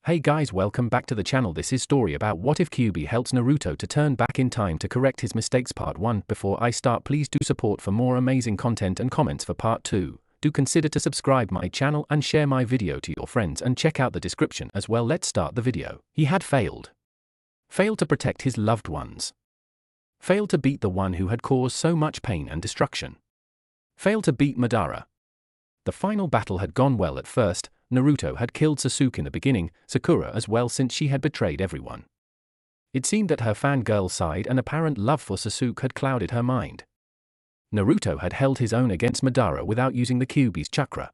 Hey guys, welcome back to the channel. This is story about what if Kyuubi helps Naruto to turn back in time to correct his mistakes part 1. Before I start, please do support for more amazing content and comments for part 2. Do consider to subscribe my channel and share my video to your friends and check out the description as well. Let's start the video. He had failed. Failed to protect his loved ones. Failed to beat the one who had caused so much pain and destruction. Failed to beat Madara. The final battle had gone well at first. Naruto had killed Sasuke in the beginning, Sakura as well, since she had betrayed everyone. It seemed that her fangirl side and apparent love for Sasuke had clouded her mind. Naruto had held his own against Madara without using the Kyuubi's chakra.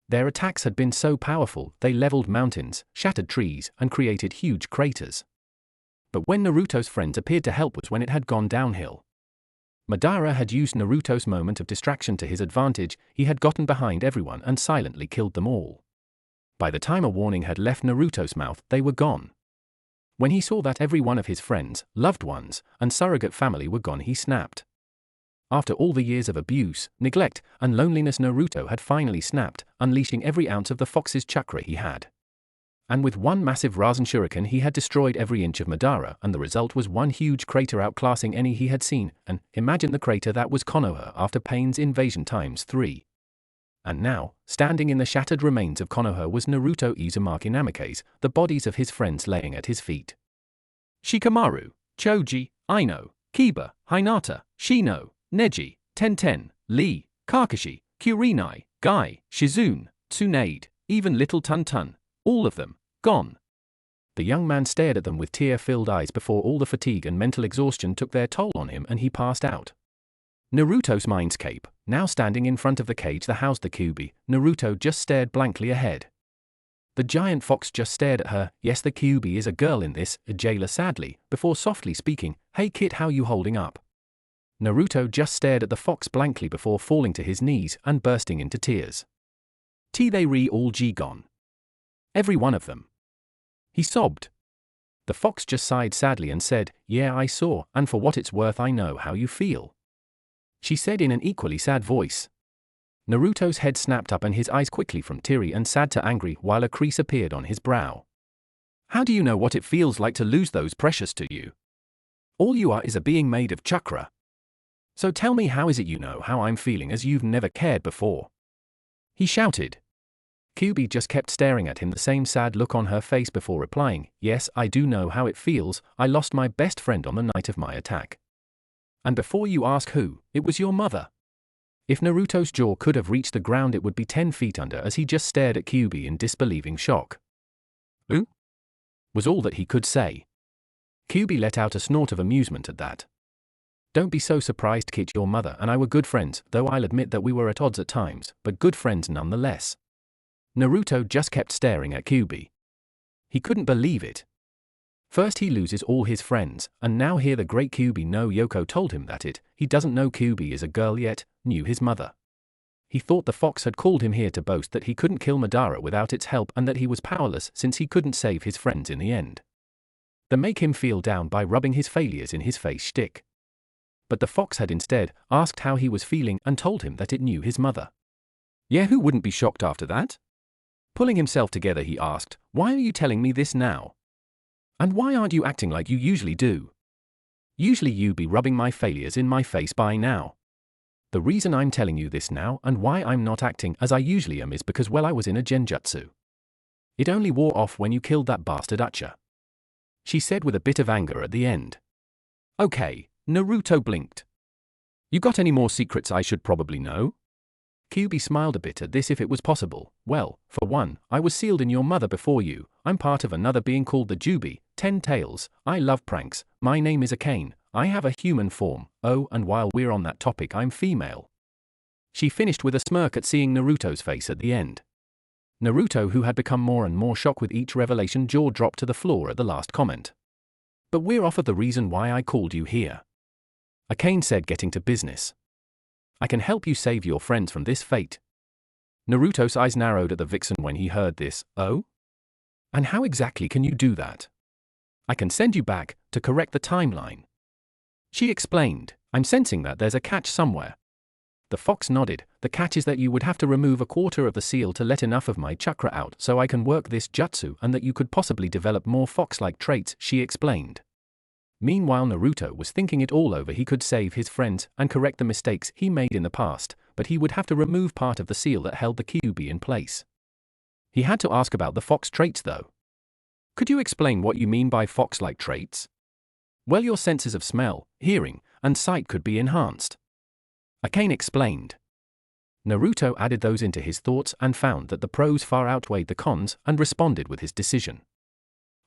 Their attacks had been so powerful, they leveled mountains, shattered trees, and created huge craters. But when Naruto's friends appeared to help was when it had gone downhill. Madara had used Naruto's moment of distraction to his advantage. He had gotten behind everyone and silently killed them all. By the time a warning had left Naruto's mouth, they were gone. When he saw that every one of his friends, loved ones, and surrogate family were gone, he snapped. After all the years of abuse, neglect, and loneliness, Naruto had finally snapped, unleashing every ounce of the fox's chakra he had. And with one massive Rasen Shuriken he had destroyed every inch of Madara, and the result was one huge crater outclassing any he had seen. And imagine the crater that was Konoha after Pain's invasion times 3. And now, standing in the shattered remains of Konoha was Naruto Uzumaki Namikaze, the bodies of his friends laying at his feet. Shikamaru, Choji, Ino, Kiba, Hinata, Shino, Neji, Tenten, Lee, Kakashi, Kurenai, Guy, Shizune, Tsunade, even little Tenten, all of them, gone. The young man stared at them with tear-filled eyes before all the fatigue and mental exhaustion took their toll on him and he passed out. Naruto's Mindscape, now standing in front of the cage that housed the Kyuubi, Naruto just stared blankly ahead. The giant fox just stared at her. Yes, the Kyuubi is a girl in this, a jailer sadly, before softly speaking, "Hey kid, how you holding up?" Naruto just stared at the fox blankly before falling to his knees and bursting into tears. They re all G gone. Every one of them. He sobbed. The fox just sighed sadly and said, "Yeah, I saw, and for what it's worth I know how you feel," she said in an equally sad voice. Naruto's head snapped up and his eyes quickly from teary and sad to angry while a crease appeared on his brow. "How do you know what it feels like to lose those precious to you? All you are is a being made of chakra. So tell me, how is it you know how I'm feeling as you've never cared before?" he shouted. Kyuubi just kept staring at him, the same sad look on her face before replying, "Yes, I do know how it feels. I lost my best friend on the night of my attack. And before you ask who, it was your mother." If Naruto's jaw could have reached the ground it would be 10 feet under as he just stared at Kyuubi in disbelieving shock. "Who?" was all that he could say. Kyuubi let out a snort of amusement at that. "Don't be so surprised, kid. Your mother and I were good friends, though I'll admit that we were at odds at times, but good friends nonetheless." Naruto just kept staring at Kyuubi. He couldn't believe it. First he loses all his friends, and now here the great Kyuubi no Yoko told him that he doesn't know Kyuubi is a girl yet, knew his mother. He thought the fox had called him here to boast that he couldn't kill Madara without its help and that he was powerless since he couldn't save his friends in the end. They make him feel down by rubbing his failures in his face shtick. But the fox had instead asked how he was feeling and told him that it knew his mother. Yeah, who wouldn't be shocked after that? Pulling himself together he asked, "Why are you telling me this now? And why aren't you acting like you usually do? Usually you be rubbing my failures in my face by now. The reason I'm telling you this now and why I'm not acting as I usually am is because, well, I was in a genjutsu. It only wore off when you killed that bastard Ucha," she said with a bit of anger at the end. "Okay," Naruto blinked. "You got any more secrets I should probably know?" Kyuubi smiled a bit at this. "If it was possible, well, for one, I was sealed in your mother before you. I'm part of another being called the Jubi, 10 tails. I love pranks. My name is Akane. I have a human form. Oh, and while we're on that topic, I'm female." She finished with a smirk at seeing Naruto's face at the end. Naruto, who had become more and more shocked with each revelation, jaw dropped to the floor at the last comment. "But we're off of the reason why I called you here," Akane said, getting to business. "I can help you save your friends from this fate." Naruto's eyes narrowed at the vixen when he heard this. "Oh? And how exactly can you do that?" "I can send you back to correct the timeline," she explained. "I'm sensing that there's a catch somewhere." The fox nodded. The catch is that you would have to remove a quarter of the seal to let enough of my chakra out so I can work this jutsu, and that you could possibly develop more fox-like traits, she explained. Meanwhile, Naruto was thinking it all over. He could save his friends and correct the mistakes he made in the past, but he would have to remove part of the seal that held the Kyuubi in place. He had to ask about the fox traits though. Could you explain what you mean by fox-like traits? Well, your senses of smell, hearing, and sight could be enhanced. Akane explained. Naruto added those into his thoughts and found that the pros far outweighed the cons and responded with his decision.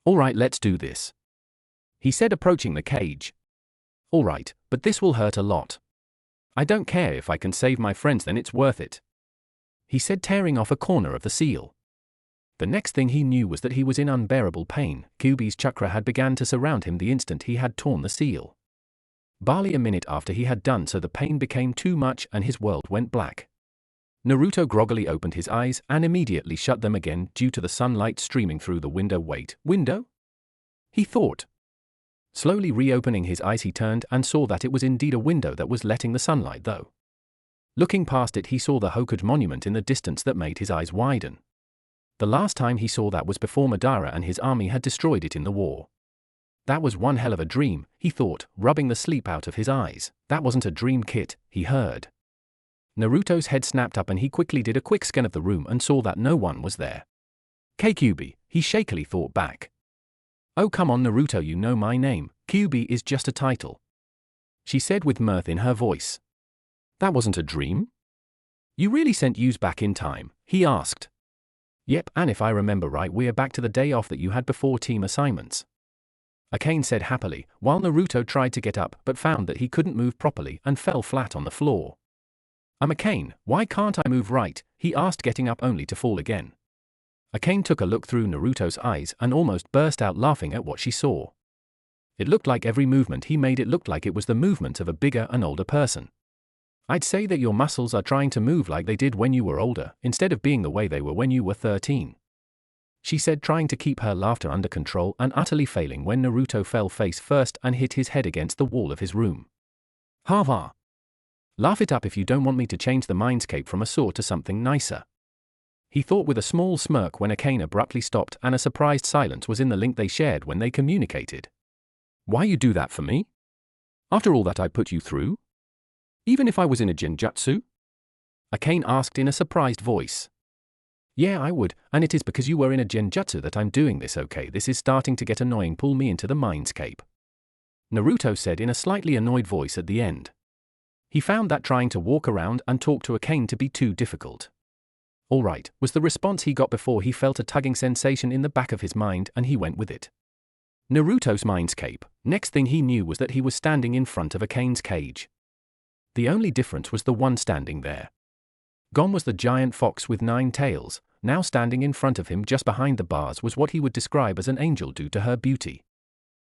Alright, let's do this, he said, approaching the cage. Alright, but this will hurt a lot. I don't care if I can save my friends, then it's worth it, he said, tearing off a corner of the seal. The next thing he knew was that he was in unbearable pain. Kyuubi's chakra had begun to surround him the instant he had torn the seal. Barely a minute after he had done so, the pain became too much and his world went black. Naruto groggily opened his eyes and immediately shut them again due to the sunlight streaming through the window. Wait, window? He thought. Slowly reopening his eyes, he turned and saw that it was indeed a window that was letting the sunlight though. Looking past it, he saw the Hokage monument in the distance that made his eyes widen. The last time he saw that was before Madara and his army had destroyed it in the war. That was one hell of a dream, he thought, rubbing the sleep out of his eyes. That wasn't a dream, Kit, he heard. Naruto's head snapped up and he quickly did a quick scan of the room and saw that no one was there. Kyuubi, he shakily thought back. Oh come on Naruto, you know my name. Kyuubi is just a title, she said with mirth in her voice. That wasn't a dream? You really sent yous back in time? He asked. Yep, and if I remember right, we're back to the day off that you had before team assignments, Akane said happily, while Naruto tried to get up but found that he couldn't move properly and fell flat on the floor. Akane, why can't I move right? He asked, getting up only to fall again. Akane took a look through Naruto's eyes and almost burst out laughing at what she saw. It looked like every movement he made, it looked like it was the movement of a bigger and older person. I'd say that your muscles are trying to move like they did when you were older, instead of being the way they were when you were 13. She said, trying to keep her laughter under control and utterly failing when Naruto fell face first and hit his head against the wall of his room. Ha ha. Laugh it up if you don't want me to change the Mindscape from a sword to something nicer, he thought with a small smirk when Akane abruptly stopped and a surprised silence was in the link they shared when they communicated. Why you do that for me? After all that I put you through? Even if I was in a genjutsu? Akane asked in a surprised voice. Yeah, I would, and it is because you were in a genjutsu that I'm doing this. Okay, this is starting to get annoying, pull me into the Mindscape, Naruto said in a slightly annoyed voice at the end. He found that trying to walk around and talk to Akane to be too difficult. Alright, was the response he got before he felt a tugging sensation in the back of his mind and he went with it. Naruto's Mindscape. Next thing he knew was that he was standing in front of Akane's cage. The only difference was the one standing there. Gone was the giant fox with 9 tails. Now standing in front of him just behind the bars was what he would describe as an angel due to her beauty.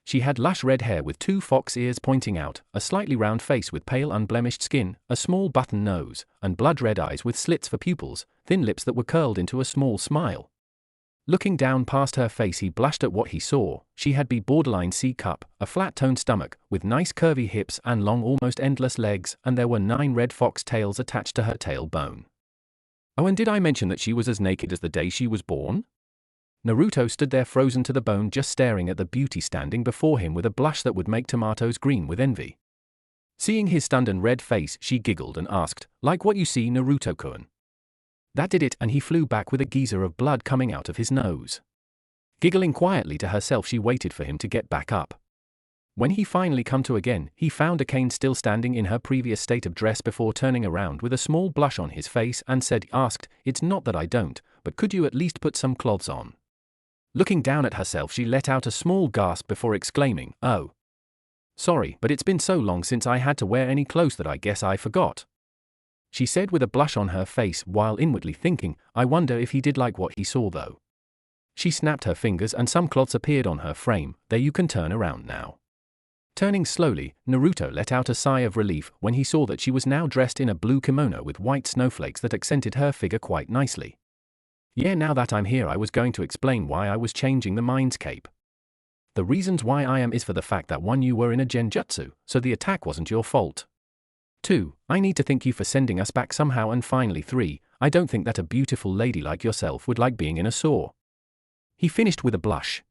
She had lush red hair with 2 fox ears pointing out, a slightly round face with pale unblemished skin, a small button nose, and blood-red eyes with slits for pupils, thin lips that were curled into a small smile. Looking down past her face, he blushed at what he saw. She had borderline C-cup, a flat-toned stomach, with nice curvy hips and long almost endless legs, and there were 9 red fox tails attached to her tailbone. Oh, and did I mention that she was as naked as the day she was born? Naruto stood there frozen to the bone, just staring at the beauty standing before him with a blush that would make tomatoes green with envy. Seeing his stunned and red face, she giggled and asked, like what you see, Naruto-kun? That did it, and he flew back with a geyser of blood coming out of his nose. Giggling quietly to herself, she waited for him to get back up. When he finally come to again, he found Akane still standing in her previous state of dress before turning around with a small blush on his face and asked, it's not that I don't, but could you at least put some clothes on? Looking down at herself, she let out a small gasp before exclaiming, oh. Sorry, but it's been so long since I had to wear any clothes that I guess I forgot, she said with a blush on her face while inwardly thinking, I wonder if he did like what he saw though. She snapped her fingers and some cloths appeared on her frame. There, you can turn around now. Turning slowly, Naruto let out a sigh of relief when he saw that she was now dressed in a blue kimono with white snowflakes that accented her figure quite nicely. Yeah, now that I'm here, I was going to explain why I was changing the Mindscape. The reasons why I am is for the fact that 1, you were in a genjutsu, so the attack wasn't your fault. 2. I need to thank you for sending us back somehow, and finally 3. I don't think that a beautiful lady like yourself would like being in a saw. He finished with a blush.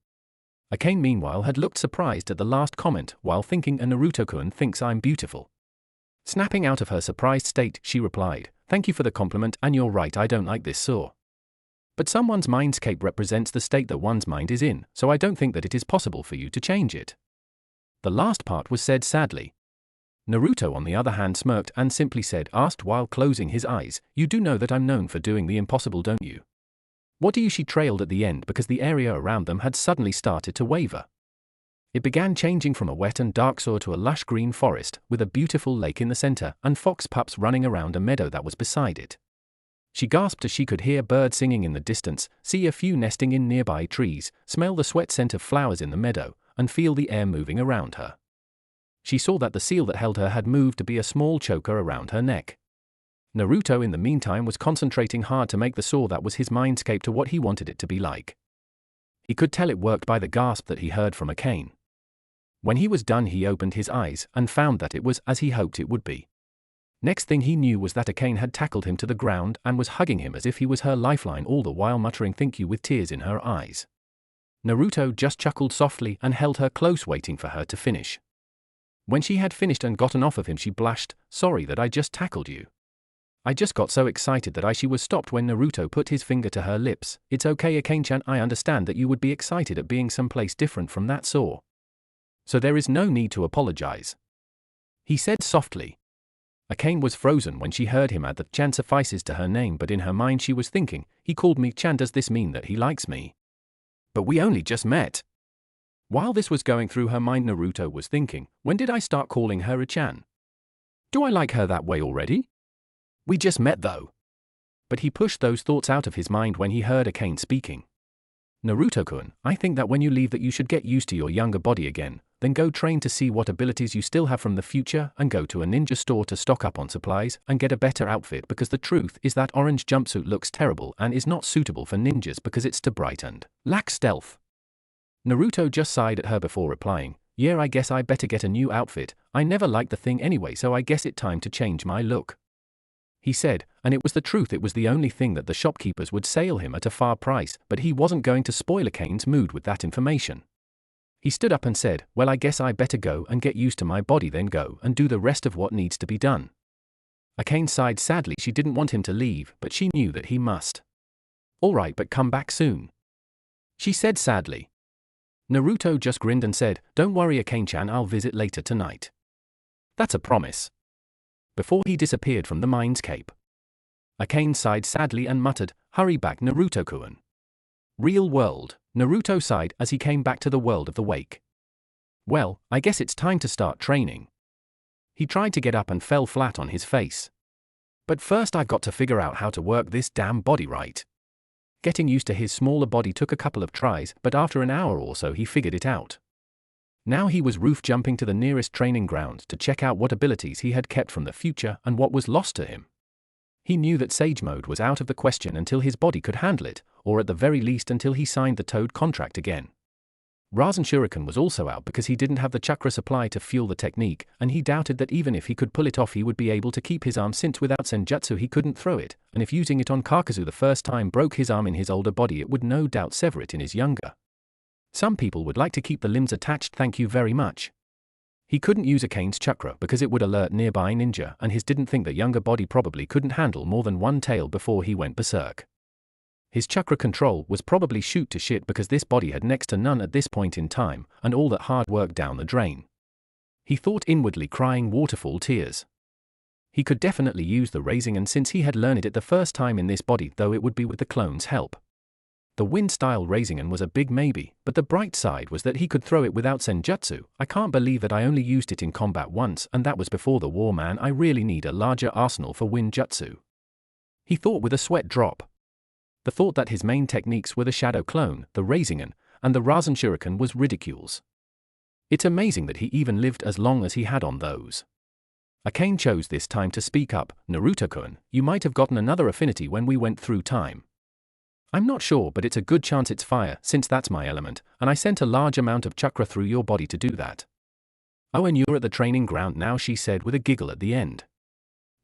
Akane meanwhile had looked surprised at the last comment while thinking, a Naruto-kun thinks I'm beautiful. Snapping out of her surprised state, she replied, thank you for the compliment, and you're right, I don't like this saw. But someone's mindscape represents the state that one's mind is in, so I don't think that it is possible for you to change it. The last part was said sadly. Naruto on the other hand smirked and simply asked while closing his eyes, you do know that I'm known for doing the impossible, don't you? What do you? She trailed at the end because the area around them had suddenly started to waver. It began changing from a wet and dark saw to a lush green forest, with a beautiful lake in the center, and fox pups running around a meadow that was beside it. She gasped as she could hear birds singing in the distance, see a few nesting in nearby trees, smell the sweat scent of flowers in the meadow, and feel the air moving around her. She saw that the seal that held her had moved to be a small choker around her neck. Naruto in the meantime was concentrating hard to make the saw that was his mindscape to what he wanted it to be like. He could tell it worked by the gasp that he heard from Akane. When he was done, he opened his eyes and found that it was as he hoped it would be. Next thing he knew was that Akane had tackled him to the ground and was hugging him as if he was her lifeline, all the while muttering thank you with tears in her eyes. Naruto just chuckled softly and held her close, waiting for her to finish. When she had finished and gotten off of him, she blushed, sorry that I just tackled you. I just got so excited that she was stopped when Naruto put his finger to her lips. It's okay, Akane-chan, I understand that you would be excited at being someplace different from that saw. So there is no need to apologize. He said softly. Akane was frozen when she heard him add that Chan suffices to her name, but in her mind she was thinking, he called me Chan, does this mean that he likes me? But we only just met. While this was going through her mind, Naruto was thinking, when did I start calling her a Chan? Do I like her that way already? We just met though. But he pushed those thoughts out of his mind when he heard Akane speaking. Naruto-kun, I think that when you leave that you should get used to your younger body again, then go train to see what abilities you still have from the future, and go to a ninja store to stock up on supplies and get a better outfit, because the truth is that orange jumpsuit looks terrible and is not suitable for ninjas because it's too bright and lacks stealth. Naruto just sighed at her before replying, yeah, I guess I better get a new outfit, I never liked the thing anyway, so I guess it's time to change my look. He said, and it was the truth, it was the only thing that the shopkeepers would sell him at a far price, but he wasn't going to spoil Akane's mood with that information. He stood up and said, well, I guess I better go and get used to my body, then go and do the rest of what needs to be done. Akane sighed sadly. She didn't want him to leave, but she knew that he must. All right, but come back soon, she said sadly. Naruto just grinned and said, don't worry, Akane-chan, I'll visit later tonight. That's a promise. Before he disappeared from the mindscape. Akane sighed sadly and muttered, hurry back, Naruto-kun. Real world. Naruto sighed as he came back to the world of the wake. Well, I guess it's time to start training. He tried to get up and fell flat on his face. But first I've got to figure out how to work this damn body right. Getting used to his smaller body took a couple of tries, but after an hour or so he figured it out. Now he was roof jumping to the nearest training ground to check out what abilities he had kept from the future and what was lost to him. He knew that Sage Mode was out of the question until his body could handle it, or at the very least until he signed the Toad contract again. Rasen Shuriken was also out because he didn't have the chakra supply to fuel the technique, and he doubted that even if he could pull it off he would be able to keep his arm, since without Senjutsu he couldn't throw it, and if using it on Kakashi the first time broke his arm in his older body, it would no doubt sever it in his younger. Some people would like to keep the limbs attached, thank you very much. He couldn't use Akane's chakra because it would alert nearby ninja, and his didn't think the younger body probably couldn't handle more than one tail before he went berserk. His chakra control was probably shoot to shit because this body had next to none at this point in time, and all that hard work down the drain. He thought inwardly, crying waterfall tears. He could definitely use the Rasengan since he had learned it the first time in this body, though it would be with the clone's help. The wind-style Rasengan was a big maybe, but the bright side was that he could throw it without Senjutsu. I can't believe that I only used it in combat once, and that was before the war, man. I really need a larger arsenal for wind jutsu. He thought with a sweat drop. The thought that his main techniques were the Shadow Clone, the Rasengan, and the Rasen Shuriken was ridiculous. It's amazing that he even lived as long as he had on those. Akane chose this time to speak up. Naruto-kun, you might have gotten another affinity when we went through time. I'm not sure, but it's a good chance it's fire, since that's my element, and I sent a large amount of chakra through your body to do that. Oh, and you're at the training ground now, she said with a giggle at the end.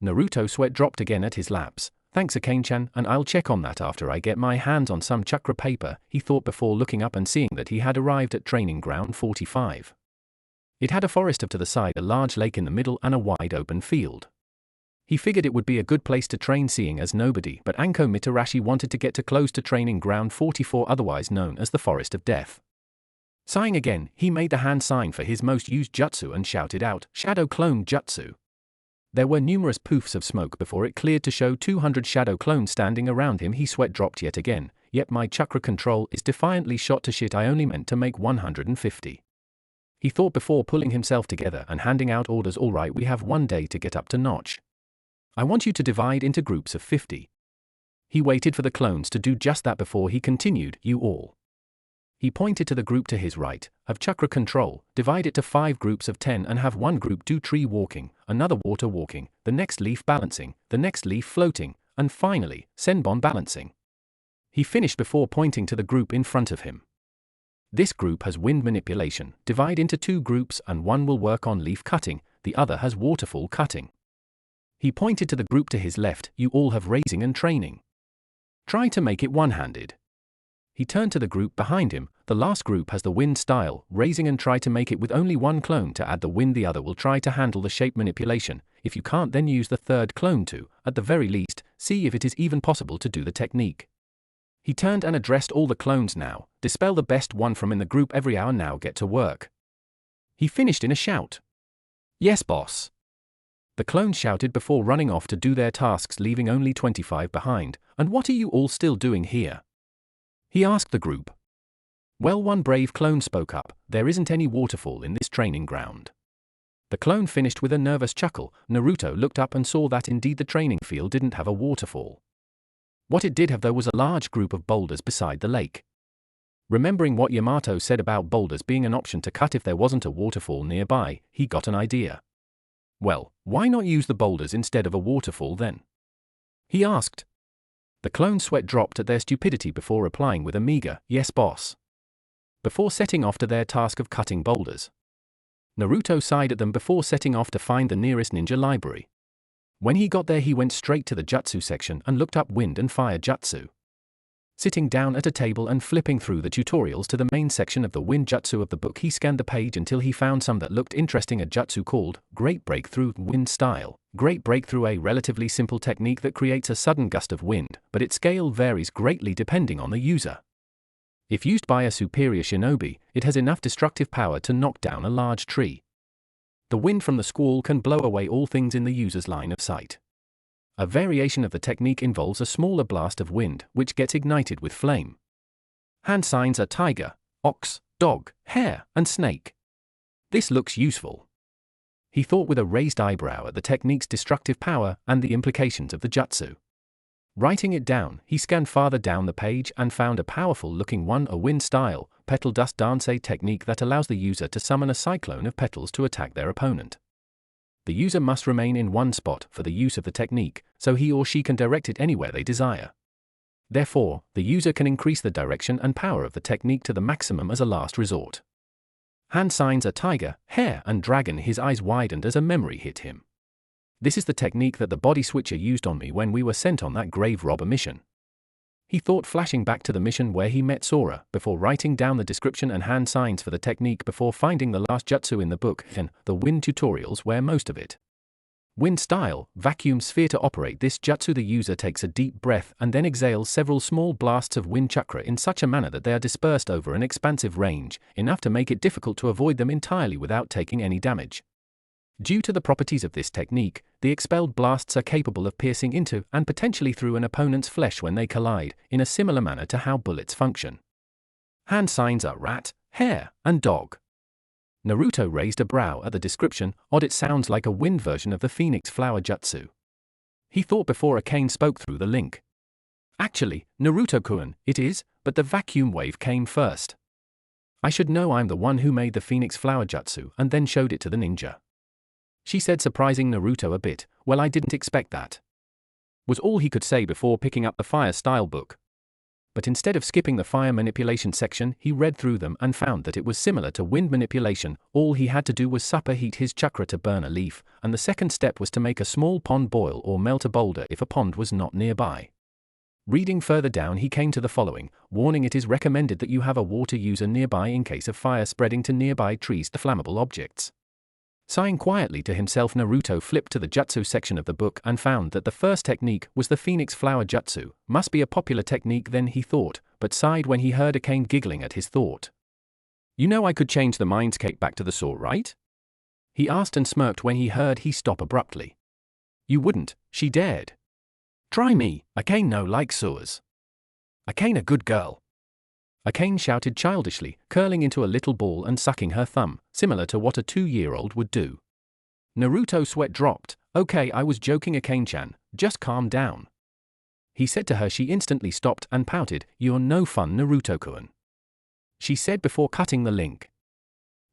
Naruto sweat dropped again at his laps. Thanks Akane-chan, and I'll check on that after I get my hands on some chakra paper, he thought before looking up and seeing that he had arrived at training ground 45. It had a forest to the side, a large lake in the middle and a wide open field. He figured it would be a good place to train seeing as nobody but Anko Mitarashi wanted to get too close to training ground 44, otherwise known as the Forest of Death. Sighing again, he made the hand sign for his most used jutsu and shouted out, "Shadow Clone Jutsu." There were numerous poofs of smoke before it cleared to show 200 shadow clones standing around him. He sweat dropped yet again. Yep, my chakra control is defiantly shot to shit. I only meant to make 150. He thought before pulling himself together and handing out orders. All right, we have 1 day to get up to notch. I want you to divide into groups of 50. He waited for the clones to do just that before he continued, you all. He pointed to the group to his right, have chakra control, divide it to 5 groups of 10 and have one group do tree walking, another water walking, the next leaf balancing, the next leaf floating, and finally, senbon balancing. He finished before pointing to the group in front of him. This group has wind manipulation, divide into 2 groups and one will work on leaf cutting, the other has waterfall cutting. He pointed to the group to his left, you all have raising and training. Try to make it one-handed. He turned to the group behind him, the last group has the wind style, raising and try to make it with only one clone to add the wind, the other will try to handle the shape manipulation, if you can't then use the third clone to, at the very least, see if it is even possible to do the technique. He turned and addressed all the clones now, dispel the best one from in the group every hour, now get to work. He finished in a shout. Yes boss. The clones shouted before running off to do their tasks, leaving only 25 behind. And what are you all still doing here? He asked the group. Well, one brave clone spoke up, there isn't any waterfall in this training ground. The clone finished with a nervous chuckle. Naruto looked up and saw that indeed the training field didn't have a waterfall. What it did have though was a large group of boulders beside the lake. Remembering what Yamato said about boulders being an option to cut if there wasn't a waterfall nearby, he got an idea. Well, why not use the boulders instead of a waterfall then? He asked. The clone sweat dropped at their stupidity before replying with a meager, yes boss. Before setting off to their task of cutting boulders. Naruto sighed at them before setting off to find the nearest ninja library. When he got there he went straight to the jutsu section and looked up wind and fire jutsu. Sitting down at a table and flipping through the tutorials to the main section of the wind jutsu of the book, he scanned the page until he found some that looked interesting. A jutsu called Great Breakthrough Wind Style. Great Breakthrough, a relatively simple technique that creates a sudden gust of wind, but its scale varies greatly depending on the user. If used by a superior shinobi, it has enough destructive power to knock down a large tree. The wind from the squall can blow away all things in the user's line of sight. A variation of the technique involves a smaller blast of wind, which gets ignited with flame. Hand signs are tiger, ox, dog, hare, and snake. This looks useful. He thought with a raised eyebrow at the technique's destructive power and the implications of the jutsu. Writing it down, he scanned farther down the page and found a powerful-looking one, a wind style, petal dust dance, a technique that allows the user to summon a cyclone of petals to attack their opponent. The user must remain in one spot for the use of the technique, so he or she can direct it anywhere they desire. Therefore, the user can increase the direction and power of the technique to the maximum as a last resort. Hand signs are tiger, hare, and dragon. His eyes widened as a memory hit him. This is the technique that the body switcher used on me when we were sent on that grave robber mission. He thought, flashing back to the mission where he met Sora, before writing down the description and hand signs for the technique before finding the last jutsu in the book, then the wind tutorials where most of it. Wind style, vacuum sphere. To operate this jutsu the user takes a deep breath and then exhales several small blasts of wind chakra in such a manner that they are dispersed over an expansive range, enough to make it difficult to avoid them entirely without taking any damage. Due to the properties of this technique, the expelled blasts are capable of piercing into and potentially through an opponent's flesh when they collide, in a similar manner to how bullets function. Hand signs are rat, hare, and dog. Naruto raised a brow at the description. Odd, it sounds like a wind version of the Phoenix Flower Jutsu. He thought before Akane spoke through the link. Actually, Naruto-kun, it is, but the vacuum wave came first. I should know, I'm the one who made the Phoenix Flower Jutsu and then showed it to the ninja. She said, surprising Naruto a bit. Well, I didn't expect that. Was all he could say before picking up the fire style book. but instead of skipping the fire manipulation section, he read through them and found that it was similar to wind manipulation. All he had to do was superheat his chakra to burn a leaf, and the second step was to make a small pond boil or melt a boulder if a pond was not nearby. Reading further down, he came to the following: warning, it is recommended that you have a water user nearby in case of fire spreading to nearby trees to flammable objects. Sighing quietly to himself, Naruto flipped to the jutsu section of the book and found that the first technique was the phoenix flower jutsu. Must be a popular technique then, he thought, but sighed when he heard Akane giggling at his thought. You know I could change the Mindscape back to the saw, right? He asked and smirked when he heard he stop abruptly. You wouldn't, she dared. Try me, Akane no like saws. Akane a good girl. Akane shouted childishly, curling into a little ball and sucking her thumb, similar to what a 2-year-old would do. Naruto sweat dropped. Okay, I was joking, Akane-chan, just calm down. He said to her. She instantly stopped and pouted. You're no fun, Naruto-kun, she said before cutting the link.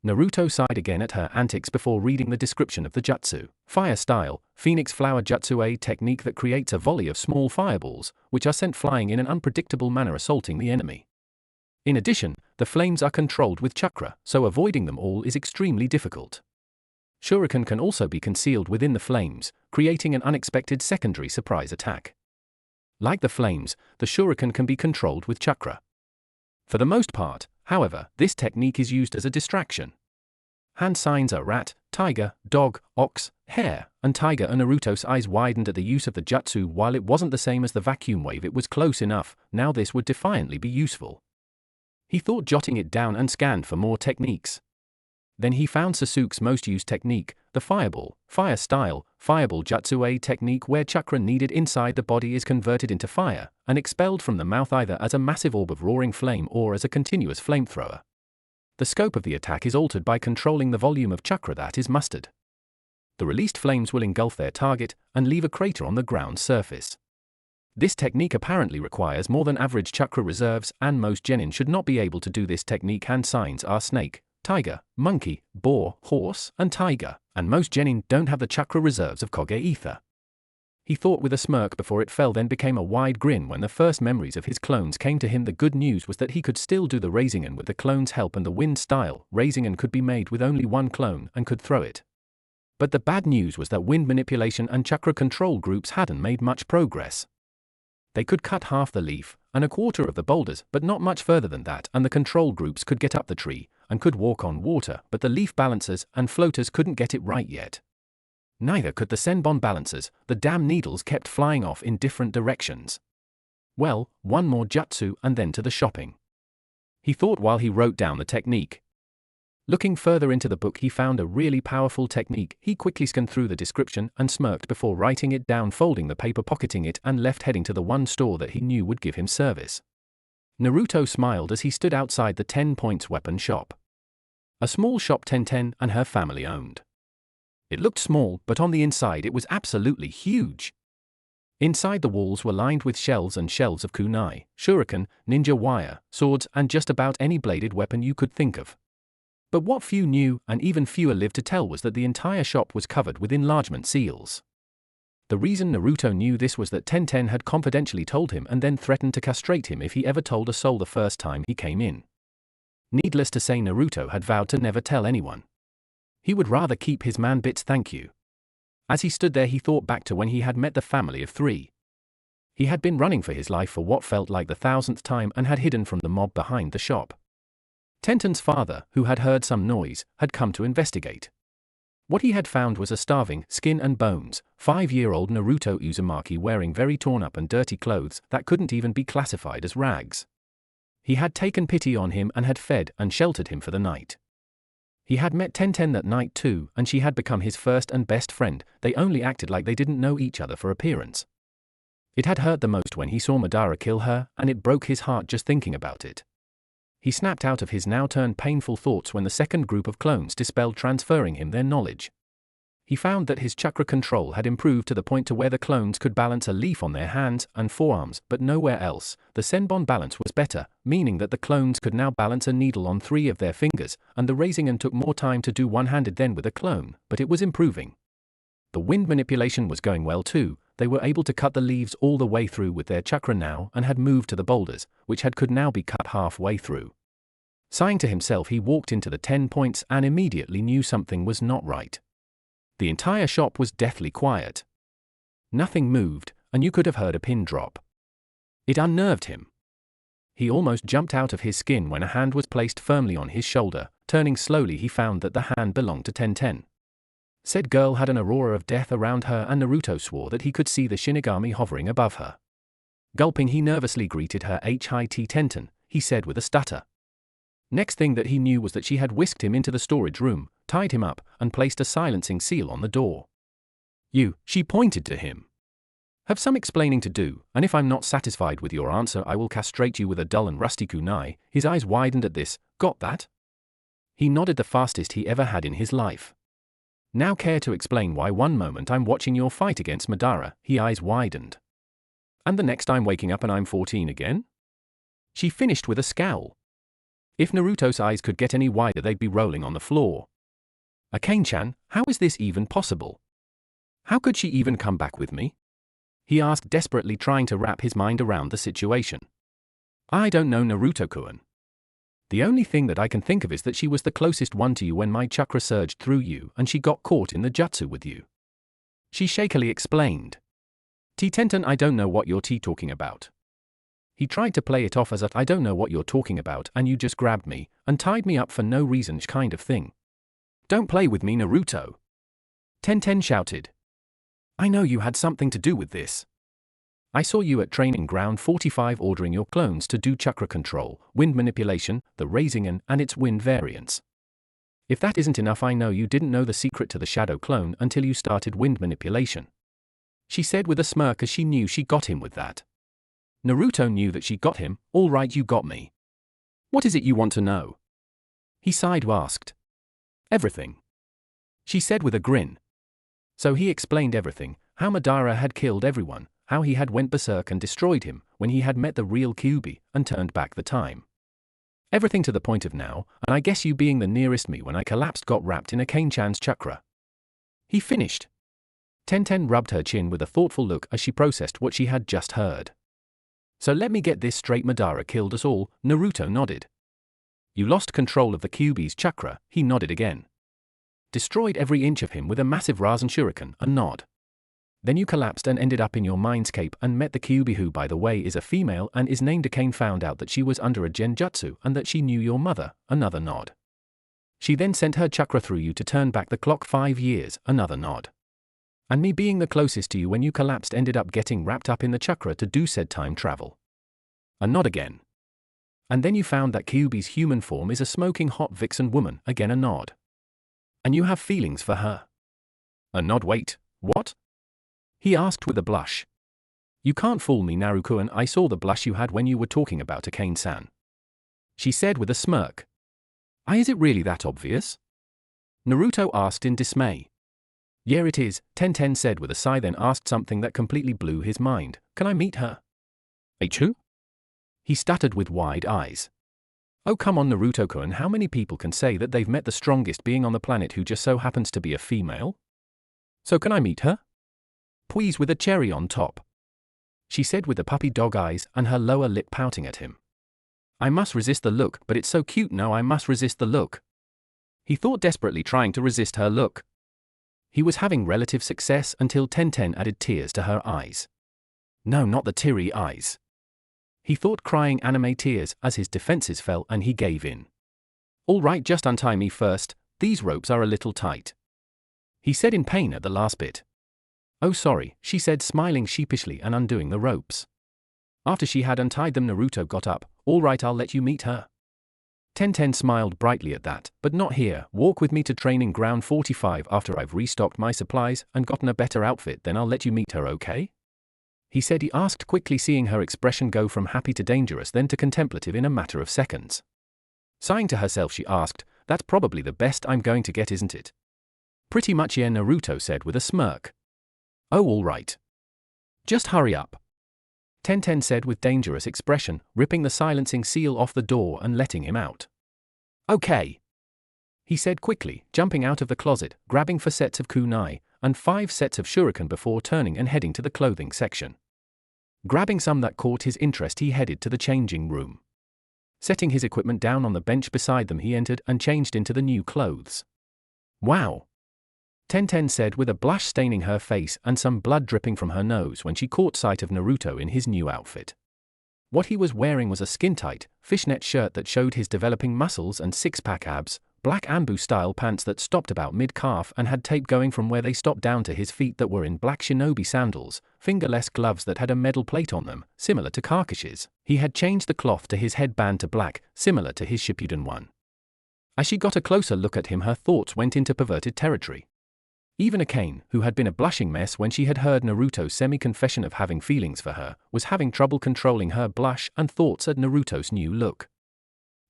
Naruto sighed again at her antics before reading the description of the jutsu. Fire style, phoenix flower jutsu, a technique that creates a volley of small fireballs, which are sent flying in an unpredictable manner, assaulting the enemy. In addition, the flames are controlled with chakra, so avoiding them all is extremely difficult. Shuriken can also be concealed within the flames, creating an unexpected secondary surprise attack. Like the flames, the shuriken can be controlled with chakra. For the most part, however, this technique is used as a distraction. Hand signs are rat, tiger, dog, ox, hare, and tiger, and Naruto's eyes widened at the use of the jutsu. While it wasn't the same as the vacuum wave, it was close enough. Now this would defiantly be useful. He thought, jotting it down, and scanned for more techniques. Then he found Sasuke's most used technique, the fireball, fire style, fireball jutsu, a technique where chakra needed inside the body is converted into fire, and expelled from the mouth either as a massive orb of roaring flame or as a continuous flamethrower. The scope of the attack is altered by controlling the volume of chakra that is mustered. The released flames will engulf their target and leave a crater on the ground surface. This technique apparently requires more than average chakra reserves, and most genin should not be able to do this technique. Hand signs are snake, tiger, monkey, boar, horse, and tiger, and most genin don't have the chakra reserves of Koge ether. He thought with a smirk before it fell, then became a wide grin when the first memories of his clones came to him. The good news was that he could still do the Rasengan with the clone's help, and the wind style Rasengan could be made with only one clone and could throw it. But the bad news was that wind manipulation and chakra control groups hadn't made much progress. They could cut half the leaf and a quarter of the boulders, but not much further than that, and the control groups could get up the tree and could walk on water, but the leaf balancers and floaters couldn't get it right yet. Neither could the senbon balancers. The damn needles kept flying off in different directions. Well, one more jutsu and then to the shopping, he thought while he wrote down the technique. Looking further into the book, he found a really powerful technique. He quickly scanned through the description and smirked before writing it down, folding the paper, pocketing it, and left, heading to the one store that he knew would give him service. Naruto smiled as he stood outside the 10 points weapon shop. A small shop Tenten and her family owned. It looked small, but on the inside it was absolutely huge. Inside, the walls were lined with shelves and shelves of kunai, shuriken, ninja wire, swords, and just about any bladed weapon you could think of. But what few knew, and even fewer lived to tell, was that the entire shop was covered with enlargement seals. The reason Naruto knew this was that Tenten had confidentially told him and then threatened to castrate him if he ever told a soul the first time he came in. Needless to say, Naruto had vowed to never tell anyone. He would rather keep his man bits. Thank you. As he stood there, he thought back to when he had met the family of 3. He had been running for his life for what felt like the 1000th time and had hidden from the mob behind the shop. Tenten's father, who had heard some noise, had come to investigate. What he had found was a starving, skin and bones, 5-year-old Naruto Uzumaki wearing very torn up and dirty clothes that couldn't even be classified as rags. He had taken pity on him and had fed and sheltered him for the night. He had met Tenten that night too, and she had become his first and best friend. They only acted like they didn't know each other for appearance. It had hurt the most when he saw Madara kill her, and it broke his heart just thinking about it. He snapped out of his now turned painful thoughts when the second group of clones dispelled, transferring him their knowledge. He found that his chakra control had improved to the point to where the clones could balance a leaf on their hands and forearms, but nowhere else. The senbon balance was better, meaning that the clones could now balance a needle on 3 of their fingers, and the Rasengan took more time to do one-handed than with a clone, but it was improving. The wind manipulation was going well too. they were able to cut the leaves all the way through with their chakra now and had moved to the boulders, which could now be cut halfway through. Sighing to himself, he walked into the 10 points and immediately knew something was not right. The entire shop was deathly quiet. Nothing moved, and you could have heard a pin drop. It unnerved him. He almost jumped out of his skin when a hand was placed firmly on his shoulder. Turning slowly, he found that the hand belonged to Tenten. Said girl had an aurora of death around her, and Naruto swore that he could see the Shinigami hovering above her. Gulping, he nervously greeted her. "Hi Tenten," he said with a stutter. Next thing that he knew was that she had whisked him into the storage room, tied him up, and placed a silencing seal on the door. "You," she pointed to him, "have some explaining to do, and if I'm not satisfied with your answer, I will castrate you with a dull and rusty kunai." His eyes widened at this. "Got that?" He nodded, the fastest he ever had in his life. "Now care to explain why one moment I'm watching your fight against Madara?" His eyes widened. "And the next I'm waking up and I'm 14 again?" She finished with a scowl. If Naruto's eyes could get any wider, they'd be rolling on the floor. "Akane-chan, how is this even possible? How could she even come back with me?" he asked, desperately trying to wrap his mind around the situation. "I don't know, Naruto-kun. The only thing that I can think of is that she was the closest one to you when my chakra surged through you and she got caught in the jutsu with you," she shakily explained. "Tenten, I don't know what you're talking about." He tried to play it off as a "I don't know what you're talking about and you just grabbed me and tied me up for no reason" kind of thing. "Don't play with me, Naruto," Tenten shouted. "I know you had something to do with this. I saw you at training ground 45 ordering your clones to do chakra control, wind manipulation, the Rasengan, and its wind variants. If that isn't enough, I know you didn't know the secret to the shadow clone until you started wind manipulation," she said with a smirk, as she knew she got him with that. Naruto knew that she got him. "All right, you got me. What is it you want to know?" he sighed, asked. "Everything," she said with a grin. So he explained everything, how Madara had killed everyone, how he had went berserk and destroyed him when he had met the real Kyuubi and turned back the time. Everything to the point of now, and I guess you being the nearest me when I collapsed got wrapped in Akane-chan's chakra. He finished. Tenten rubbed her chin with a thoughtful look as she processed what she had just heard. "So let me get this straight, Madara killed us all?" Naruto nodded. "You lost control of the Kyuubi's chakra," he nodded again. "Destroyed every inch of him with a massive Rasen Shuriken," a nod. "Then you collapsed and ended up in your Mindscape and met the Kyuubi, who by the way is a female and is named Akane, found out that she was under a genjutsu and that she knew your mother," another nod. "She then sent her chakra through you to turn back the clock 5 years," another nod. "And me being the closest to you when you collapsed ended up getting wrapped up in the chakra to do said time travel," a nod again. "And then you found that Kyuubi's human form is a smoking hot vixen woman," again a nod. "And you have feelings for her," a nod. "Wait, what?" he asked with a blush. "You can't fool me, Naruto, and I saw the blush you had when you were talking about Akane-san," she said with a smirk. Is it really that obvious?" Naruto asked in dismay. "Yeah, it is," Tenten said with a sigh, then asked something that completely blew his mind. "Can I meet her?" "Who?" he stuttered with wide eyes. "Oh come on, Naruto-kun, how many people can say that they've met the strongest being on the planet who just so happens to be a female? So can I meet her? Please, with a cherry on top," she said with the puppy dog eyes and her lower lip pouting at him. "I must resist the look, but it's so cute. No, I must resist the look," he thought, desperately trying to resist her look. He was having relative success until Tenten added tears to her eyes. No, not the teary eyes. He thought, crying anime tears as his defenses fell and he gave in. "All right, just untie me first, these ropes are a little tight," he said in pain at the last bit. "Oh sorry," she said, smiling sheepishly and undoing the ropes. After she had untied them, Naruto got up. "All right, I'll let you meet her." Tenten smiled brightly at that, "But not here. Walk with me to training ground 45 after I've restocked my supplies and gotten a better outfit, then I'll let you meet her, okay?" he said. He asked quickly, seeing her expression go from happy to dangerous then to contemplative in a matter of seconds. Sighing to herself, she asked, "That's probably the best I'm going to get, isn't it?" "Pretty much, yeah," Naruto said with a smirk. "Oh, all right. Just hurry up," Tenten said with dangerous expression, ripping the silencing seal off the door and letting him out. "Okay," he said quickly, jumping out of the closet, grabbing for sets of kunai, and 5 sets of shuriken before turning and heading to the clothing section. Grabbing some that caught his interest, he headed to the changing room. Setting his equipment down on the bench beside them, he entered and changed into the new clothes. "Wow!" Tenten said with a blush staining her face and some blood dripping from her nose when she caught sight of Naruto in his new outfit. What he was wearing was a skin-tight, fishnet shirt that showed his developing muscles and six-pack abs, black Anbu-style pants that stopped about mid-calf and had tape going from where they stopped down to his feet that were in black shinobi sandals, fingerless gloves that had a metal plate on them, similar to Kakashi's. He had changed the cloth to his headband to black, similar to his Shippuden one. As she got a closer look at him, her thoughts went into perverted territory. Even Akane, who had been a blushing mess when she had heard Naruto's semi-confession of having feelings for her, was having trouble controlling her blush and thoughts at Naruto's new look.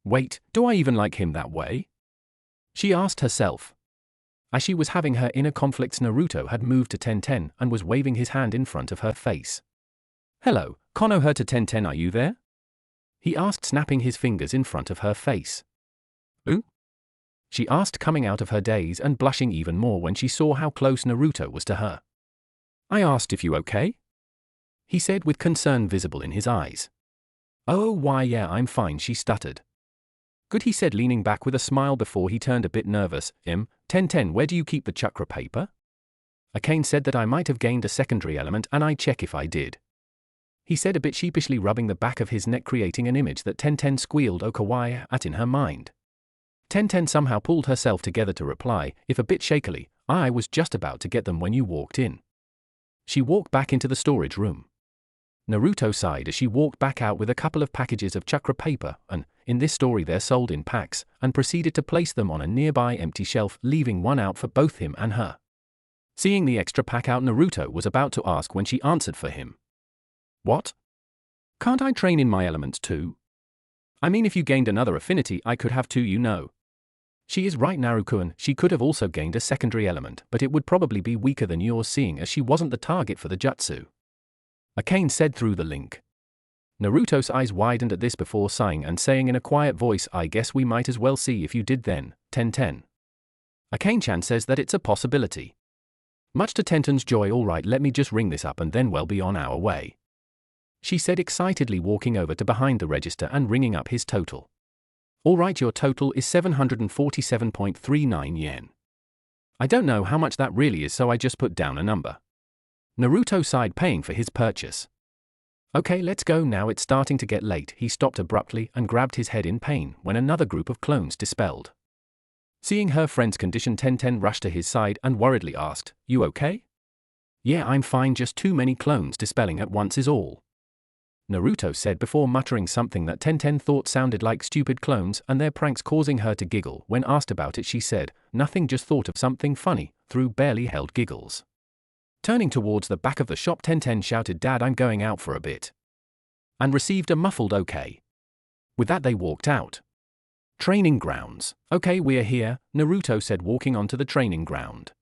"Wait, do I even like him that way?" she asked herself. As she was having her inner conflicts, Naruto had moved to Tenten and was waving his hand in front of her face. "Hello, Konoha to Tenten, are you there?" he asked, snapping his fingers in front of her face. "Ooh?" she asked, coming out of her daze and blushing even more when she saw how close Naruto was to her. "I asked if you okay?" he said with concern visible in his eyes. "Oh, why yeah, I'm fine," she stuttered. "Good," he said, leaning back with a smile before he turned a bit nervous. Tenten, where do you keep the chakra paper?" Akane said that I might have gained a secondary element and I'd check if I did. He said a bit sheepishly, rubbing the back of his neck, creating an image that Tenten squealed "oh kawaii" at in her mind. Tenten somehow pulled herself together to reply, if a bit shakily, "I was just about to get them when you walked in." She walked back into the storage room. Naruto sighed as she walked back out with a couple of packages of chakra paper, and, in this story they're sold in packs, and proceeded to place them on a nearby empty shelf, leaving one out for both him and her. Seeing the extra pack out, Naruto was about to ask when she answered for him. "What? Can't I train in my elements too? I mean, if you gained another affinity, I could have two, you know." "She is right, Naruto-kun, she could have also gained a secondary element, but it would probably be weaker than yours, seeing as she wasn't the target for the jutsu," Akane said through the link. Naruto's eyes widened at this before sighing and saying in a quiet voice, "I guess we might as well see if you did then, Tenten." Akane-chan says that it's a possibility. Much to Tenten's joy, "All right, let me just ring this up and then we'll be on our way," she said excitedly, walking over to behind the register and ringing up his total. "All right, your total is 747.39 yen. I don't know how much that really is, so I just put down a number." Naruto sighed, paying for his purchase. "Okay, let's go now, it's starting to get late." He stopped abruptly and grabbed his head in pain when another group of clones dispelled. Seeing her friend's condition, Tenten rushed to his side and worriedly asked, "You okay?" "Yeah, I'm fine, just too many clones dispelling at once is all," Naruto said before muttering something that Tenten thought sounded like stupid clones and their pranks causing her to giggle. When asked about it, she said, "Nothing, just thought of something funny," through barely held giggles. Turning towards the back of the shop, Tenten shouted, "Dad, I'm going out for a bit," and received a muffled "okay." With that they walked out. Training grounds. "Okay, we're here," Naruto said, walking onto the training ground.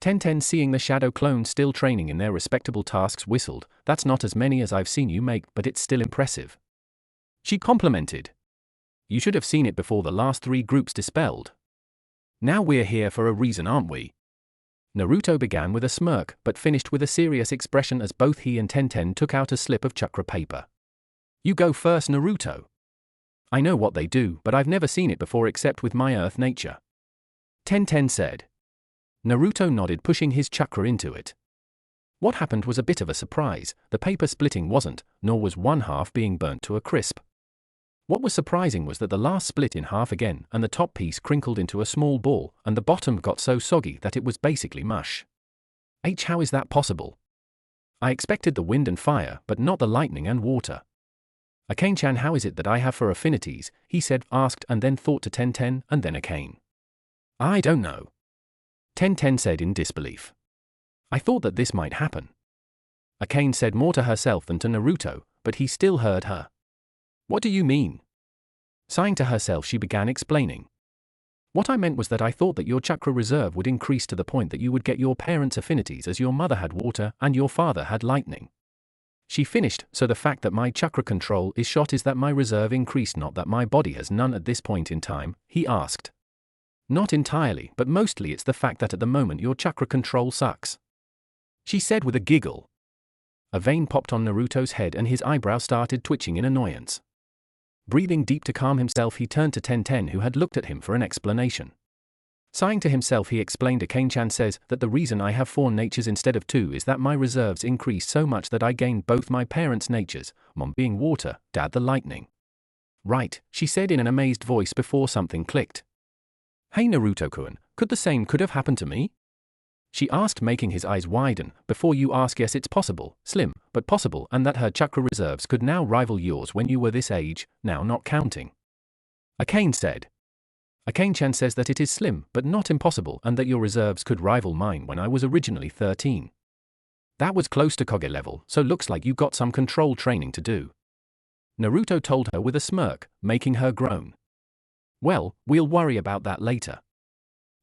Tenten, seeing the shadow clones still training in their respectable tasks, whistled, "That's not as many as I've seen you make, but it's still impressive," she complimented. "You should have seen it before the last 3 groups dispelled. Now we're here for a reason, aren't we?" Naruto began with a smirk, but finished with a serious expression as both he and Tenten took out a slip of chakra paper. "You go first, Naruto. I know what they do, but I've never seen it before except with my earth nature," Tenten said. Naruto nodded, pushing his chakra into it. What happened was a bit of a surprise. The paper splitting wasn't, nor was one half being burnt to a crisp. What was surprising was that the last split in half again, and the top piece crinkled into a small ball, and the bottom got so soggy that it was basically mush. How is that possible? I expected the wind and fire, but not the lightning and water. Akane-chan, how is it that I have 4 affinities? He said, asked, and then thought to Tenten, and then Akane. I don't know, Tenten said in disbelief. I thought that this might happen. Akane said more to herself than to Naruto, but he still heard her. What do you mean? Sighing to herself, she began explaining. What I meant was that I thought that your chakra reserve would increase to the point that you would get your parents' affinities, as your mother had water and your father had lightning. She finished, so the fact that my chakra control is shot is that my reserve increased, not that my body has none at this point in time, he asked. Not entirely, but mostly it's the fact that at the moment your chakra control sucks. She said with a giggle. A vein popped on Naruto's head and his eyebrow started twitching in annoyance. Breathing deep to calm himself, he turned to Tenten, who had looked at him for an explanation. Sighing to himself, he explained, Akane-chan says that the reason I have 4 natures instead of 2 is that my reserves increased so much that I gained both my parents' natures, mom being water, dad the lightning. Right, she said in an amazed voice before something clicked. Hey Naruto-kun, could have happened to me? She asked, making his eyes widen. Before you ask, yes, it's possible, slim, but possible, and that her chakra reserves could now rival yours when you were this age, now not counting. Akane said. Akane-chan says that it is slim, but not impossible, and that your reserves could rival mine when I was originally 13. That was close to Kage level, so looks like you got some control training to do. Naruto told her with a smirk, making her groan. Well, we'll worry about that later.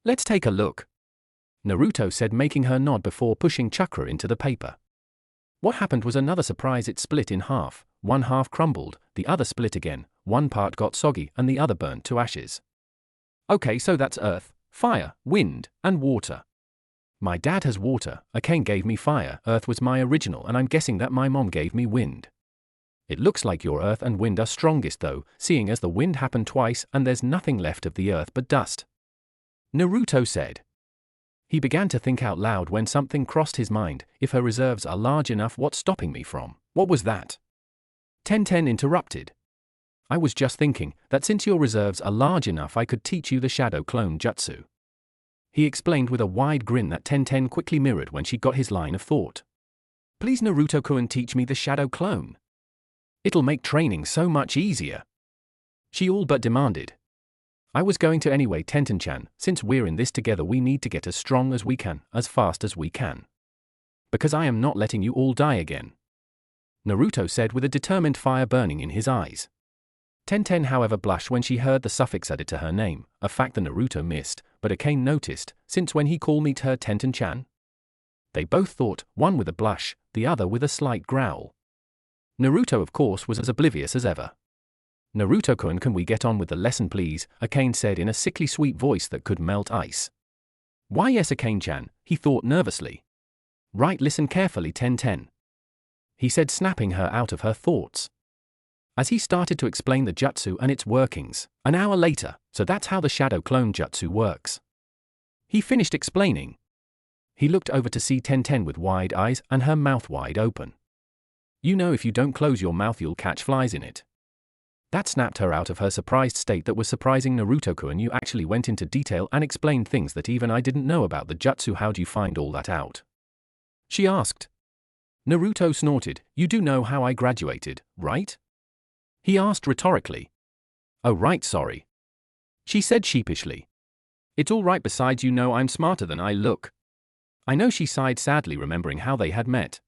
Let's take a look. Naruto said, making her nod before pushing chakra into the paper. What happened was another surprise. It split in half, one half crumbled, the other split again, one part got soggy and the other burnt to ashes. Okay, so that's earth, fire, wind, and water. My dad has water, Akane gave me fire, earth was my original, and I'm guessing that my mom gave me wind. It looks like your earth and wind are strongest though, seeing as the wind happened twice and there's nothing left of the earth but dust. Naruto said. He began to think out loud when something crossed his mind. If her reserves are large enough, what's stopping me from? What was that? Tenten interrupted. I was just thinking that since your reserves are large enough, I could teach you the shadow clone jutsu. He explained with a wide grin that Tenten quickly mirrored when she got his line of thought. Please Naruto-kun, teach me the shadow clone. It'll make training so much easier. She all but demanded. I was going to anyway, Tenten-chan, since we're in this together we need to get as strong as we can, as fast as we can. Because I am not letting you all die again. Naruto said with a determined fire burning in his eyes. Tenten however blushed when she heard the suffix added to her name, a fact that Naruto missed, but Akane noticed, since when he called me her Tenten-chan? They both thought, one with a blush, the other with a slight growl. Naruto of course was as oblivious as ever. Naruto-kun, can we get on with the lesson please? Akane said in a sickly sweet voice that could melt ice. Why yes Akane-chan, he thought nervously. Right, listen carefully Tenten. He said, snapping her out of her thoughts. As he started to explain the jutsu and its workings, an hour later, so that's how the shadow clone jutsu works. He finished explaining. He looked over to see Tenten with wide eyes and her mouth wide open. You know, if you don't close your mouth you'll catch flies in it. That snapped her out of her surprised state that was surprising. Naruto-kun, you actually went into detail and explained things that even I didn't know about the jutsu. How'd you find all that out? She asked. Naruto snorted. You do know how I graduated, right? He asked rhetorically. Oh right, sorry. She said sheepishly. It's all right, besides you know I'm smarter than I look. I know, she sighed sadly, remembering how they had met.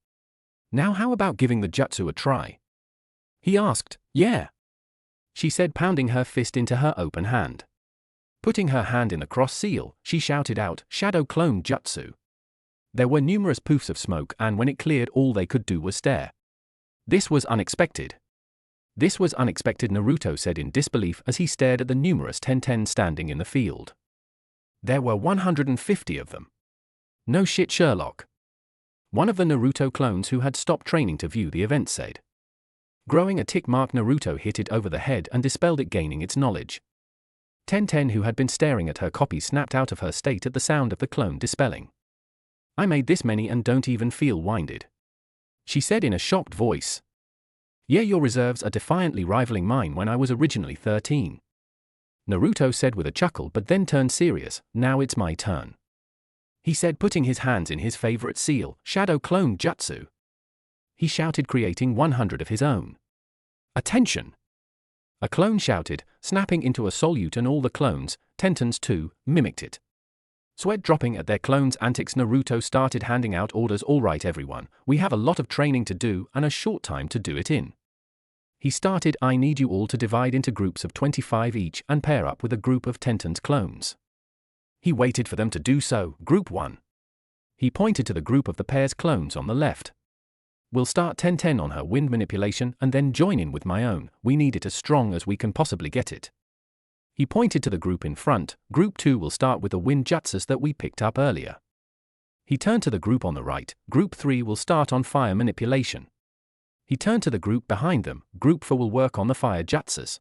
Now how about giving the jutsu a try? He asked. Yeah. She said, pounding her fist into her open hand. Putting her hand in the cross seal, she shouted out, Shadow Clone Jutsu. There were numerous poofs of smoke, and when it cleared all they could do was stare. This was unexpected. This was unexpected, Naruto said in disbelief as he stared at the numerous Tenten standing in the field. There were 150 of them. No shit, Sherlock. One of the Naruto clones who had stopped training to view the event said. Growing a tick mark, Naruto hit it over the head and dispelled it, gaining its knowledge. Tenten, who had been staring at her copy, snapped out of her state at the sound of the clone dispelling. I made this many and don't even feel winded. She said in a shocked voice. Yeah, your reserves are defiantly rivaling mine when I was originally 13. Naruto said with a chuckle, but then turned serious. Now it's my turn. He said, putting his hands in his favorite seal, Shadow Clone Jutsu. He shouted, creating 100 of his own. Attention! A clone shouted, snapping into a solute, and all the clones, Tentens too, mimicked it. Sweat dropping at their clones' antics, Naruto started handing out orders. All right everyone, we have a lot of training to do and a short time to do it in. He started, I need you all to divide into groups of 25 each and pair up with a group of Tenten's clones. He waited for them to do so. Group 1. He pointed to the group of the pair's clones on the left. We'll start Tenten on her wind manipulation and then join in with my own. We need it as strong as we can possibly get it. He pointed to the group in front. Group 2 will start with the wind jutsus that we picked up earlier. He turned to the group on the right. Group 3 will start on fire manipulation. He turned to the group behind them. Group 4 will work on the fire jutsus.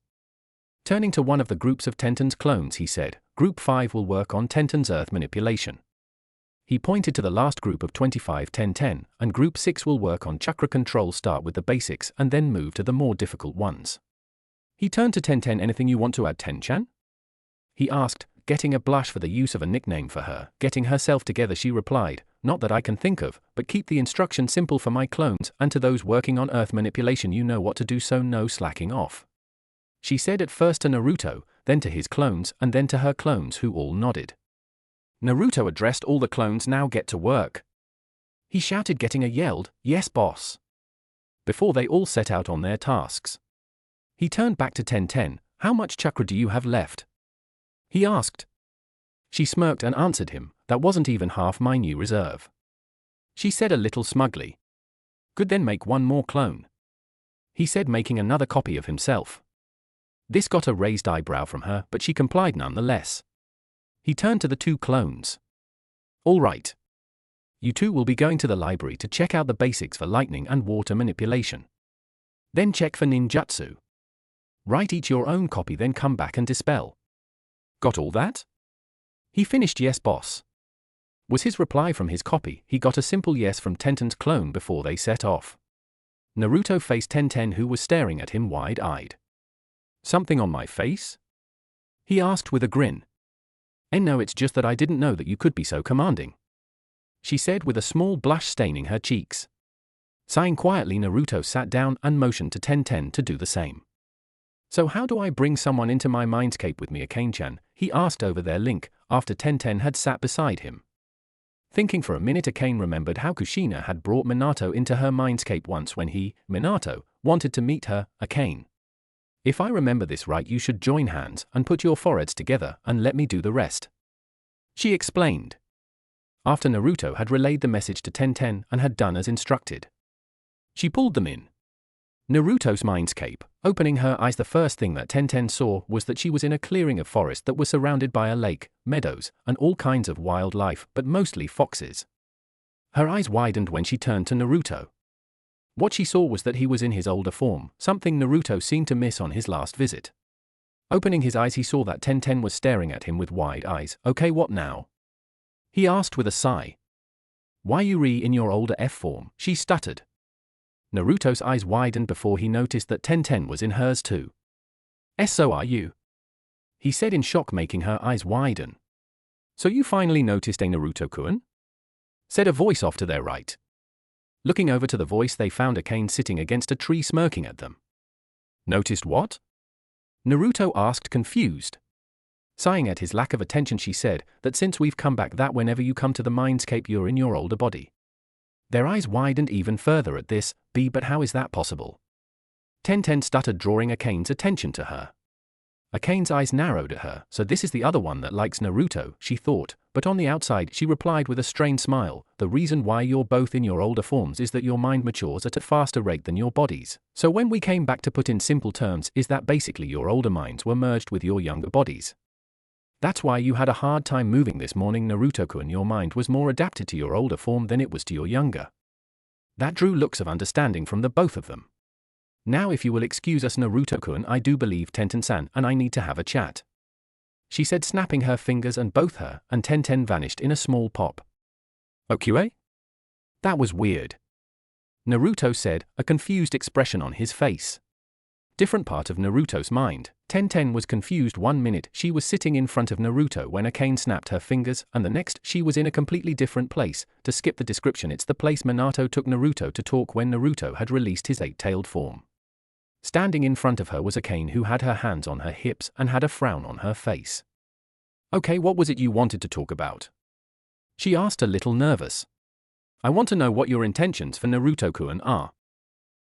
Turning to one of the groups of Tenten's clones, he said, Group 5 will work on Tenten's earth manipulation. He pointed to the last group of 25 Tenten, and Group 6 will work on chakra control. Start with the basics and then move to the more difficult ones. He turned to Tenten. Anything you want to add, Ten-chan? He asked, getting a blush for the use of a nickname for her. Getting herself together, she replied, not that I can think of, but keep the instruction simple for my clones, and to those working on earth manipulation you know what to do, so no slacking off. She said, at first to Naruto, then to his clones, and then to her clones, who all nodded. Naruto addressed all the clones. Now get to work. He shouted, getting a yelled, yes boss, before they all set out on their tasks. He turned back to Tenten. How much chakra do you have left? He asked. She smirked and answered him, that wasn't even half my new reserve. She said a little smugly. Good, then make one more clone. He said, making another copy of himself. This got a raised eyebrow from her, but she complied nonetheless. He turned to the two clones. All right. You two will be going to the library to check out the basics for lightning and water manipulation. Then check for ninjutsu. Write each your own copy, then come back and dispel. Got all that? He finished. Yes, boss, was his reply from his copy. He got a simple yes from Tenten's clone before they set off. Naruto faced Tenten, who was staring at him wide-eyed. Something on my face? He asked with a grin. No, it's just that I didn't know that you could be so commanding, she said with a small blush staining her cheeks. Sighing quietly, Naruto sat down and motioned to Tenten to do the same. So how do I bring someone into my Mindscape with me, Akane-chan? He asked over their link, after Tenten had sat beside him. Thinking for a minute, Akane remembered how Kushina had brought Minato into her Mindscape once when he, Minato, wanted to meet her. Akane, if I remember this right, you should join hands and put your foreheads together and let me do the rest, she explained. After Naruto had relayed the message to Tenten and had done as instructed, she pulled them in Naruto's Mindscape. Opening her eyes, the first thing that Tenten saw was that she was in a clearing of forest that was surrounded by a lake, meadows, and all kinds of wildlife, but mostly foxes. Her eyes widened when she turned to Naruto. What she saw was that he was in his older form, something Naruto seemed to miss on his last visit. Opening his eyes, he saw that Tenten was staring at him with wide eyes. Okay, what now? He asked with a sigh. Why you in your older F form? She stuttered. Naruto's eyes widened before he noticed that Tenten was in hers too. So are you? He said in shock, making her eyes widen. So you finally noticed, Naruto-kun? Said a voice off to their right. Looking over to the voice, they found Akane sitting against a tree smirking at them. Noticed what? Naruto asked, confused. Sighing at his lack of attention, she said that since we've come back, that whenever you come to the Mindscape you're in your older body. Their eyes widened even further at this. But how is that possible? Tenten stuttered, drawing Akane's attention to her. Akane's eyes narrowed at her. So this is the other one that likes Naruto, she thought, but on the outside she replied with a strained smile, the reason why you're both in your older forms is that your mind matures at a faster rate than your bodies. So when we came back, to put in simple terms, is that basically your older minds were merged with your younger bodies. That's why you had a hard time moving this morning, Naruto-kun. Your mind was more adapted to your older form than it was to your younger. That drew looks of understanding from the both of them. Now if you will excuse us, Naruto-kun, I do believe Tenten-san and I need to have a chat, she said, snapping her fingers, and both her and Tenten vanished in a small pop. Okay? That was weird, Naruto said, a confused expression on his face. Different part of Naruto's mind. Tenten was confused. 1 minute she was sitting in front of Naruto when Akane snapped her fingers, and the next she was in a completely different place. To skip the description, it's the place Minato took Naruto to talk when Naruto had released his 8-tailed form. Standing in front of her was Akane, who had her hands on her hips and had a frown on her face. Okay, what was it you wanted to talk about? She asked, a little nervous. I want to know what your intentions for Naruto-kun are,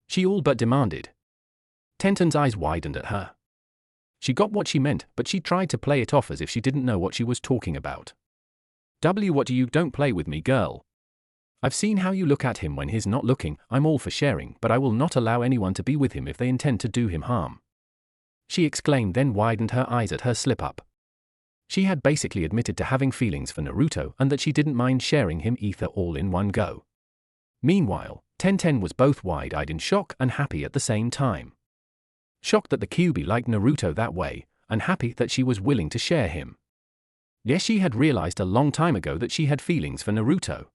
she all but demanded. Tenten's eyes widened at her. She got what she meant, but she tried to play it off as if she didn't know what she was talking about. What do you? Don't play with me, girl. I've seen how you look at him when he's not looking. I'm all for sharing, but I will not allow anyone to be with him if they intend to do him harm. she exclaimed, then widened her eyes at her slip-up. She had basically admitted to having feelings for Naruto and that she didn't mind sharing him ether all in one go. Meanwhile, Tenten was both wide-eyed in shock and happy at the same time. Shocked that the Kyuubi liked Naruto that way, and happy that she was willing to share him. Yes, she had realized a long time ago that she had feelings for Naruto.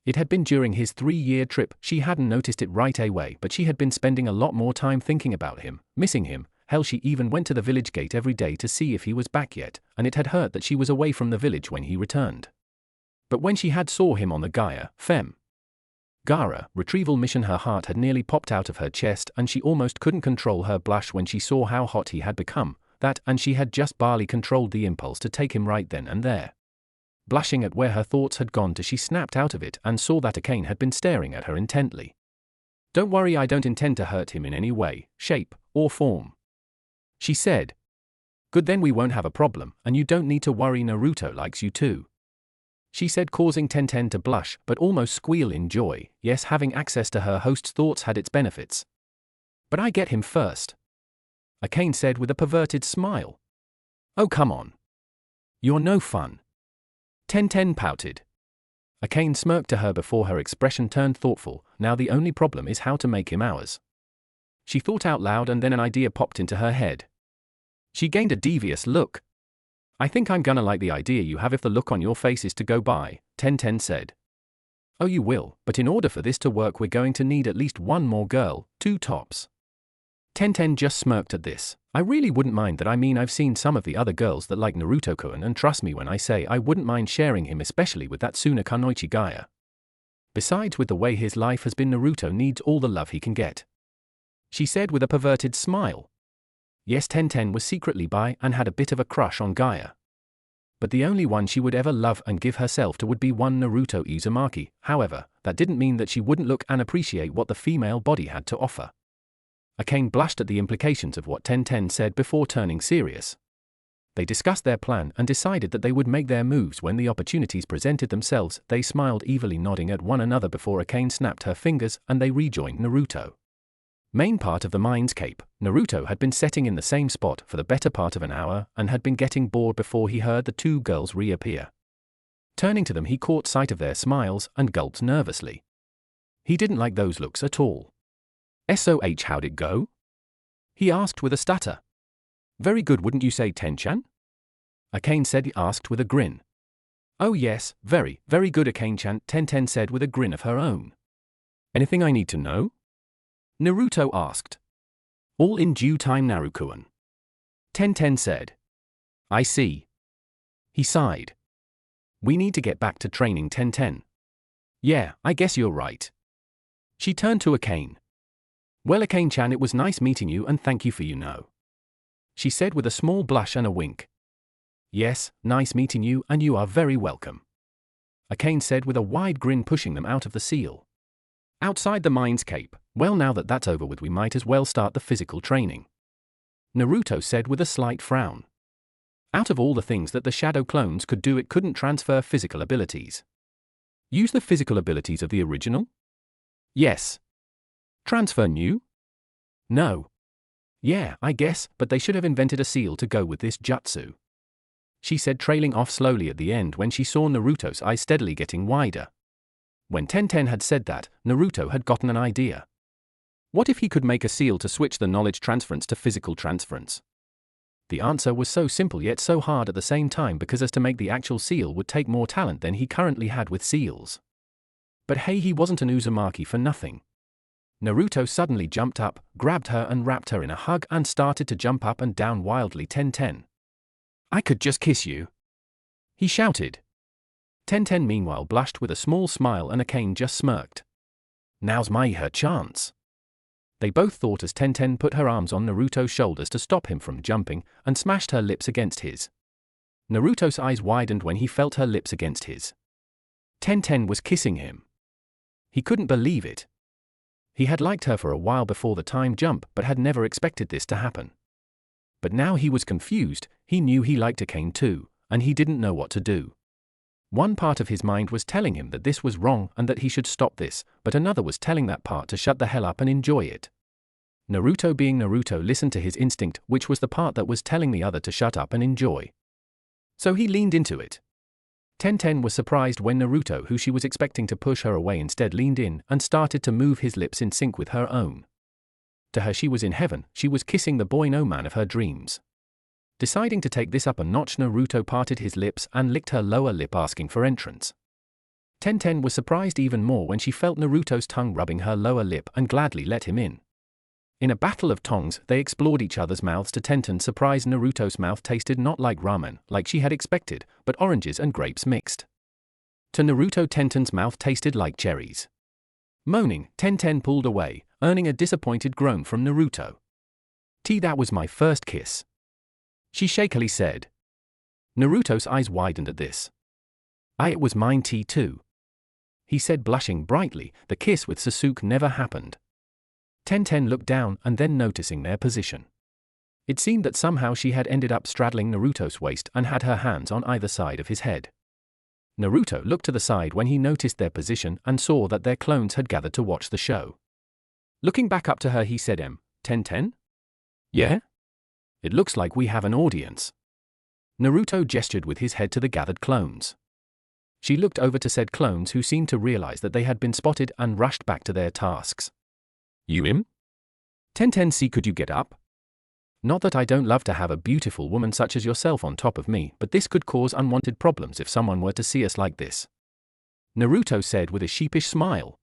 It had been during his 3-year trip. She hadn't noticed it right away, but she had been spending a lot more time thinking about him, missing him. Hell, she even went to the village gate every day to see if he was back yet, and it had hurt that she was away from the village when he returned. But when she had saw him on the Gara retrieval mission, her heart had nearly popped out of her chest, and she almost couldn't control her blush when she saw how hot he had become. And she had just barely controlled the impulse to take him right then and there. Blushing at where her thoughts had gone to, she snapped out of it and saw that Akane had been staring at her intently. "Don't worry, I don't intend to hurt him in any way, shape, or form," she said. "Good, then we won't have a problem, and you don't need to worry, Naruto likes you too," she said, causing Tenten to blush but almost squeal in joy. Yes, having access to her host's thoughts had its benefits. "But I get him first," Akane said with a perverted smile. "Oh, come on. You're no fun." Tenten pouted. Akane smirked to her before her expression turned thoughtful. "Now the only problem is how to make him ours," she thought out loud, and then an idea popped into her head. She gained a devious look. "I think I'm gonna like the idea you have if the look on your face is to go by," Tenten said. "Oh, you will, but in order for this to work we're going to need at least one more girl, 2 tops." Tenten just smirked at this. "I really wouldn't mind that. I mean, I've seen some of the other girls that like Naruto-kun, and trust me when I say I wouldn't mind sharing him, especially with that Tsunekanoichi Gaia. Besides, with the way his life has been, Naruto needs all the love he can get," she said with a perverted smile. Yes, Tenten was secretly bi and had a bit of a crush on Gaia. But the only one she would ever love and give herself to would be one Naruto Uzumaki. However, that didn't mean that she wouldn't look and appreciate what the female body had to offer. Akane blushed at the implications of what Tenten said before turning serious. They discussed their plan and decided that they would make their moves when the opportunities presented themselves. They smiled evilly, nodding at one another before Akane snapped her fingers and they rejoined Naruto. Main part of the Mindscape. Naruto had been sitting in the same spot for the better part of an hour and had been getting bored before he heard the 2 girls reappear. Turning to them, he caught sight of their smiles and gulped nervously. He didn't like those looks at all. "SOH, how'd it go?" he asked with a stutter. "Very good, wouldn't you say, Tenchan?" Akane said. He asked with a grin. "Oh yes, very, very good, Akane-chan," Tenten said with a grin of her own. "Anything I need to know?" Naruto asked. "All in due time, Naruto-kun," Tenten said. "I see." He sighed. "We need to get back to training, Tenten." "Yeah, I guess you're right." She turned to Akane. "Well, Akane-chan, it was nice meeting you and thank you for she said with a small blush and a wink. "Yes, nice meeting you, and you are very welcome," Akane said with a wide grin, pushing them out of the seal. Outside the Mindscape. "Well, now that that's over with, we might as well start the physical training," Naruto said with a slight frown. Out of all the things that the shadow clones could do, it couldn't transfer physical abilities. Use the physical abilities of the original? Yes. Transfer new? No. Yeah, I guess, but they should have invented a seal to go with this jutsu, she said, trailing off slowly at the end when she saw Naruto's eyes steadily getting wider. When Tenten had said that, Naruto had gotten an idea. What if he could make a seal to switch the knowledge transference to physical transference? The answer was so simple yet so hard at the same time, because as to make the actual seal would take more talent than he currently had with seals. But hey, he wasn't an Uzumaki for nothing. Naruto suddenly jumped up, grabbed her and wrapped her in a hug and started to jump up and down wildly. Tenten, "I could just kiss you," he shouted. Tenten meanwhile blushed with a small smile and Akane just smirked. "Now's her chance," they both thought as Tenten put her arms on Naruto's shoulders to stop him from jumping and smashed her lips against his. Naruto's eyes widened when he felt her lips against his. Tenten was kissing him. He couldn't believe it. He had liked her for a while before the time jump, but had never expected this to happen. But now he was confused. He knew he liked Akane too, and he didn't know what to do. One part of his mind was telling him that this was wrong and that he should stop this, but another was telling that part to shut the hell up and enjoy it. Naruto, being Naruto, listened to his instinct, which was the part that was telling the other to shut up and enjoy. So he leaned into it. Tenten was surprised when Naruto, who she was expecting to push her away, instead leaned in and started to move his lips in sync with her own. To her, she was in heaven. She was kissing the boy no man of her dreams. Deciding to take this up a notch, Naruto parted his lips and licked her lower lip, asking for entrance. Tenten was surprised even more when she felt Naruto's tongue rubbing her lower lip and gladly let him in. In a battle of tongues, they explored each other's mouths. To Tenten's surprise, Naruto's mouth tasted not like ramen, like she had expected, but oranges and grapes mixed. To Naruto, Tenten's mouth tasted like cherries. Moaning, Tenten pulled away, earning a disappointed groan from Naruto. That was my first kiss," she shakily said. Naruto's eyes widened at this. It was mine too," he said, blushing brightly. The kiss with Sasuke never happened. Tenten looked down and then, noticing their position, it seemed that somehow she had ended up straddling Naruto's waist and had her hands on either side of his head. Naruto looked to the side when he noticed their position and saw that their clones had gathered to watch the show. Looking back up to her, he said, Tenten? Yeah? It looks like we have an audience." Naruto gestured with his head to the gathered clones. She looked over to said clones, who seemed to realize that they had been spotted and rushed back to their tasks. "You him? Tenten, see, could you get up? Not that I don't love to have a beautiful woman such as yourself on top of me, but this could cause unwanted problems if someone were to see us like this," Naruto said with a sheepish smile.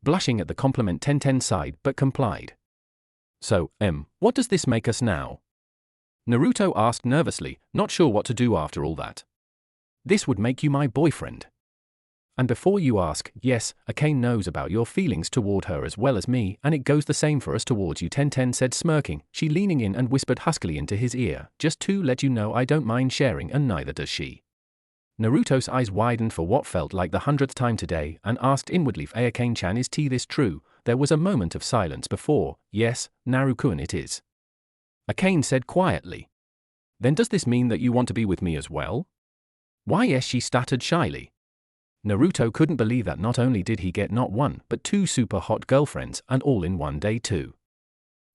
Blushing at the compliment, Tenten sighed but complied. "So, what does this make us now?" Naruto asked nervously, not sure what to do after all that. "This would make you my boyfriend. And before you ask, yes, Akane knows about your feelings toward her as well as me, and it goes the same for us towards you," Tenten said, smirking, she leaning in and whispered huskily into his ear, "Just to let you know, I don't mind sharing, and neither does she." Naruto's eyes widened for what felt like the 100th time today and asked inwardly, Akane-chan, is this true? There was a moment of silence before. "Yes, Naruto-kun, it is," Akane said quietly. "Then does this mean that you want to be with me as well?" "Why, yes," she stuttered shyly. Naruto couldn't believe that not only did he get not one, but two super hot girlfriends, and all in one day too.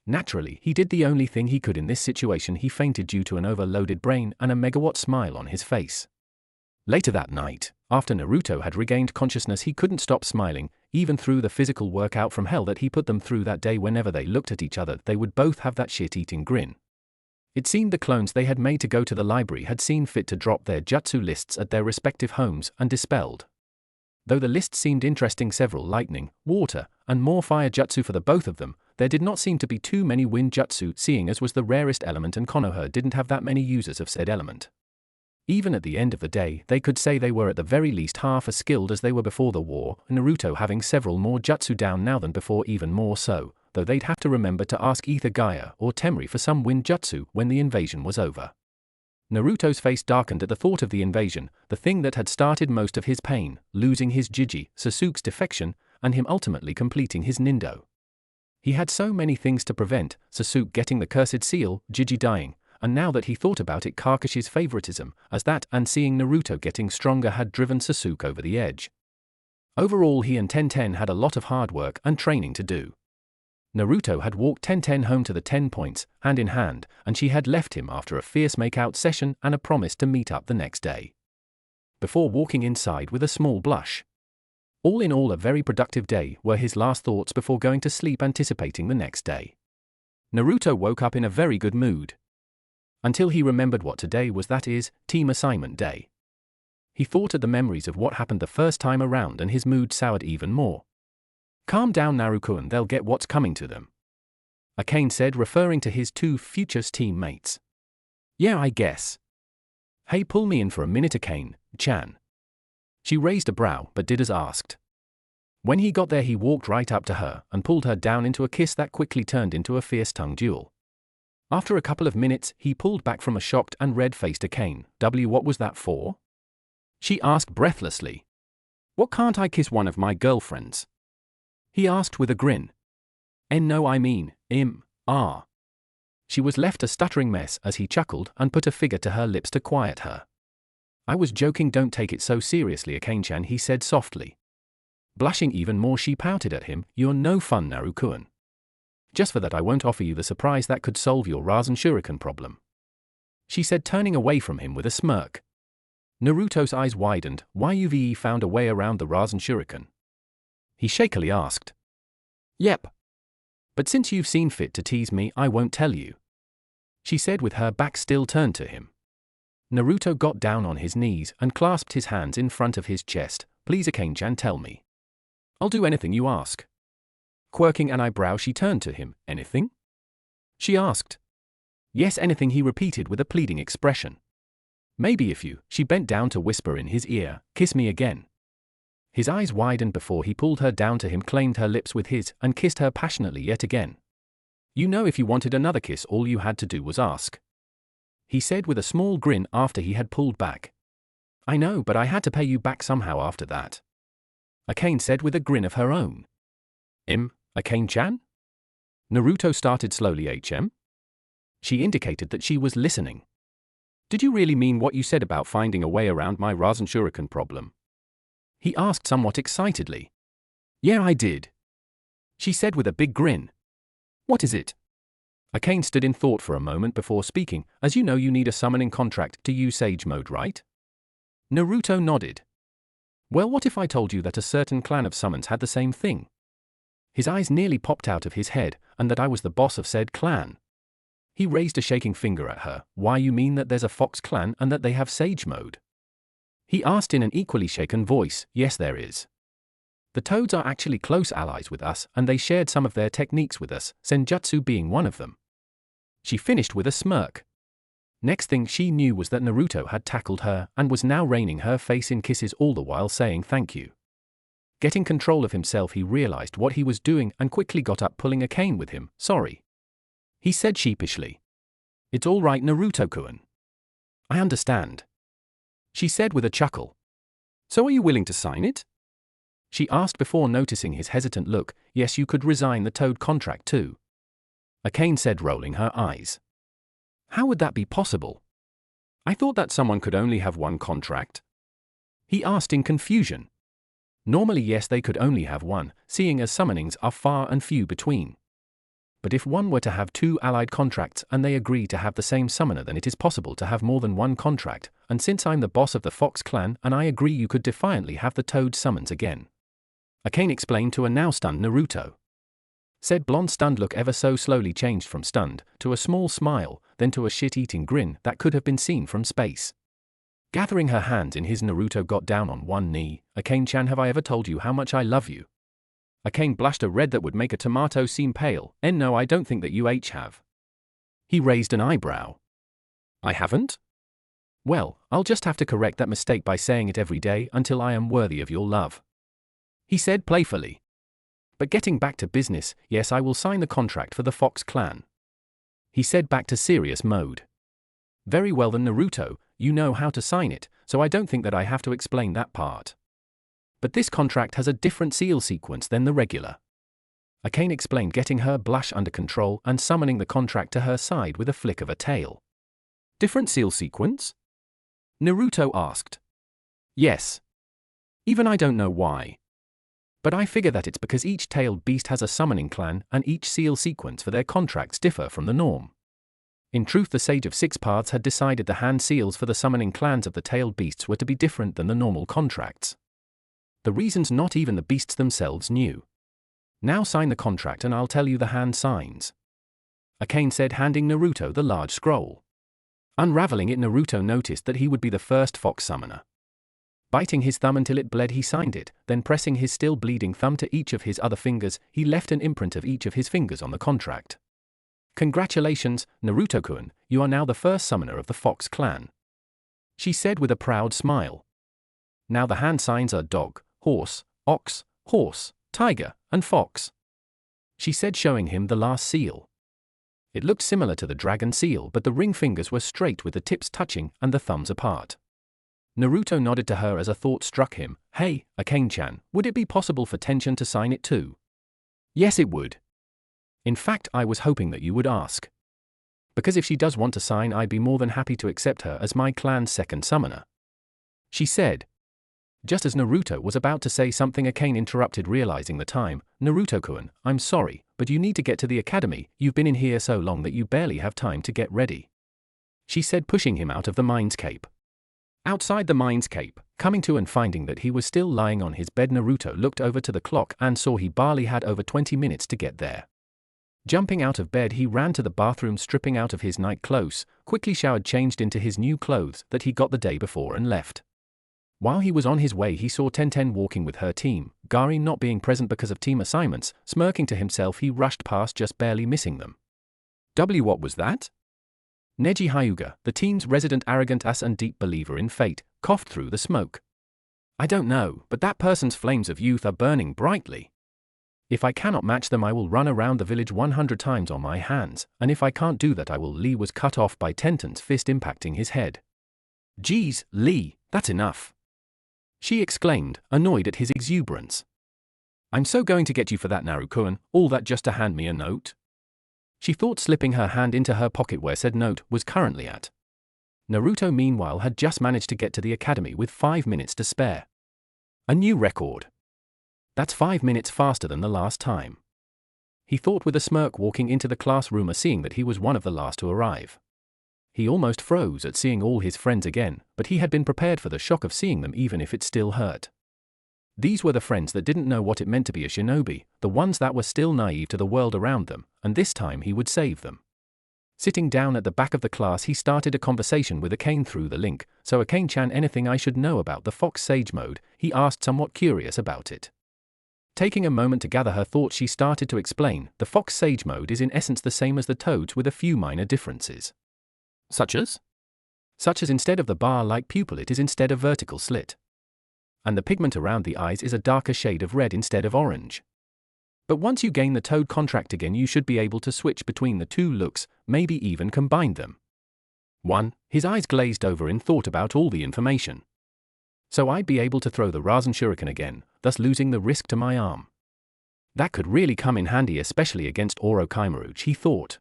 Naturally, he did the only thing he could in this situation. He fainted due to an overloaded brain and a megawatt smile on his face. Later that night, after Naruto had regained consciousness, he couldn't stop smiling, even through the physical workout from hell that he put them through that day. Whenever they looked at each other, they would both have that shit-eating grin. It seemed the clones they had made to go to the library had seen fit to drop their jutsu lists at their respective homes and dispelled. Though the list seemed interesting, several lightning, water, and more fire jutsu for the both of them, there did not seem to be too many wind jutsu, seeing as was the rarest element, and Konoha didn't have that many users of said element. Even at the end of the day, they could say they were at the very least half as skilled as they were before the war, Naruto having several more jutsu down now than before, even more so, though they'd have to remember to ask either Gaia or Temri for some wind jutsu when the invasion was over. Naruto's face darkened at the thought of the invasion, the thing that had started most of his pain, losing his Jiji, Sasuke's defection, and him ultimately completing his Nindo. He had so many things to prevent: Sasuke getting the cursed seal, Jiji dying, and now that he thought about it, Kakashi's favoritism, as that and seeing Naruto getting stronger had driven Sasuke over the edge. Overall, he and Tenten had a lot of hard work and training to do. Naruto had walked Tenten home to the 10 points, hand in hand, and she had left him after a fierce make-out session and a promise to meet up the next day. Before walking inside with a small blush. All in all, a very productive day were his last thoughts before going to sleep, anticipating the next day. Naruto woke up in a very good mood. Until he remembered what today was, that is, team assignment day. He thought of the memories of what happened the first time around and his mood soured even more. "Calm down, Naruto, and they'll get what's coming to them," Akane said, referring to his two future teammates. "Yeah, I guess. Hey, pull me in for a minute, Akane-chan." She raised a brow but did as asked. When he got there, he walked right up to her and pulled her down into a kiss that quickly turned into a fierce tongue duel. After a couple of minutes, he pulled back from a shocked and red-faced Akane. What was that for?" she asked breathlessly. "What, can't I kiss one of my girlfriends?" he asked with a grin. No, I mean, She was left a stuttering mess as he chuckled and put a finger to her lips to quiet her. "I was joking, don't take it so seriously, Akane-chan," he said softly. Blushing even more, she pouted at him. "You're no fun, Naruto-kun." Just for that I won't offer you the surprise that could solve your Rasen Shuriken problem. She said, turning away from him with a smirk. Naruto's eyes widened. Why you've found a way around the Rasen Shuriken? He shakily asked. Yep. But since you've seen fit to tease me, I won't tell you. She said with her back still turned to him. Naruto got down on his knees and clasped his hands in front of his chest. Please Akane-chan, tell me. I'll do anything you ask. Quirking an eyebrow, she turned to him. Anything? She asked. Yes, anything, he repeated with a pleading expression. Maybe if you, she bent down to whisper in his ear, kiss me again. His eyes widened before he pulled her down to him, claimed her lips with his, and kissed her passionately yet again. You know, if you wanted another kiss, all you had to do was ask. He said with a small grin after he had pulled back. I know, but I had to pay you back somehow after that. Akane said with a grin of her own. Akane-chan? Naruto started slowly. She indicated that she was listening. Did you really mean what you said about finding a way around my Rasen Shuriken problem? He asked somewhat excitedly. Yeah, I did. She said with a big grin. What is it? Akane stood in thought for a moment before speaking. As you know, you need a summoning contract to use Sage Mode, right? Naruto nodded. Well, what if I told you that a certain clan of summons had the same thing? His eyes nearly popped out of his head, and that I was the boss of said clan. He raised a shaking finger at her. Why, you mean that there's a Fox clan and that they have Sage Mode? He asked in an equally shaken voice. Yes, there is. The Toads are actually close allies with us, and they shared some of their techniques with us, Senjutsu being one of them. She finished with a smirk. Next thing she knew was that Naruto had tackled her and was now raining her face in kisses, all the while saying thank you. Getting control of himself, he realized what he was doing and quickly got up, pulling Akane with him. Sorry. He said sheepishly. It's all right, Naruto-kun. I understand. She said with a chuckle. So are you willing to sign it? She asked before noticing his hesitant look. Yes, you could resign the Toad contract too. Akane said, rolling her eyes. How would that be possible? I thought that someone could only have one contract. He asked in confusion. Normally, yes, they could only have one, seeing as summonings are far and few between. But if one were to have two allied contracts and they agree to have the same summoner, then it is possible to have more than one contract, and since I'm the boss of the Fox clan and I agree, you could defiantly have the Toad summons again. Akane explained to a now stunned Naruto. Said blonde stunned look ever so slowly changed from stunned to a small smile, then to a shit-eating grin that could have been seen from space. Gathering her hands in his, Naruto got down on one knee. Akane-chan, have I ever told you how much I love you? Akane blushed a red that would make a tomato seem pale. No, I don't think that you have. He raised an eyebrow. I haven't? Well, I'll just have to correct that mistake by saying it every day until I am worthy of your love. He said playfully. But getting back to business, yes, I will sign the contract for the Fox clan. He said back to serious mode. Very well then, Naruto, you know how to sign it, so I don't think that I have to explain that part. But this contract has a different seal sequence than the regular. Akane explained, getting her blush under control and summoning the contract to her side with a flick of a tail. Different seal sequence? Naruto asked. Yes. Even I don't know why. But I figure that it's because each tailed beast has a summoning clan and each seal sequence for their contracts differ from the norm. In truth, the Sage of Six Paths had decided the hand seals for the summoning clans of the tailed beasts were to be different than the normal contracts. The reasons not even the beasts themselves knew. Now sign the contract and I'll tell you the hand signs. Akane said, handing Naruto the large scroll. Unraveling it, Naruto noticed that he would be the first Fox summoner. Biting his thumb until it bled, he signed it, then pressing his still bleeding thumb to each of his other fingers, he left an imprint of each of his fingers on the contract. Congratulations, Naruto-kun, you are now the first summoner of the Fox clan. She said with a proud smile. Now the hand signs are dog, horse, ox, horse, tiger, and fox. She said, showing him the last seal. It looked similar to the dragon seal, but the ring fingers were straight with the tips touching and the thumbs apart. Naruto nodded to her as a thought struck him. Hey, Akane-chan, would it be possible for Tenten to sign it too? Yes, it would. In fact, I was hoping that you would ask. Because if she does want to sign, I'd be more than happy to accept her as my clan's second summoner. She said. Just as Naruto was about to say something, Akane interrupted, realizing the time. Naruto-kun, I'm sorry, but you need to get to the academy. You've been in here so long that you barely have time to get ready, she said, pushing him out of the Mindscape. Outside the Mindscape, coming to and finding that he was still lying on his bed, Naruto looked over to the clock and saw he barely had over 20 minutes to get there. Jumping out of bed, he ran to the bathroom, stripping out of his night clothes, quickly showered, changed into his new clothes that he got the day before, and left. While he was on his way, he saw Tenten walking with her team, Gari not being present because of team assignments. Smirking to himself, he rushed past, just barely missing them. What was that? Neji Hyuga, the team's resident arrogant ass and deep believer in fate, coughed through the smoke. I don't know, but that person's flames of youth are burning brightly. If I cannot match them, I will run around the village 100 times on my hands, and if I can't do that, I will. Lee was cut off by Tenten's fist impacting his head. Geez, Lee, that's enough, she exclaimed, annoyed at his exuberance. I'm so going to get you for that, Naruto-kun, all that just to hand me a note? She thought, slipping her hand into her pocket where said note was currently at. Naruto, meanwhile, had just managed to get to the academy with 5 minutes to spare. A new record. That's 5 minutes faster than the last time, he thought with a smirk, walking into the classroom, seeing that he was one of the last to arrive. He almost froze at seeing all his friends again, but he had been prepared for the shock of seeing them, even if it still hurt. These were the friends that didn't know what it meant to be a shinobi, the ones that were still naive to the world around them, and this time he would save them. Sitting down at the back of the class, he started a conversation with Akane through the link. So Akane-chan, anything I should know about the Fox Sage mode? He asked, somewhat curious about it. Taking a moment to gather her thoughts, she started to explain. The Fox Sage mode is in essence the same as the Toad's, with a few minor differences. Such as instead of the bar-like pupil, it is instead a vertical slit. And the pigment around the eyes is a darker shade of red instead of orange. But once you gain the Toad contract again, you should be able to switch between the two looks, maybe even combine them. 1. His eyes glazed over in thought about all the information. So I'd be able to throw the Rasen Shuriken again, thus losing the risk to my arm. That could really come in handy, especially against Orochimaru, he thought.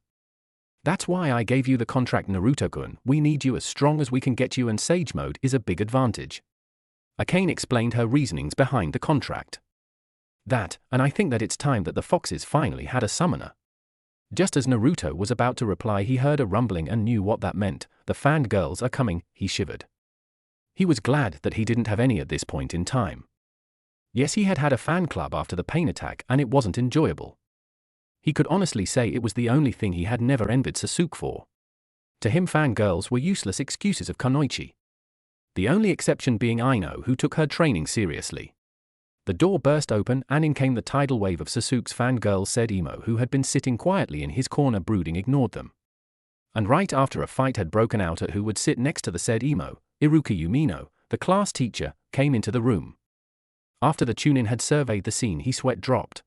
That's why I gave you the contract, Naruto-kun. We need you as strong as we can get you, and Sage mode is a big advantage. Akane explained her reasonings behind the contract. That, and I think that it's time that the foxes finally had a summoner. Just as Naruto was about to reply, he heard a rumbling and knew what that meant. The fangirls are coming, he shivered. He was glad that he didn't have any at this point in time. Yes, he had had a fan club after the pain attack, and it wasn't enjoyable. He could honestly say it was the only thing he had never envied Sasuke for. To him, fangirls were useless excuses of Kunoichi. The only exception being Aino, who took her training seriously. The door burst open, and in came the tidal wave of Sasuke's fangirls. Said Imo, who had been sitting quietly in his corner brooding, ignored them. And right after a fight had broken out at who would sit next to the said Imo, Iruka Yumino, the class teacher, came into the room. After the Chunin had surveyed the scene, he sweat dropped.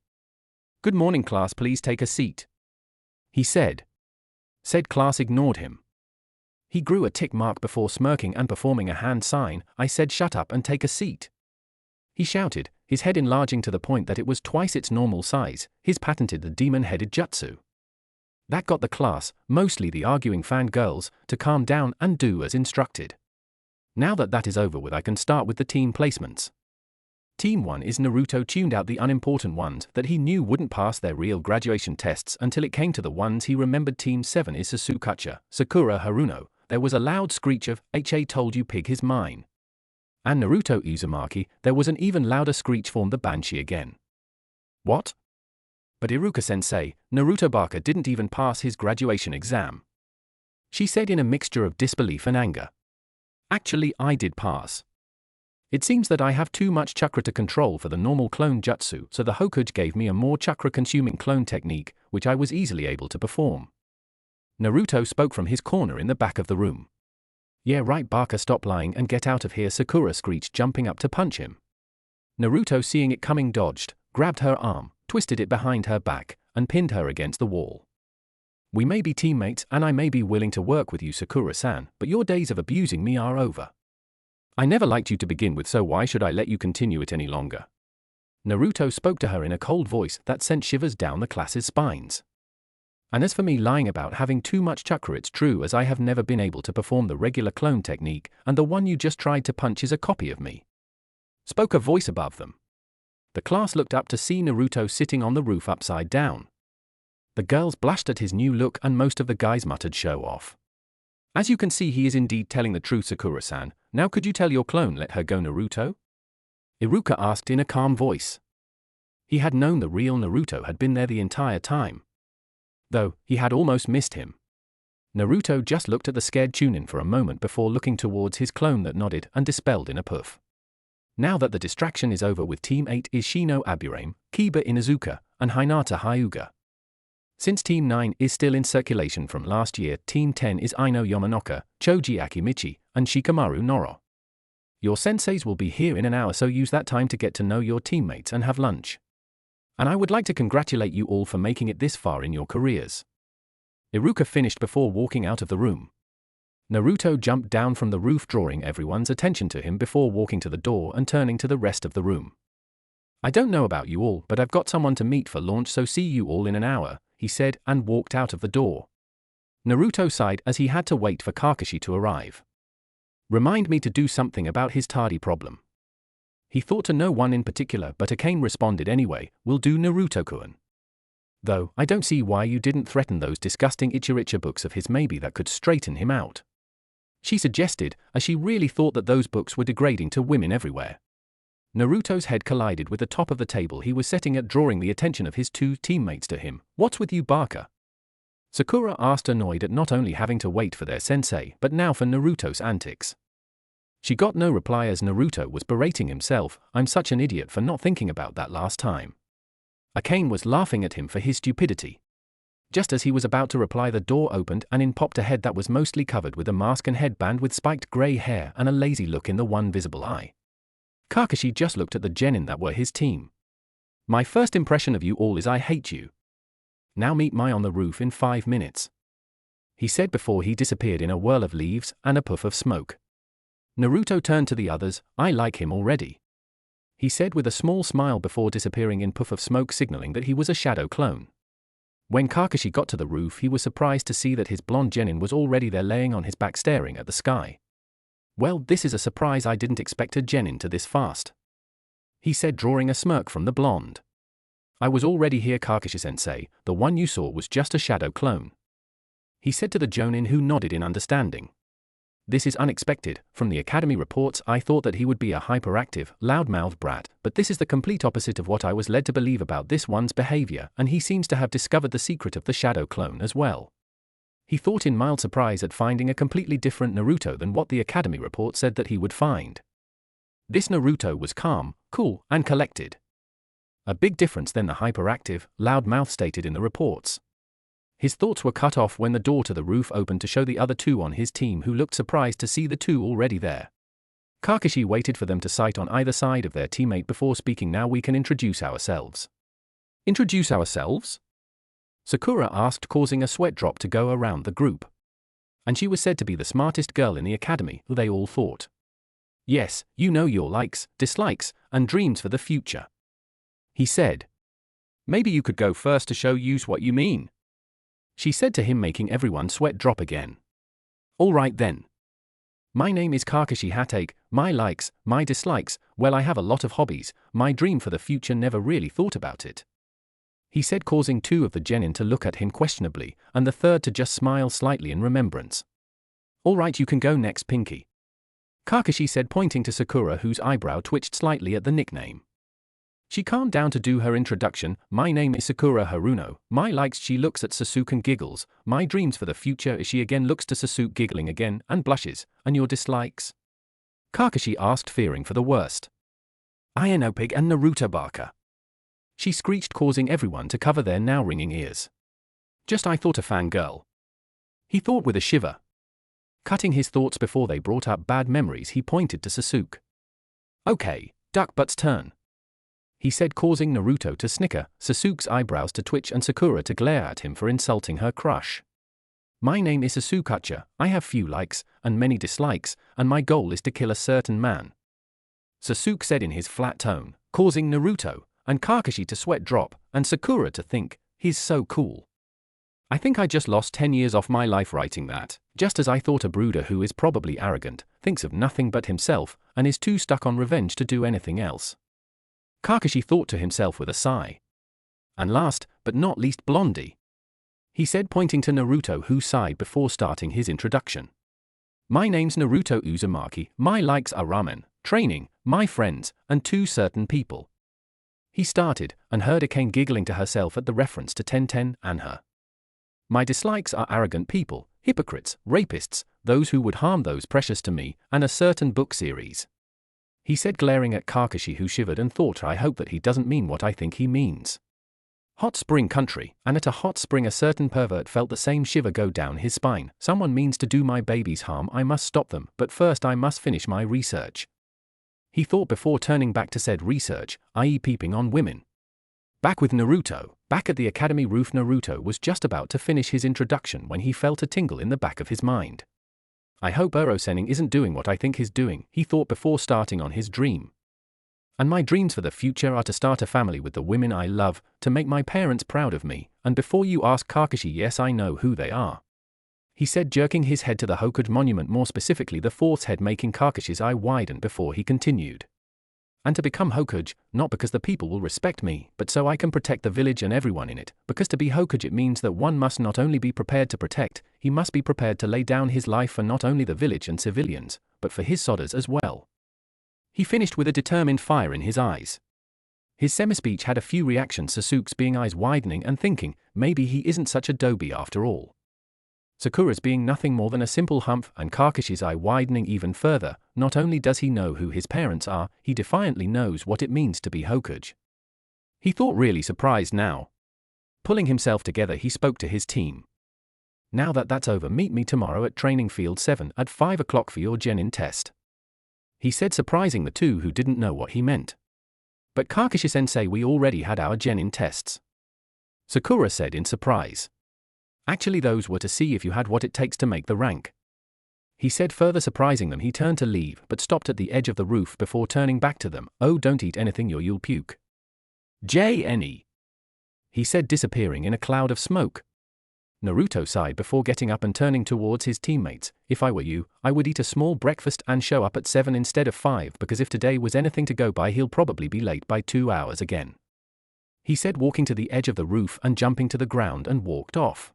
Good morning, class, please take a seat, he said. Said class ignored him. He grew a tick mark before smirking and performing a hand sign. I said shut up and take a seat, he shouted, his head enlarging to the point that it was twice its normal size. His patented the demon-headed jutsu. That got the class, mostly the arguing fangirls, to calm down and do as instructed. Now that that is over with, I can start with the team placements. Team 1 is Naruto. Tuned out the unimportant ones that he knew wouldn't pass their real graduation tests until it came to the ones he remembered. Team 7 is Sasuke, Sakura Haruno. There was a loud screech of, "HA told you pig, his mine." And Naruto Uzumaki, there was an even louder screech from the Banshee again. What? But Iruka-sensei, Naruto Baka didn't even pass his graduation exam, she said in a mixture of disbelief and anger. Actually, I did pass. It seems that I have too much chakra to control for the normal clone jutsu, so the Hokage gave me a more chakra-consuming clone technique, which I was easily able to perform. Naruto spoke from his corner in the back of the room. Yeah right, Baka, stop lying and get out of here, Sakura screeched, jumping up to punch him. Naruto, seeing it coming, dodged, grabbed her arm, twisted it behind her back, and pinned her against the wall. We may be teammates and I may be willing to work with you, Sakura-san, but your days of abusing me are over. I never liked you to begin with, so why should I let you continue it any longer? Naruto spoke to her in a cold voice that sent shivers down the class's spines. And as for me lying about having too much chakra, it's true, as I have never been able to perform the regular clone technique, and the one you just tried to punch is a copy of me. spoke a voice above them. The class looked up to see Naruto sitting on the roof upside down. The girls blushed at his new look and most of the guys muttered show off. As you can see, he is indeed telling the truth, Sakura-san. Now could you tell your clone let her go, Naruto? Iruka asked in a calm voice. He had known the real Naruto had been there the entire time, though he had almost missed him. Naruto just looked at the scared Chunin for a moment before looking towards his clone that nodded and dispelled in a puff. Now that the distraction is over with Team 8 is Shino Aburame, Kiba Inuzuka, and Hinata Hyuga. Since Team 9 is still in circulation from last year, Team 10 is Aino Yamanoka, Choji Akimichi, and Shikamaru Noro. Your senseis will be here in an hour, so use that time to get to know your teammates and have lunch. And I would like to congratulate you all for making it this far in your careers. Iruka finished before walking out of the room. Naruto jumped down from the roof, drawing everyone's attention to him before walking to the door and turning to the rest of the room. I don't know about you all, but I've got someone to meet for launch, so see you all in an hour, he said and walked out of the door. Naruto sighed as he had to wait for Kakashi to arrive. Remind me to do something about his tardy problem. He thought to no one in particular, but Akane responded anyway, will do, Naruto-kun. Though, I don't see why you didn't threaten those disgusting Ichiricha books of his, maybe that could straighten him out. She suggested, as she really thought that those books were degrading to women everywhere. Naruto's head collided with the top of the table he was setting at, drawing the attention of his two teammates to him. What's with you, Barker? Sakura asked, annoyed at not only having to wait for their sensei, but now for Naruto's antics. She got no reply as Naruto was berating himself. I'm such an idiot for not thinking about that last time. Akane was laughing at him for his stupidity. Just as he was about to reply, the door opened and in popped a head that was mostly covered with a mask and headband with spiked grey hair and a lazy look in the one visible eye. Kakashi just looked at the genin that were his team. My first impression of you all is I hate you. Now meet me on the roof in 5 minutes, he said before he disappeared in a whirl of leaves and a puff of smoke. Naruto turned to the others. I like him already, he said with a small smile before disappearing in puff of smoke, signaling that he was a shadow clone. When Kakashi got to the roof, he was surprised to see that his blonde genin was already there, laying on his back staring at the sky. Well, this is a surprise. I didn't expect a genin to this fast, he said, drawing a smirk from the blonde. I was already here, Kakashi-sensei. The one you saw was just a shadow clone, he said to the jonin, who nodded in understanding. This is unexpected. From the academy reports, I thought that he would be a hyperactive, loudmouthed brat, but this is the complete opposite of what I was led to believe about this one's behavior, and he seems to have discovered the secret of the shadow clone as well. He thought in mild surprise at finding a completely different Naruto than what the academy report said that he would find. This Naruto was calm, cool, and collected. A big difference than the hyperactive, loudmouth stated in the reports. His thoughts were cut off when the door to the roof opened to show the other two on his team, who looked surprised to see the two already there. Kakashi waited for them to sight on either side of their teammate before speaking. Now we can introduce ourselves. Introduce ourselves? Sakura asked, causing a sweat drop to go around the group. And she was said to be the smartest girl in the academy, they all thought. Yes, you know your likes, dislikes, and dreams for the future, he said. Maybe you could go first to show use what you mean, she said to him, making everyone sweat drop again. All right then. My name is Kakashi Hatake. My likes, my dislikes, well, I have a lot of hobbies. My dream for the future, never really thought about it, he said, causing two of the genin to look at him questionably, and the third to just smile slightly in remembrance. All right, you can go next, Pinky, Kakashi said, pointing to Sakura, whose eyebrow twitched slightly at the nickname. She calmed down to do her introduction. My name is Sakura Haruno. My likes, she looks at Sasuke and giggles. My dreams for the future is, she again looks to Sasuke, giggling again and blushes. And your dislikes? Kakashi asked, fearing for the worst. Ino Pig and Naruto Barker, she screeched, causing everyone to cover their now ringing ears. Just I thought a fangirl, he thought with a shiver. Cutting his thoughts before they brought up bad memories, he pointed to Sasuke. Okay, Duck Butt's turn, he said, causing Naruto to snicker, Sasuke's eyebrows to twitch, and Sakura to glare at him for insulting her crush. My name is Sasuke. I have few likes and many dislikes, and my goal is to kill a certain man, Sasuke said in his flat tone, causing Naruto and Kakashi to sweat drop, and Sakura to think, he's so cool. I think I just lost 10 years off my life writing that, just as I thought a brooder who is probably arrogant, thinks of nothing but himself, and is too stuck on revenge to do anything else. Kakashi thought to himself with a sigh. And last, but not least, Blondie. He said, pointing to Naruto, who sighed before starting his introduction. My name's Naruto Uzumaki, my likes are ramen, training, my friends, and 2 certain people. He started, and heard Akane giggling to herself at the reference to Tenten and her. My dislikes are arrogant people, hypocrites, rapists, those who would harm those precious to me, and a certain book series. He said, glaring at Kakashi, who shivered and thought, I hope that he doesn't mean what I think he means. Hot spring country, and at a hot spring a certain pervert felt the same shiver go down his spine. Someone means to do my babies harm, I must stop them, but first I must finish my research. He thought before turning back to said research, i.e. peeping on women. Back with Naruto, back at the academy roof, Naruto was just about to finish his introduction when he felt a tingle in the back of his mind. I hope Uro-senning isn't doing what I think he's doing, he thought before starting on his dream. And my dreams for the future are to start a family with the women I love, to make my parents proud of me, and before you ask Kakashi, yes, I know who they are. He said, jerking his head to the Hokage monument, more specifically the 4th head, making Kakashi's eye widen before he continued. And to become Hokage, not because the people will respect me, but so I can protect the village and everyone in it, because to be Hokage it means that one must not only be prepared to protect, he must be prepared to lay down his life for not only the village and civilians, but for his sodders as well. He finished with a determined fire in his eyes. His semi-speech had a few reactions, Sasuke's being eyes widening and thinking, maybe he isn't such a doby after all. Sakura's being nothing more than a simple humph, and Kakashi's eye widening even further. Not only does he know who his parents are, he defiantly knows what it means to be Hokage. He thought, really surprised now. Pulling himself together, he spoke to his team. Now that that's over, meet me tomorrow at Training Field 7 at 5 o'clock for your Genin test. He said, surprising the 2 who didn't know what he meant. But Kakashi-sensei, we already had our Genin tests. Sakura said in surprise. Actually, those were to see if you had what it takes to make the rank. He said, further surprising them. He turned to leave, but stopped at the edge of the roof before turning back to them. Oh, don't eat anything or you'll puke. JNE. He said, disappearing in a cloud of smoke. Naruto sighed before getting up and turning towards his teammates. If I were you, I would eat a small breakfast and show up at 7 instead of 5, because if today was anything to go by, he'll probably be late by 2 hours again. He said, walking to the edge of the roof and jumping to the ground, and walked off.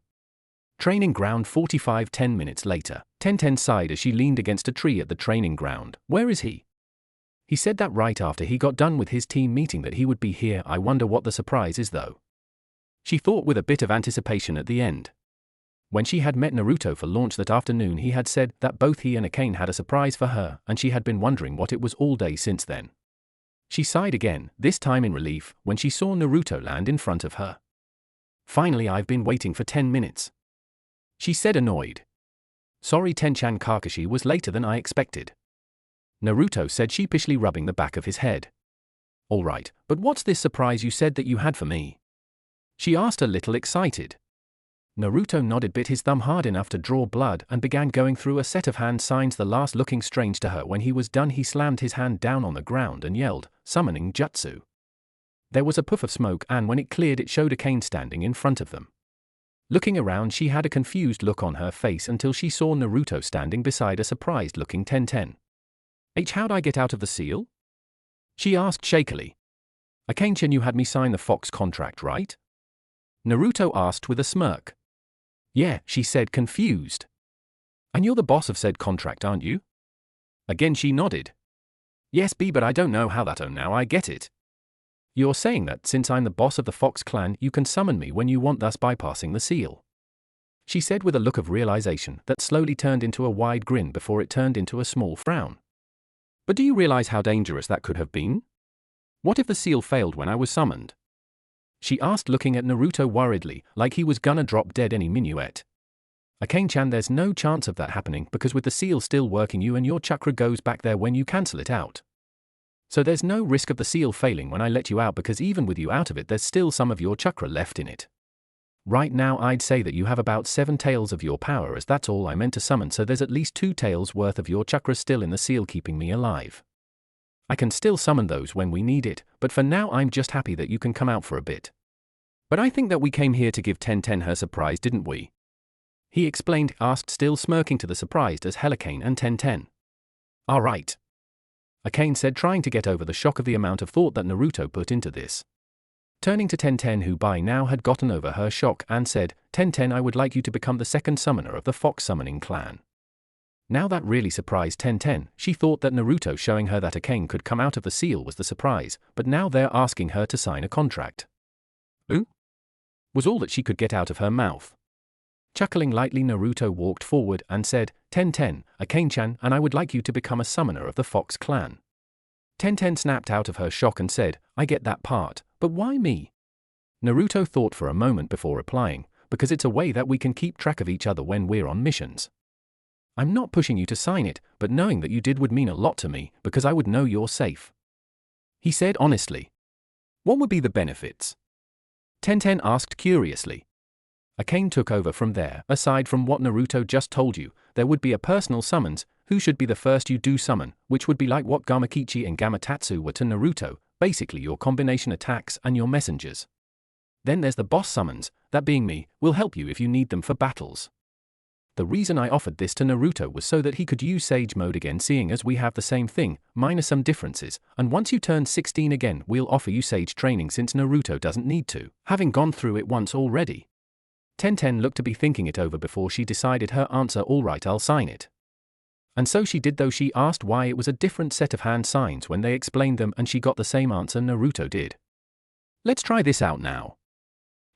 Training ground 10 minutes later. Tenten sighed as she leaned against a tree at the training ground. Where is he? He said that right after he got done with his team meeting that he would be here. I wonder what the surprise is though. She thought with a bit of anticipation at the end. When she had met Naruto for launch that afternoon, he had said that both he and Akane had a surprise for her, and she had been wondering what it was all day since then. She sighed again, this time in relief, when she saw Naruto land in front of her. Finally, I've been waiting for 10 minutes. She said, annoyed. Sorry Tenchan, Kakashi was later than I expected. Naruto said, sheepishly rubbing the back of his head. All right, but what's this surprise you said that you had for me? She asked, a little excited. Naruto nodded, bit his thumb hard enough to draw blood, and began going through a set of hand signs, the last looking strange to her. When he was done, he slammed his hand down on the ground and yelled, summoning jutsu. There was a puff of smoke, and when it cleared, it showed Akane standing in front of them. Looking around, she had a confused look on her face until she saw Naruto standing beside a surprised-looking Tenten. How'd I get out of the seal? She asked shakily. Akane-chan, you had me sign the Fox contract, right? Naruto asked with a smirk. Yeah, she said, confused. And you're the boss of said contract, aren't you? Again she nodded. Yes, B, but I don't know how that. Oh, now I get it. You're saying that since I'm the boss of the Fox clan, you can summon me when you want, thus bypassing the seal. She said with a look of realization that slowly turned into a wide grin before it turned into a small frown. But do you realize how dangerous that could have been? What if the seal failed when I was summoned? She asked, looking at Naruto worriedly, like he was gonna drop dead any minute. Akane-chan, there's no chance of that happening, because with the seal still working, you and your chakra goes back there when you cancel it out. So there's no risk of the seal failing when I let you out, because even with you out of it, there's still some of your chakra left in it. Right now I'd say that you have about 7 tails of your power, as that's all I meant to summon, so there's at least 2 tails worth of your chakra still in the seal keeping me alive. I can still summon those when we need it, but for now I'm just happy that you can come out for a bit. But I think that we came here to give Tenten her surprise, didn't we? He explained, asked, still smirking to the surprised as Helicane and Tenten. All right, Akane said, trying to get over the shock of the amount of thought that Naruto put into this. Turning to Tenten, who by now had gotten over her shock, and said, Tenten, I would like you to become the second summoner of the Fox Summoning Clan. Now that really surprised Tenten. She thought that Naruto showing her that Akane could come out of the seal was the surprise, but now they're asking her to sign a contract. Ooh? Was all that she could get out of her mouth. Chuckling lightly, Naruto walked forward and said, Tenten, Akane-chan, and I would like you to become a summoner of the Fox clan. Tenten snapped out of her shock and said, I get that part, but why me? Naruto thought for a moment before replying, because it's a way that we can keep track of each other when we're on missions. I'm not pushing you to sign it, but knowing that you did would mean a lot to me, because I would know you're safe. He said honestly. What would be the benefits? Tenten asked curiously. Akane took over from there. Aside from what Naruto just told you, there would be a personal summons, who should be the first you do summon, which would be like what Gamakichi and Gamatatsu were to Naruto, basically your combination attacks and your messengers. Then there's the boss summons, that being me, will help you if you need them for battles. The reason I offered this to Naruto was so that he could use Sage Mode again, seeing as we have the same thing, minus some differences, and once you turn 16 again we'll offer you Sage training since Naruto doesn't need to, having gone through it once already. Tenten looked to be thinking it over before she decided her answer. Alright, I'll sign it. And so she did, though she asked why it was a different set of hand signs when they explained them, and she got the same answer Naruto did. Let's try this out now,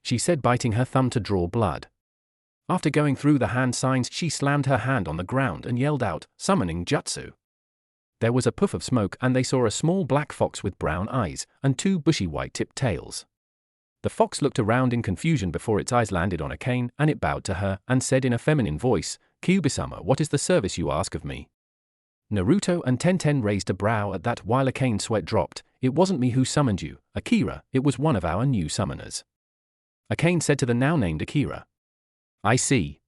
she said, biting her thumb to draw blood. After going through the hand signs, she slammed her hand on the ground and yelled out, summoning jutsu. There was a puff of smoke and they saw a small black fox with brown eyes and two bushy white-tipped tails. The fox looked around in confusion before its eyes landed on Akane, and it bowed to her and said in a feminine voice, Kyuubi-sama, what is the service you ask of me? Naruto and Tenten raised a brow at that while Akane's sweat dropped. It wasn't me who summoned you, Akira, it was one of our new summoners. Akane said to the now named Akira. I see,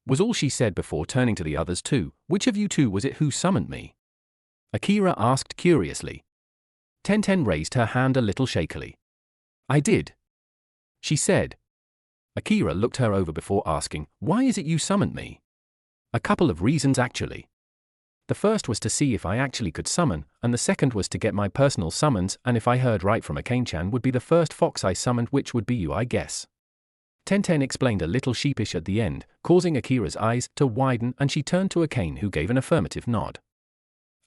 was all she said before turning to the others too. Which of you two was it who summoned me? Akira asked curiously. Tenten raised her hand a little shakily. I did, she said. Akira looked her over before asking, why is it you summoned me? A couple of reasons actually. The first was to see if I actually could summon, and the second was to get my personal summons, and if I heard right from Akane-chan would be the first fox I summoned, which would be you, I guess. Tenten explained a little sheepish at the end, causing Akira's eyes to widen, and she turned to Akane, who gave an affirmative nod.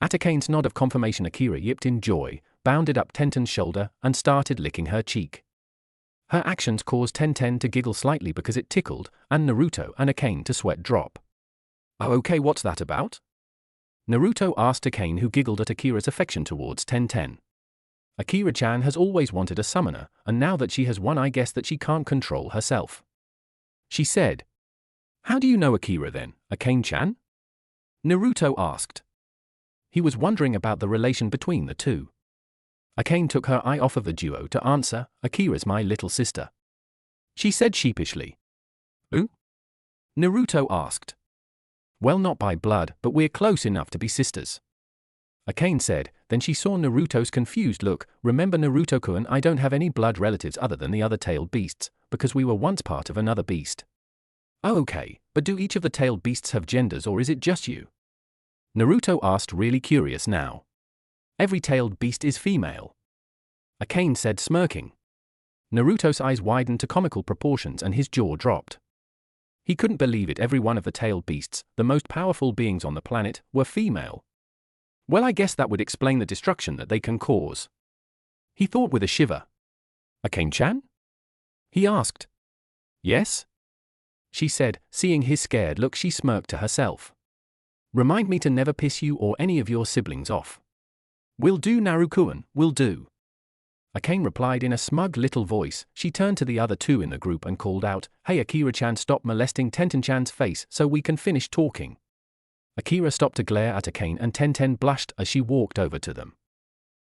At Akane's nod of confirmation, Akira yipped in joy, bounded up Tenten's shoulder, and started licking her cheek. Her actions caused Tenten to giggle slightly because it tickled, and Naruto and Akane to sweat drop. Oh, okay, what's that about? Naruto asked Akane, who giggled at Akira's affection towards Tenten. Akira-chan has always wanted a summoner, and now that she has one, I guess that she can't control herself, she said. How do you know Akira then, Akane-chan? Naruto asked. He was wondering about the relation between the two. Akane took her eye off of the duo to answer, Akira's my little sister, she said sheepishly. Who? Naruto asked. Well, not by blood, but we're close enough to be sisters, Akane said. Then she saw Naruto's confused look. Remember, Naruto-kun, I don't have any blood relatives other than the other tailed beasts, because we were once part of another beast. Oh, okay, but do each of the tailed beasts have genders, or is it just you? Naruto asked, really curious now. Every tailed beast is female, Akane said, smirking. Naruto's eyes widened to comical proportions and his jaw dropped. He couldn't believe it. Every one of the tailed beasts, the most powerful beings on the planet, were female. Well, I guess that would explain the destruction that they can cause, he thought with a shiver. Akane-chan? He asked. Yes? She said, seeing his scared look. She smirked to herself. Remind me to never piss you or any of your siblings off. Will do, Naruto-kun, will do, Akane replied in a smug little voice. She turned to the other two in the group and called out, hey Akira-chan, stop molesting Tenten-chan's face so we can finish talking. Akira stopped to glare at Akane, and Tenten blushed as she walked over to them.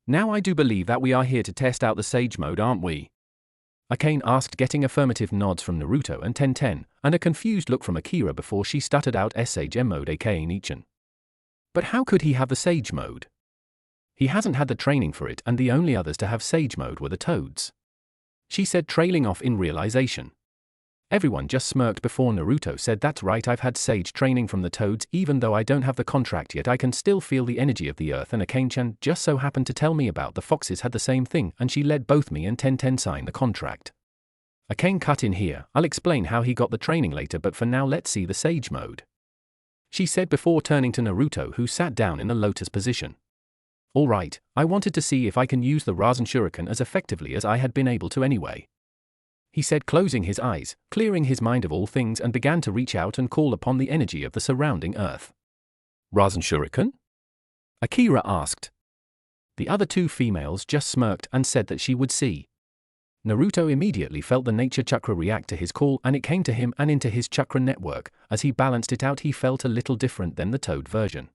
Now I do believe that we are here to test out the Sage Mode, aren't we? Akane asked, getting affirmative nods from Naruto and Tenten, and a confused look from Akira before she stuttered out Sage M Mode aka Nichan. But how could he have the Sage Mode? He hasn't had the training for it, and the only others to have Sage Mode were the Toads. she said, trailing off in realization. Everyone just smirked before Naruto said, "That's right, I've had sage training from the toads. Even though I don't have the contract yet, I can still feel the energy of the earth, and Akane-chan just so happened to tell me about the foxes had the same thing, and she let both me and Tenten sign the contract." Akane cut in here. "I'll explain how he got the training later, but for now let's see the sage mode," she said before turning to Naruto, who sat down in the lotus position. "Alright, I wanted to see if I can use the Rasen Shuriken as effectively as I had been able to anyway," he said, closing his eyes, clearing his mind of all things, and began to reach out and call upon the energy of the surrounding earth. "Rasen Shuriken?" Akira asked. The other two females just smirked and said that she would see. Naruto immediately felt the nature chakra react to his call, and it came to him and into his chakra network. As he balanced it out, he felt a little different than the toad version.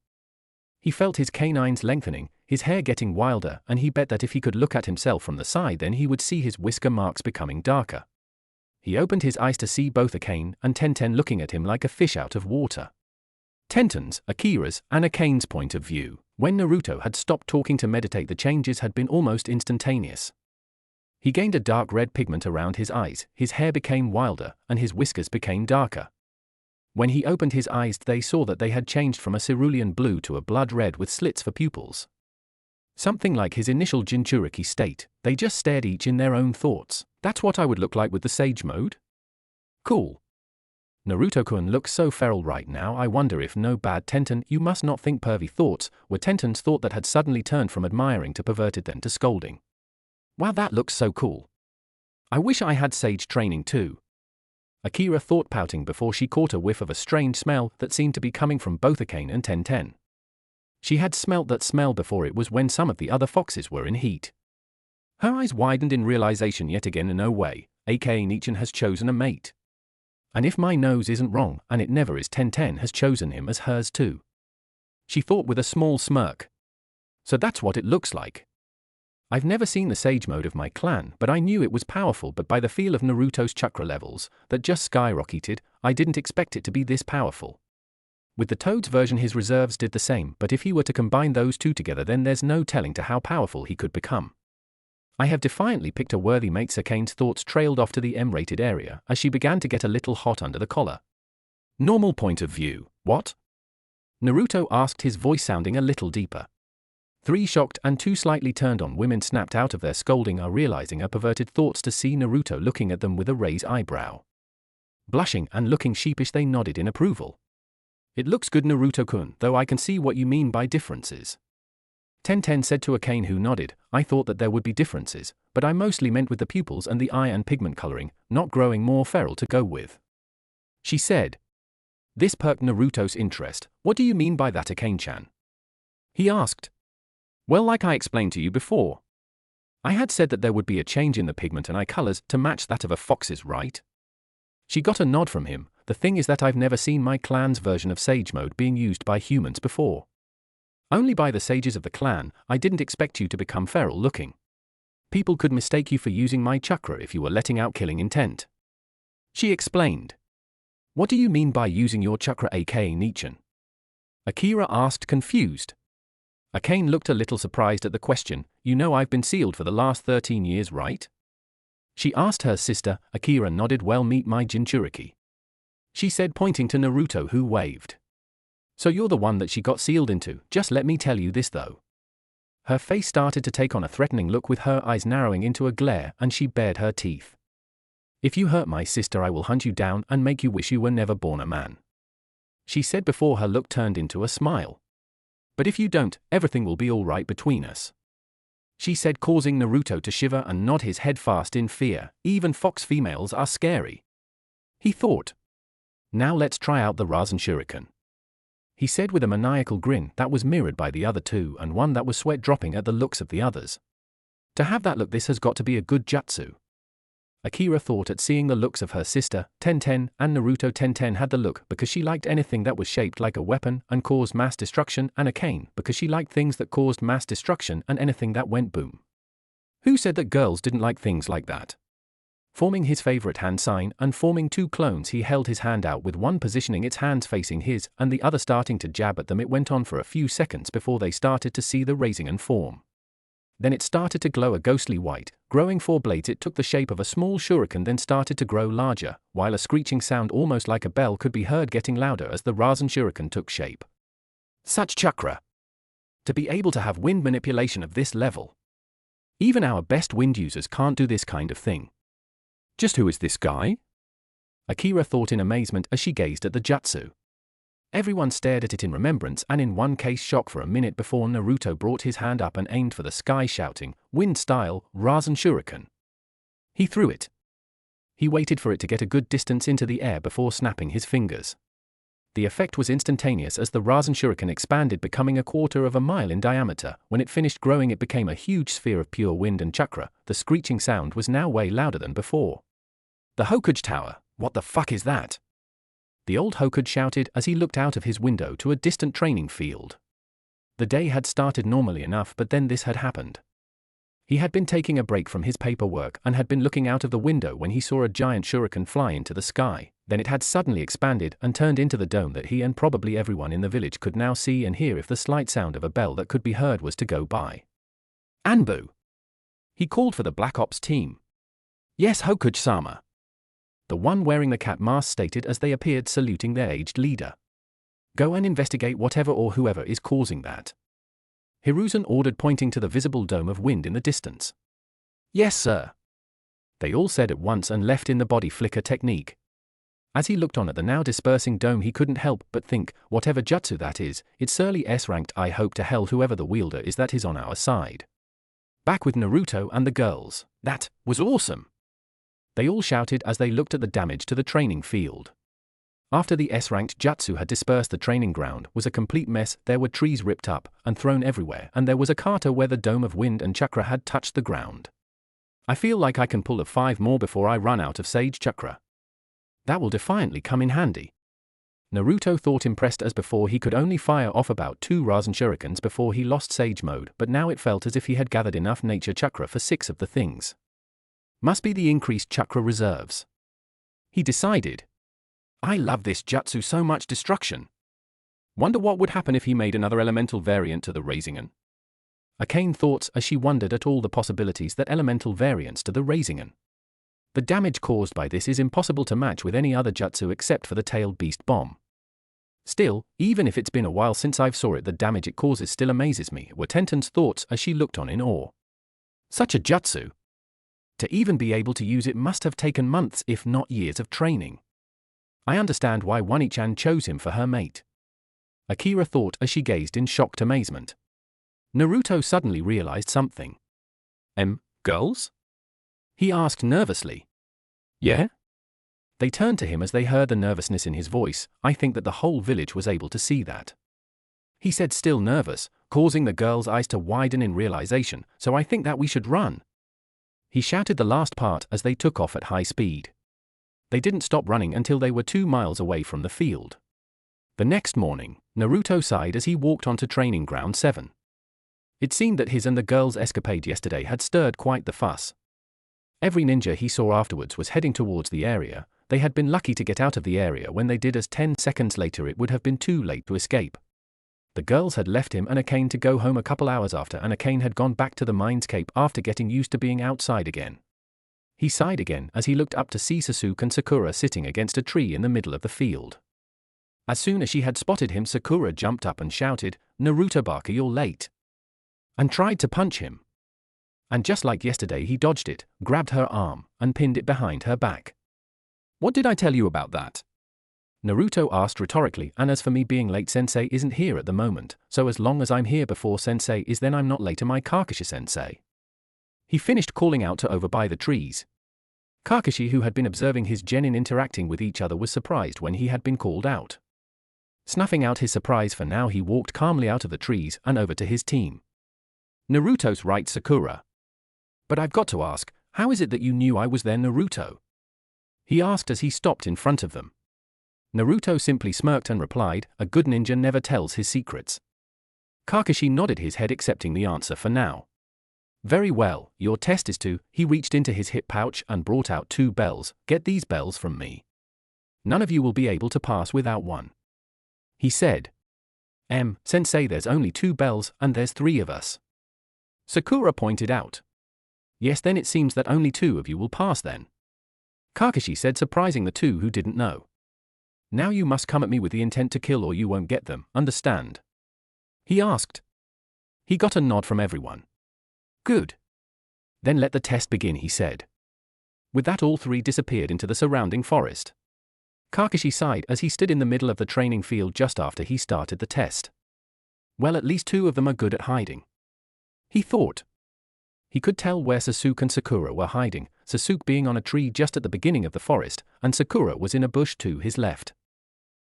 He felt his canines lengthening, his hair getting wilder, and he bet that if he could look at himself from the side, then he would see his whisker marks becoming darker. He opened his eyes to see both Akane and Tenten looking at him like a fish out of water. Tenten's, Akira's, and Akane's point of view, when Naruto had stopped talking to meditate, the changes had been almost instantaneous. He gained a dark red pigment around his eyes, his hair became wilder, and his whiskers became darker. When he opened his eyes, they saw that they had changed from a cerulean blue to a blood red with slits for pupils. Something like his initial Jinchuriki state. They just stared each in their own thoughts. "That's what I would look like with the sage mode? Cool. Naruto-kun looks so feral right now. I wonder if no bad Tenten, you must not think pervy thoughts," were Tenten's thought that had suddenly turned from admiring to perverted, then to scolding. "Wow, that looks so cool. I wish I had sage training too," Akira thought, pouting before she caught a whiff of a strange smell that seemed to be coming from both Akane and Tenten. She had smelt that smell before. It was when some of the other foxes were in heat. Her eyes widened in realization yet again. No way, Akane-chan has chosen a mate. And if my nose isn't wrong, and it never is, Tenten has chosen him as hers too, she thought with a small smirk. So that's what it looks like. I've never seen the sage mode of my clan, but I knew it was powerful. But by the feel of Naruto's chakra levels, that just skyrocketed, I didn't expect it to be this powerful. With the Toad's version, his reserves did the same, but if he were to combine those two together, then there's no telling to how powerful he could become. I have defiantly picked a worthy mate. Akane's thoughts trailed off to the M-rated area as she began to get a little hot under the collar. Normal point of view, what? Naruto asked, his voice sounding a little deeper. Three shocked and two slightly turned on women snapped out of their scolding, realizing her perverted thoughts to see Naruto looking at them with a raised eyebrow. Blushing and looking sheepish, they nodded in approval. "It looks good, Naruto-kun, though I can see what you mean by differences," Tenten said to Akane, who nodded. "I thought that there would be differences, but I mostly meant with the pupils and the eye and pigment coloring, not growing more feral to go with," she said. This perked Naruto's interest. "What do you mean by that, Akane-chan?" he asked. "Well, like I explained to you before, I had said that there would be a change in the pigment and eye colors to match that of a fox's, right?" She got a nod from him. "The thing is that I've never seen my clan's version of sage mode being used by humans before. Only by the sages of the clan. I didn't expect you to become feral looking. People could mistake you for using my chakra if you were letting out killing intent," she explained. "What do you mean by using your chakra, Akane-chan?" Akira asked, confused. Akane looked a little surprised at the question. "You know I've been sealed for the last 13 years, right?" she asked her sister. Akira nodded. "Well, meet my Jinchuriki," she said, pointing to Naruto, who waved. "So you're the one that she got sealed into. Just let me tell you this though." Her face started to take on a threatening look, with her eyes narrowing into a glare, and she bared her teeth. "If you hurt my sister, I will hunt you down and make you wish you were never born a man," she said before her look turned into a smile. "But if you don't, everything will be all right between us," she said, causing Naruto to shiver and nod his head fast in fear. Even fox females are scary, he thought. "Now let's try out the Rasen Shuriken," he said with a maniacal grin that was mirrored by the other two, and one that was sweat dropping at the looks of the others. To have that look, this has got to be a good jutsu, Akira thought at seeing the looks of her sister, Tenten, and Naruto. Tenten had the look because she liked anything that was shaped like a weapon and caused mass destruction, and Akane because she liked things that caused mass destruction and anything that went boom. Who said that girls didn't like things like that? Forming his favorite hand sign and forming two clones, he held his hand out, with one positioning its hands facing his and the other starting to jab at them. It went on for a few seconds before they started to see the Rasengan form. Then it started to glow a ghostly white. Growing 4 blades, it took the shape of a small shuriken, then started to grow larger, while a screeching sound almost like a bell could be heard getting louder as the Rasen shuriken took shape. Such chakra! To be able to have wind manipulation of this level. Even our best wind users can't do this kind of thing. Just who is this guy? Akira thought in amazement as she gazed at the jutsu. Everyone stared at it in remembrance and in one case shock for a minute before Naruto brought his hand up and aimed for the sky, shouting, "Wind style, Rasen shuriken." He threw it. He waited for it to get a good distance into the air before snapping his fingers. The effect was instantaneous as the Rasen shuriken expanded, becoming 1/4 of a mile in diameter. When it finished growing, it became a huge sphere of pure wind and chakra. The screeching sound was now way louder than before. The Hokage Tower, what the fuck is that? The old Hokage shouted as he looked out of his window to a distant training field. The day had started normally enough, but then this had happened. He had been taking a break from his paperwork and had been looking out of the window when he saw a giant shuriken fly into the sky. Then it had suddenly expanded and turned into the dome that he and probably everyone in the village could now see and hear if the slight sound of a bell that could be heard was to go by. Anbu! He called for the Black Ops team. Yes, Hokage-sama. The one wearing the cat mask stated as they appeared, saluting their aged leader. Go and investigate whatever or whoever is causing that. Hiruzen ordered, pointing to the visible dome of wind in the distance. Yes, sir. They all said at once and left in the body flicker technique. As he looked on at the now dispersing dome, he couldn't help but think, whatever jutsu that is, it's surely S-ranked. I hope to hell whoever the wielder is that is on our side. Back with Naruto and the girls. That was awesome! They all shouted as they looked at the damage to the training field. After the S-ranked jutsu had dispersed, the training ground was a complete mess. There were trees ripped up and thrown everywhere, and there was a crater where the dome of wind and chakra had touched the ground. I feel like I can pull a 5 more before I run out of sage chakra. That will defiantly come in handy. Naruto thought, impressed as before he could only fire off about 2 Rasen shurikens before he lost sage mode, but now it felt as if he had gathered enough nature chakra for 6 of the things. Must be the increased chakra reserves. He decided. I love this jutsu so much, destruction. Wonder what would happen if he made another elemental variant to the Rasengan. Akane thought as she wondered at all the possibilities that elemental variants to the Rasengan. The damage caused by this is impossible to match with any other jutsu except for the tailed beast bomb. Still, even if it's been a while since I've saw it, the damage it causes still amazes me, were Tenten's thoughts as she looked on in awe. Such a jutsu! To even be able to use it must have taken months if not years of training. I understand why One-chan chose him for her mate. Akira thought as she gazed in shocked amazement. Naruto suddenly realized something. Girls? He asked nervously. Yeah? They turned to him as they heard the nervousness in his voice. I think that the whole village was able to see that. He said, still nervous, causing the girls' eyes to widen in realization, so I think that we should run. He shouted the last part as they took off at high speed. They didn't stop running until they were 2 miles away from the field. The next morning, Naruto sighed as he walked onto Training Ground 7. It seemed that his and the girls' escapade yesterday had stirred quite the fuss. Every ninja he saw afterwards was heading towards the area. They had been lucky to get out of the area when they did, as 10 seconds later it would have been too late to escape. The girls had left him and Akane to go home a couple hours after, and Akane had gone back to the Mindscape after getting used to being outside again. He sighed again as he looked up to see Sasuke and Sakura sitting against a tree in the middle of the field. As soon as she had spotted him, Sakura jumped up and shouted, "Naruto-baka, you're late," and tried to punch him. And just like yesterday, he dodged it, grabbed her arm, and pinned it behind her back. What did I tell you about that? Naruto asked rhetorically, and as for me being late, Sensei isn't here at the moment, so as long as I'm here before Sensei is, then I'm not late to my Kakashi-sensei. He finished calling out to over by the trees. Kakashi, who had been observing his genin interacting with each other, was surprised when he had been called out. Snuffing out his surprise for now, he walked calmly out of the trees and over to his team. Naruto's right, Sakura. But I've got to ask, how is it that you knew I was there, Naruto? He asked as he stopped in front of them. Naruto simply smirked and replied, a good ninja never tells his secrets. Kakashi nodded his head, accepting the answer for now. Very well, your test is to. He reached into his hip pouch and brought out 2 bells. Get these bells from me. None of you will be able to pass without one. He said. Sensei, there's only 2 bells and there's 3 of us. Sakura pointed out. Yes, then it seems that only 2 of you will pass then. Kakashi said, surprising the 2 who didn't know. Now you must come at me with the intent to kill or you won't get them, understand? He asked. He got a nod from everyone. Good. Then let the test begin, he said. With that, all 3 disappeared into the surrounding forest. Kakashi sighed as he stood in the middle of the training field just after he started the test. Well, at least 2 of them are good at hiding, he thought. He could tell where Sasuke and Sakura were hiding, Sasuke being on a tree just at the beginning of the forest, and Sakura was in a bush to his left.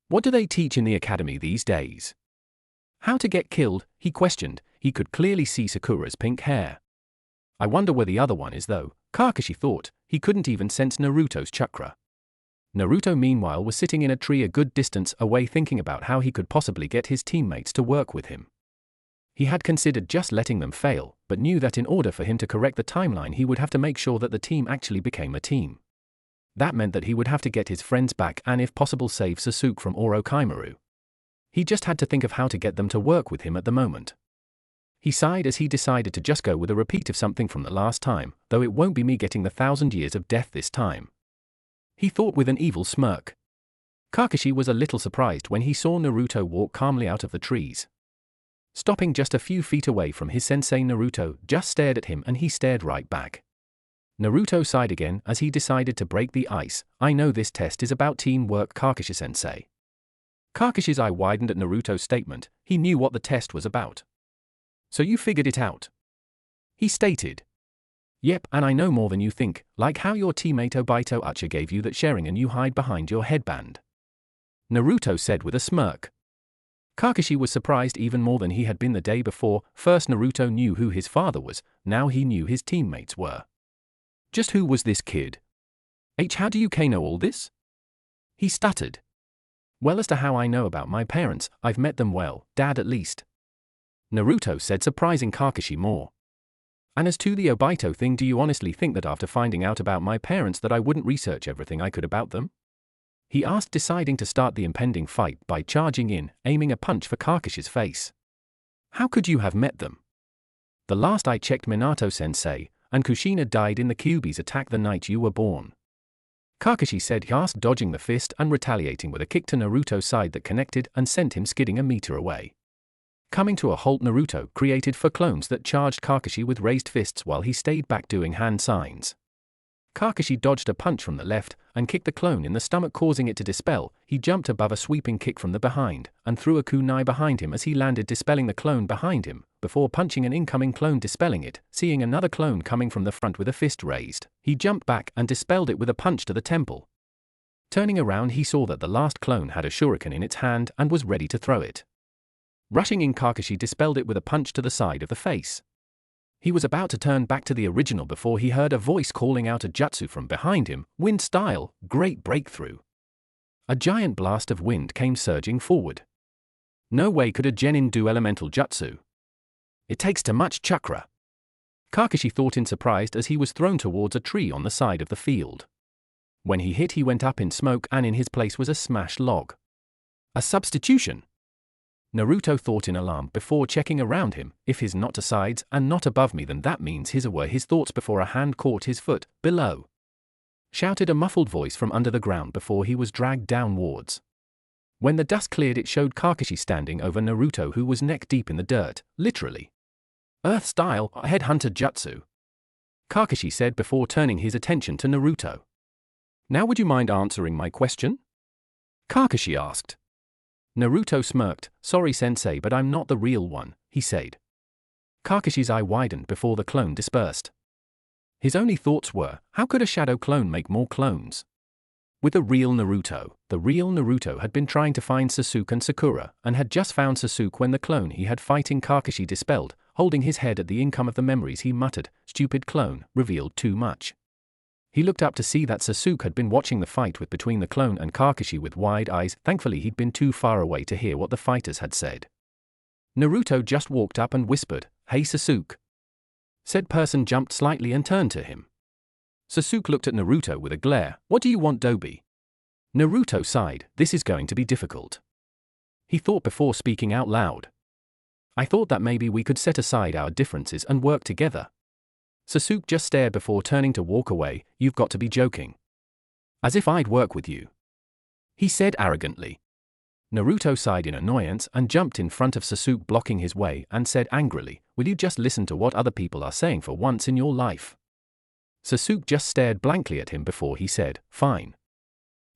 What do they teach in the academy these days? How to get killed, he questioned. He could clearly see Sakura's pink hair. I wonder where the other one is though, Kakashi thought. He couldn't even sense Naruto's chakra. Naruto meanwhile was sitting in a tree a good distance away thinking about how he could possibly get his teammates to work with him. He had considered just letting them fail, but knew that in order for him to correct the timeline he would have to make sure that the team actually became a team. That meant that he would have to get his friends back and if possible save Sasuke from Orochimaru. He just had to think of how to get them to work with him at the moment. He sighed as he decided to just go with a repeat of something from the last time, though it won't be me getting the 1,000 years of death this time, he thought with an evil smirk. Kakashi was a little surprised when he saw Naruto walk calmly out of the trees. Stopping just a few feet away from his sensei, Naruto just stared at him and he stared right back. Naruto sighed again as he decided to break the ice. I know this test is about teamwork, Kakashi-sensei. Kakashi's eye widened at Naruto's statement. He knew what the test was about. So you figured it out, he stated. Yep, and I know more than you think, like how your teammate Obito Uchiha gave you that sharing and you hide behind your headband, Naruto said with a smirk. Kakashi was surprised even more than he had been the day before. First Naruto knew who his father was, now he knew his teammates were. Just who was this kid? How do you know all this? He stuttered. Well, as to how I know about my parents, I've met them well, Dad at least, Naruto said, surprising Kakashi more. And as to the Obito thing, do you honestly think that after finding out about my parents that I wouldn't research everything I could about them? He asked, deciding to start the impending fight by charging in, aiming a punch for Kakashi's face. How could you have met them? The last I checked, Minato-sensei, and Kushina died in the Kyuubi's attack the night you were born, Kakashi said, dodging the fist and retaliating with a kick to Naruto's side that connected and sent him skidding a meter away. Coming to a halt, Naruto created 4 clones that charged Kakashi with raised fists while he stayed back doing hand signs. Kakashi dodged a punch from the left and kicked the clone in the stomach, causing it to dispel. He jumped above a sweeping kick from the behind and threw a kunai behind him as he landed, dispelling the clone behind him, before punching an incoming clone, dispelling it. Seeing another clone coming from the front with a fist raised, he jumped back and dispelled it with a punch to the temple. Turning around, he saw that the last clone had a shuriken in its hand and was ready to throw it. Rushing in, Kakashi dispelled it with a punch to the side of the face. He was about to turn back to the original before he heard a voice calling out a jutsu from behind him. Wind style, great breakthrough. A giant blast of wind came surging forward. No way could a genin do elemental jutsu. It takes too much chakra, Kakashi thought in surprise as he was thrown towards a tree on the side of the field. When he hit, he went up in smoke and in his place was a smashed log. A substitution, Naruto thought in alarm before checking around him. If he's not to sides and not above me, then that means his were his thoughts before a hand caught his foot. Below, shouted a muffled voice from under the ground before he was dragged downwards. When the dust cleared, it showed Kakashi standing over Naruto, who was neck deep in the dirt, literally. Earth style, headhunter jutsu, Kakashi said before turning his attention to Naruto. Now would you mind answering my question? Kakashi asked. Naruto smirked. Sorry sensei, but I'm not the real one, he said. Kakashi's eye widened before the clone dispersed. His only thoughts were, how could a shadow clone make more clones? With the real Naruto had been trying to find Sasuke and Sakura, and had just found Sasuke when the clone he had fighting Kakashi dispelled. Holding his head at the income of the memories, he muttered, stupid clone, revealed too much. He looked up to see that Sasuke had been watching the fight between the clone and Kakashi with wide eyes. Thankfully he'd been too far away to hear what the fighters had said. Naruto just walked up and whispered, hey Sasuke. Said person jumped slightly and turned to him. Sasuke looked at Naruto with a glare. What do you want, Dobi? Naruto sighed. This is going to be difficult, he thought before speaking out loud. I thought that maybe we could set aside our differences and work together. Sasuke just stared before turning to walk away. You've got to be joking. As if I'd work with you, he said arrogantly. Naruto sighed in annoyance and jumped in front of Sasuke, blocking his way, and said angrily, will you just listen to what other people are saying for once in your life? Sasuke just stared blankly at him before he said, fine.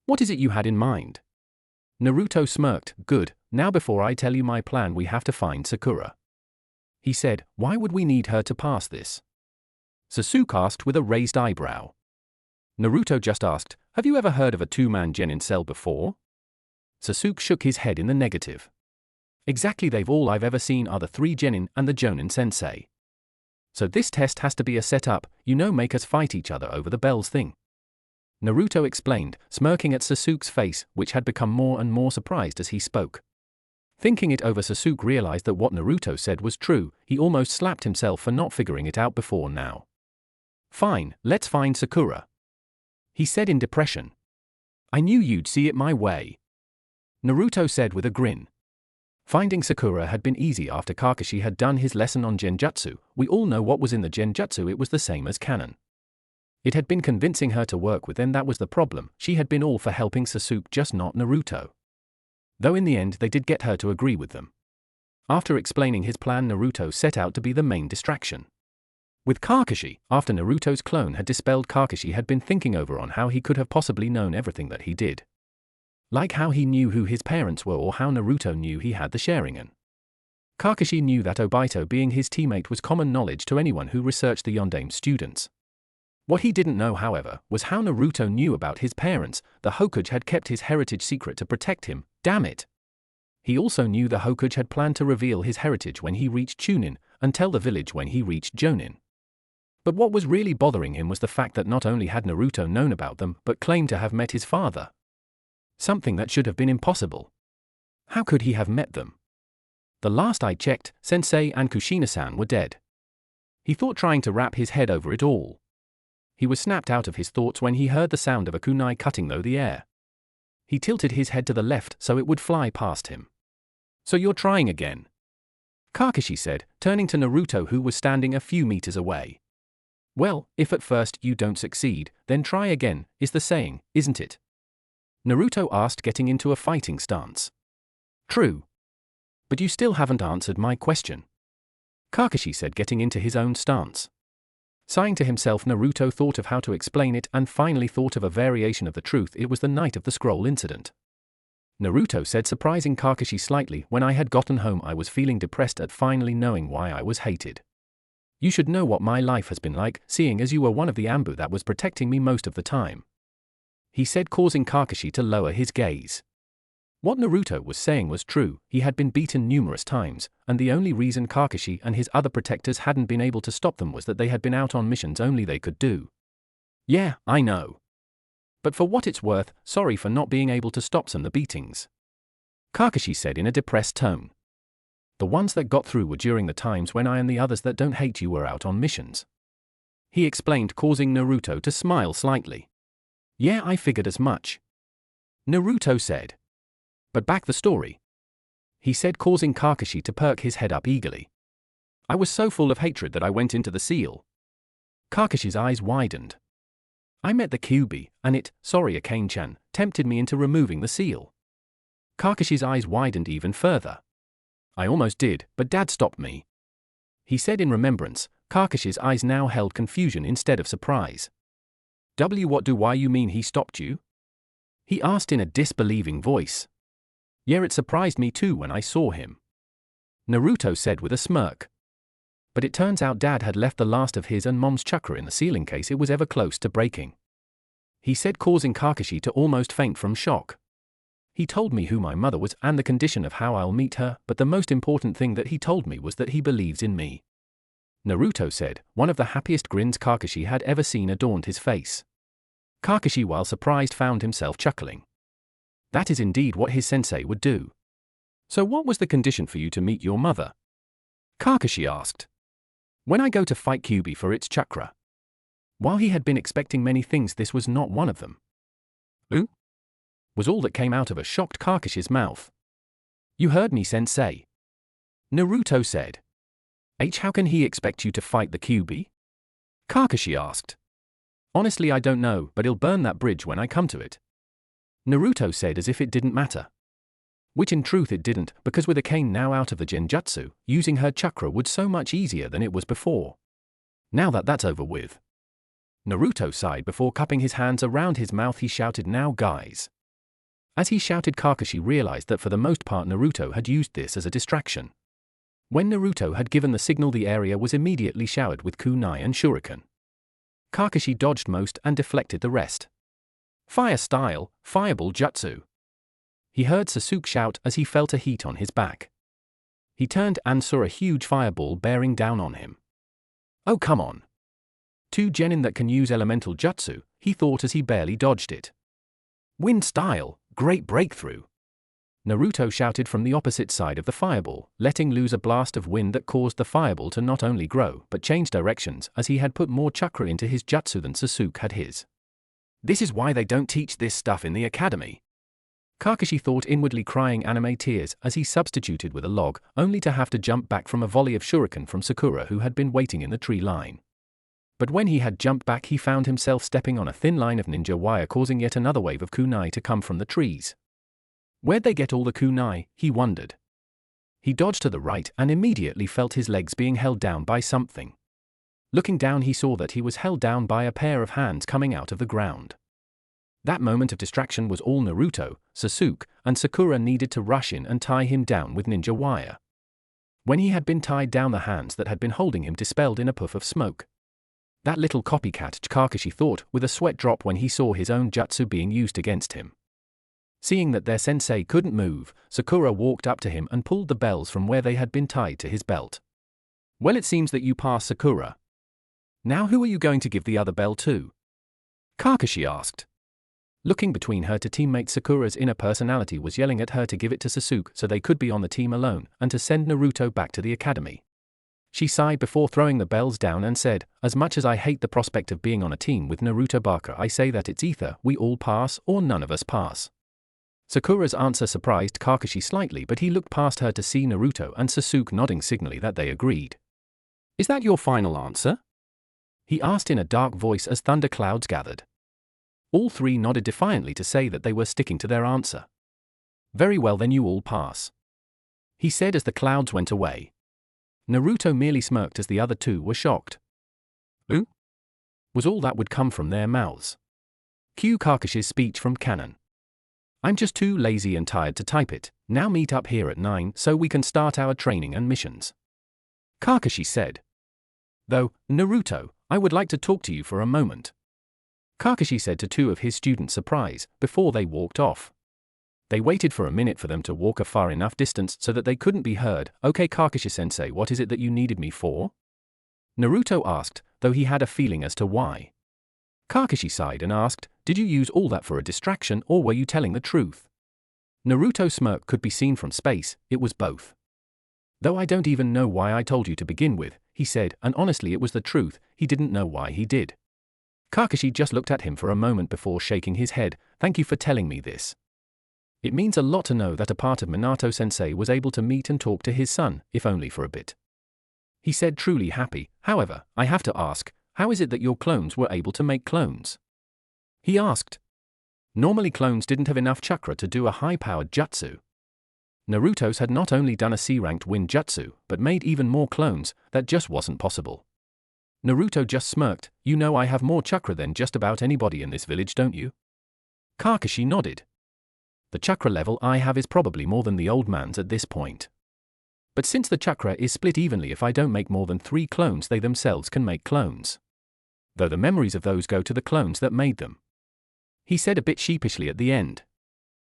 What is it you had in mind? Naruto smirked, good, now before I tell you my plan we have to find Sakura. He said, why would we need her to pass this? Sasuke asked with a raised eyebrow. Naruto just asked, have you ever heard of a two-man genin cell before? Sasuke shook his head in the negative. Exactly, they've all I've ever seen are the 3 genin and the Jonin sensei. So this test has to be a setup, make us fight each other over the bells thing. Naruto explained, smirking at Sasuke's face, which had become more and more surprised as he spoke. Thinking it over, Sasuke realized that what Naruto said was true. He almost slapped himself for not figuring it out before now. Fine, let's find Sakura, he said in depression. I knew you'd see it my way, Naruto said with a grin. Finding Sakura had been easy after Kakashi had done his lesson on genjutsu. We all know what was in the genjutsu, it was the same as canon. It had been convincing her to work with them, that was the problem. She had been all for helping Sasuke, just not Naruto. Though in the end they did get her to agree with them. After explaining his plan, Naruto set out to be the main distraction. With Kakashi, after Naruto's clone had dispelled, Kakashi had been thinking over on how he could have possibly known everything that he did. Like how he knew who his parents were, or how Naruto knew he had the Sharingan. Kakashi knew that Obito being his teammate was common knowledge to anyone who researched the Yondaime students. What he didn't know, however, was how Naruto knew about his parents. The Hokage had kept his heritage secret to protect him, damn it. He also knew the Hokage had planned to reveal his heritage when he reached Chunin, and tell the village when he reached Jonin. But what was really bothering him was the fact that not only had Naruto known about them, but claimed to have met his father. Something that should have been impossible. How could he have met them? The last I checked, Sensei and Kushina-san were dead. He thought, trying to wrap his head over it all. He was snapped out of his thoughts when he heard the sound of a kunai cutting through the air. He tilted his head to the left so it would fly past him. So you're trying again? Kakashi said, turning to Naruto, who was standing a few meters away. Well, if at first you don't succeed, then try again, is the saying, isn't it? Naruto asked, getting into a fighting stance. True. But you still haven't answered my question, Kakashi said, getting into his own stance. Sighing to himself, Naruto thought of how to explain it and finally thought of a variation of the truth. It was the night of the scroll incident. Naruto said, surprising Kakashi slightly, when I had gotten home I was feeling depressed at finally knowing why I was hated. You should know what my life has been like, seeing as you were one of the Ambu that was protecting me most of the time, he said, causing Kakashi to lower his gaze. What Naruto was saying was true. He had been beaten numerous times, and the only reason Kakashi and his other protectors hadn't been able to stop them was that they had been out on missions only they could do. Yeah, I know. But for what it's worth, sorry for not being able to stop some of the beatings, Kakashi said in a depressed tone. The ones that got through were during the times when I and the others that don't hate you were out on missions, he explained, causing Naruto to smile slightly. Yeah, I figured as much, Naruto said. But back the story, he said, causing Kakashi to perk his head up eagerly. I was so full of hatred that I went into the seal. Kakashi's eyes widened. I met the Kyuubi, and Akane-chan, tempted me into removing the seal. Kakashi's eyes widened even further. I almost did, but Dad stopped me, he said in remembrance. Kakashi's eyes now held confusion instead of surprise. Why you mean he stopped you? He asked in a disbelieving voice. Yeah, it surprised me too when I saw him, Naruto said with a smirk. But it turns out Dad had left the last of his and Mom's chakra in the seal in case it was ever close to breaking, he said, causing Kakashi to almost faint from shock. He told me who my mother was and the condition of how I'll meet her, but the most important thing that he told me was that he believes in me, Naruto said. One of the happiest grins Kakashi had ever seen adorned his face. Kakashi, while surprised, found himself chuckling. That is indeed what his sensei would do. So what was the condition for you to meet your mother? Kakashi asked. When I go to fight Kyuubi for its chakra. While he had been expecting many things, this was not one of them. Ooh? Was all that came out of a shocked Kakashi's mouth. You heard me, sensei, Naruto said. How can he expect you to fight the Kyuubi? Kakashi asked. Honestly, I don't know, but he'll burn that bridge when I come to it. Naruto said as if it didn't matter. Which in truth it didn't, because with Akane now out of the genjutsu, using her chakra would so much easier than it was before. Now that that's over with. Naruto sighed before cupping his hands around his mouth. He shouted, "Now guys." As he shouted, Kakashi realized that for the most part Naruto had used this as a distraction. When Naruto had given the signal, the area was immediately showered with kunai and shuriken. Kakashi dodged most and deflected the rest. Fire style, fireball jutsu. He heard Sasuke shout as he felt a heat on his back. He turned and saw a huge fireball bearing down on him. Oh come on. Two genin that can use elemental jutsu, he thought as he barely dodged it. Wind style, great breakthrough. Naruto shouted from the opposite side of the fireball, letting loose a blast of wind that caused the fireball to not only grow but change directions, as he had put more chakra into his jutsu than Sasuke had his. This is why they don't teach this stuff in the academy. Kakashi thought, inwardly crying anime tears as he substituted with a log, only to have to jump back from a volley of shuriken from Sakura, who had been waiting in the tree line. But when he had jumped back, he found himself stepping on a thin line of ninja wire, causing yet another wave of kunai to come from the trees. Where'd they get all the kunai, he wondered. He dodged to the right and immediately felt his legs being held down by something. Looking down, he saw that he was held down by a pair of hands coming out of the ground. That moment of distraction was all Naruto, Sasuke, and Sakura needed to rush in and tie him down with ninja wire. When he had been tied down, the hands that had been holding him dispelled in a puff of smoke. That little copycat, Kakashi thought, with a sweat drop when he saw his own jutsu being used against him. Seeing that their sensei couldn't move, Sakura walked up to him and pulled the bells from where they had been tied to his belt. Well, it seems that you passed, Sakura. Now who are you going to give the other bell to? Kakashi asked. Looking between her to teammate, Sakura's inner personality was yelling at her to give it to Sasuke so they could be on the team alone and to send Naruto back to the academy. She sighed before throwing the bells down and said, as much as I hate the prospect of being on a team with Naruto Baka, I say that it's either we all pass or none of us pass. Sakura's answer surprised Kakashi slightly, but he looked past her to see Naruto and Sasuke nodding signally that they agreed. Is that your final answer? He asked in a dark voice as thunderclouds gathered. All three nodded defiantly to say that they were sticking to their answer. Very well, then you all pass, he said as the clouds went away. Naruto merely smirked as the other two were shocked. Ooh? Was all that would come from their mouths? Cue Kakashi's speech from canon. I'm just too lazy and tired to type it. Now meet up here at 9 so we can start our training and missions, Kakashi said. Though, Naruto, I would like to talk to you for a moment, Kakashi said to two of his students, surprise, before they walked off. They waited for a minute for them to walk a far enough distance so that they couldn't be heard. Okay, Kakashi-sensei, what is it that you needed me for? Naruto asked, though he had a feeling as to why. Kakashi sighed and asked, did you use all that for a distraction or were you telling the truth? Naruto's smirk could be seen from space. It was both. Though I don't even know why I told you to begin with, he said, and honestly it was the truth, he didn't know why he did. Kakashi just looked at him for a moment before shaking his head. Thank you for telling me this. It means a lot to know that a part of Minato-sensei was able to meet and talk to his son, if only for a bit, he said, truly happy. However, I have to ask, how is it that your clones were able to make clones? He asked. Normally clones didn't have enough chakra to do a high-powered jutsu. Naruto's had not only done a C-ranked wind jutsu, but made even more clones. That just wasn't possible. Naruto just smirked. You know I have more chakra than just about anybody in this village, don't you? Kakashi nodded. The chakra level I have is probably more than the old man's at this point. But since the chakra is split evenly, if I don't make more than 3 clones, they themselves can make clones. Though the memories of those go to the clones that made them, he said a bit sheepishly at the end.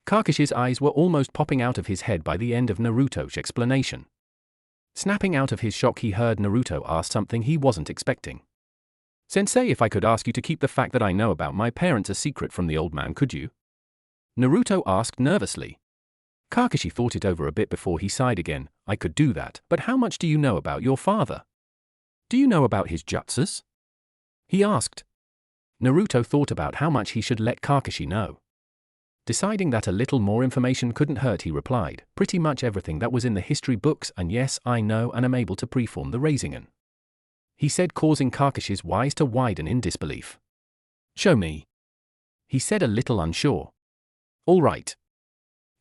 Kakashi's eyes were almost popping out of his head by the end of Naruto's explanation. Snapping out of his shock, he heard Naruto ask something he wasn't expecting. Sensei, if I could ask you to keep the fact that I know about my parents a secret from the old man, could you? Naruto asked nervously. Kakashi thought it over a bit before he sighed again. I could do that, but how much do you know about your father? Do you know about his jutsus? He asked. Naruto thought about how much he should let Kakashi know. Deciding that a little more information couldn't hurt, he replied, pretty much everything that was in the history books, and yes, I know and am able to preform the Rasengan. He said, causing Kakashi's eyes to widen in disbelief. Show me. He said, a little unsure. All right.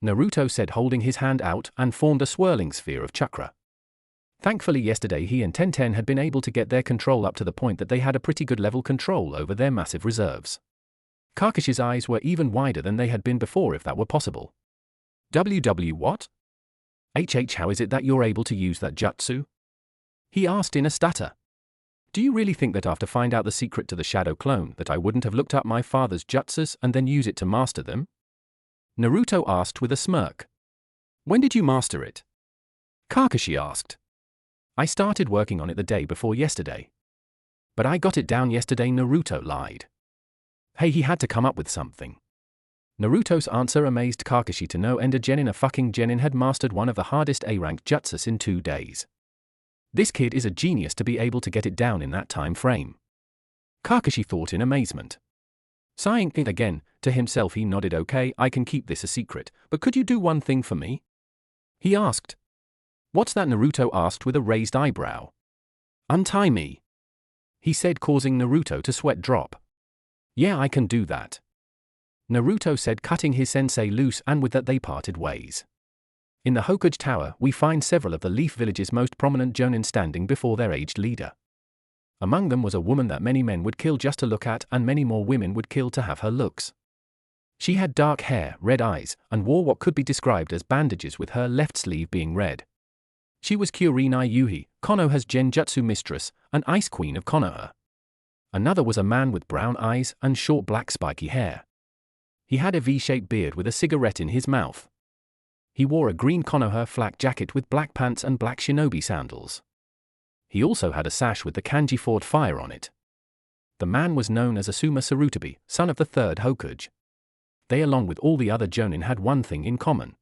Naruto said, holding his hand out, and formed a swirling sphere of chakra. Thankfully yesterday he and Tenten had been able to get their control up to the point that they had a pretty good level control over their massive reserves. Kakashi's eyes were even wider than they had been before, if that were possible. What? How is it that you're able to use that jutsu? He asked in a stutter. Do you really think that after find out the secret to the shadow clone that I wouldn't have looked up my father's jutsus and then use it to master them? Naruto asked with a smirk. When did you master it? Kakashi asked. I started working on it the day before yesterday. But I got it down yesterday, Naruto lied. Hey, he had to come up with something. Naruto's answer amazed Kakashi to no end. A Genin had mastered one of the hardest A-rank jutsus in 2 days. This kid is a genius to be able to get it down in that time frame. Kakashi thought in amazement. Sighing it again, to himself he nodded. Okay, I can keep this a secret, but could you do one thing for me? He asked. What's that? Naruto asked with a raised eyebrow. Untie me. He said, causing Naruto to sweat drop. Yeah, I can do that. Naruto said, cutting his sensei loose, and with that they parted ways. In the Hokage Tower, we find several of the Leaf Village's most prominent jonin standing before their aged leader. Among them was a woman that many men would kill just to look at, and many more women would kill to have her looks. She had dark hair, red eyes, and wore what could be described as bandages, with her left sleeve being red. She was Kurinai Yuhi, Konoha's Genjutsu mistress, and Ice Queen of Konoha. Another was a man with brown eyes and short black spiky hair. He had a V-shaped beard with a cigarette in his mouth. He wore a green Konoha flak jacket with black pants and black shinobi sandals. He also had a sash with the kanji fort fire on it. The man was known as Asuma Sarutobi, son of the third Hokage. They, along with all the other jonin, had one thing in common.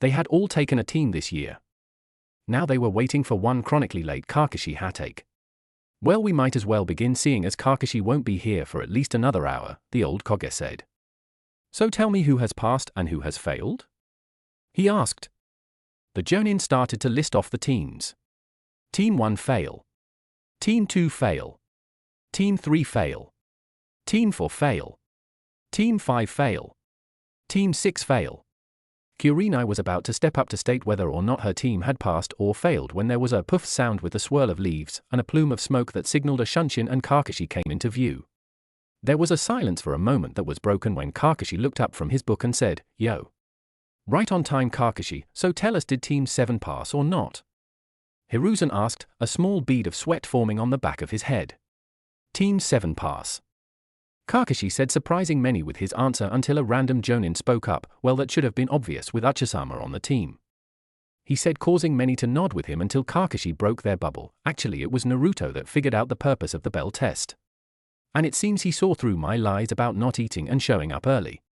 They had all taken a team this year. Now they were waiting for one chronically late Kakashi Hatake. Well, we might as well begin, seeing as Kakashi won't be here for at least another hour, the old Koge said. So tell me, who has passed and who has failed? He asked. The jonin started to list off the teams. Team 1 fail. Team 2 fail. Team 3 fail. Team 4 fail. Team 5 fail. Team 6 fail. Kurinai was about to step up to state whether or not her team had passed or failed when there was a puff sound with a swirl of leaves and a plume of smoke that signaled a Shunshin and Kakashi came into view. There was a silence for a moment that was broken when Kakashi looked up from his book and said, Yo. Right on time, Kakashi, so tell us, did Team 7 pass or not? Hiruzen asked, a small bead of sweat forming on the back of his head. Team 7 pass. Kakashi said, surprising many with his answer until a random jonin spoke up. Well, that should have been obvious with Uchisama on the team. He said, causing many to nod with him until Kakashi broke their bubble. Actually, it was Naruto that figured out the purpose of the bell test. And it seems he saw through my lies about not eating and showing up early.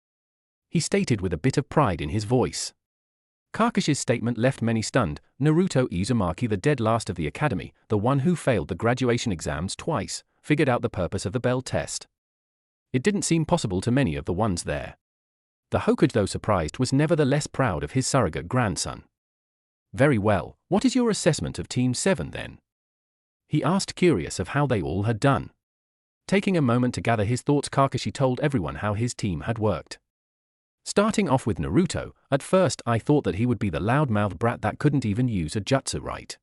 He stated with a bit of pride in his voice. Kakashi's statement left many stunned. Naruto Uzumaki, the dead last of the academy, the one who failed the graduation exams twice, figured out the purpose of the bell test. It didn't seem possible to many of the ones there. The Hokage, though surprised, was nevertheless proud of his surrogate grandson. Very well, what is your assessment of Team 7 then? He asked, curious of how they all had done. Taking a moment to gather his thoughts, Kakashi told everyone how his team had worked. Starting off with Naruto, at first I thought that he would be the loudmouth brat that couldn't even use a jutsu right.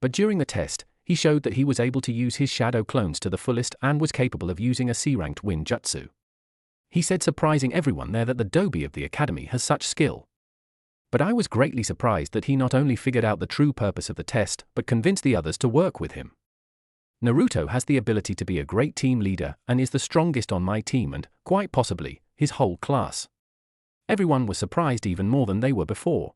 But during the test, he showed that he was able to use his shadow clones to the fullest and was capable of using a C-ranked wind jutsu. He said, surprising everyone there, that the Dobi of the academy has such skill. But I was greatly surprised that he not only figured out the true purpose of the test, but convinced the others to work with him. Naruto has the ability to be a great team leader and is the strongest on my team and, quite possibly, his whole class. Everyone was surprised even more than they were before.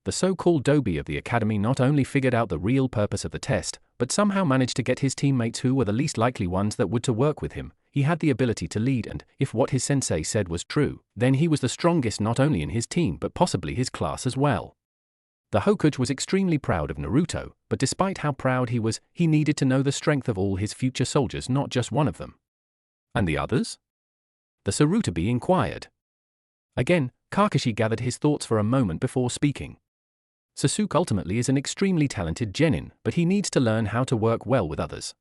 The so-called Dobi of the academy not only figured out the real purpose of the test, but somehow managed to get his teammates, who were the least likely ones that would, to work with him. He had the ability to lead, and, if what his sensei said was true, then he was the strongest not only in his team but possibly his class as well. The Hokage was extremely proud of Naruto, but despite how proud he was, he needed to know the strength of all his future soldiers, not just one of them. And the others? The Sarutobi inquired. Again, Kakashi gathered his thoughts for a moment before speaking. Sasuke ultimately is an extremely talented genin, but he needs to learn how to work well with others.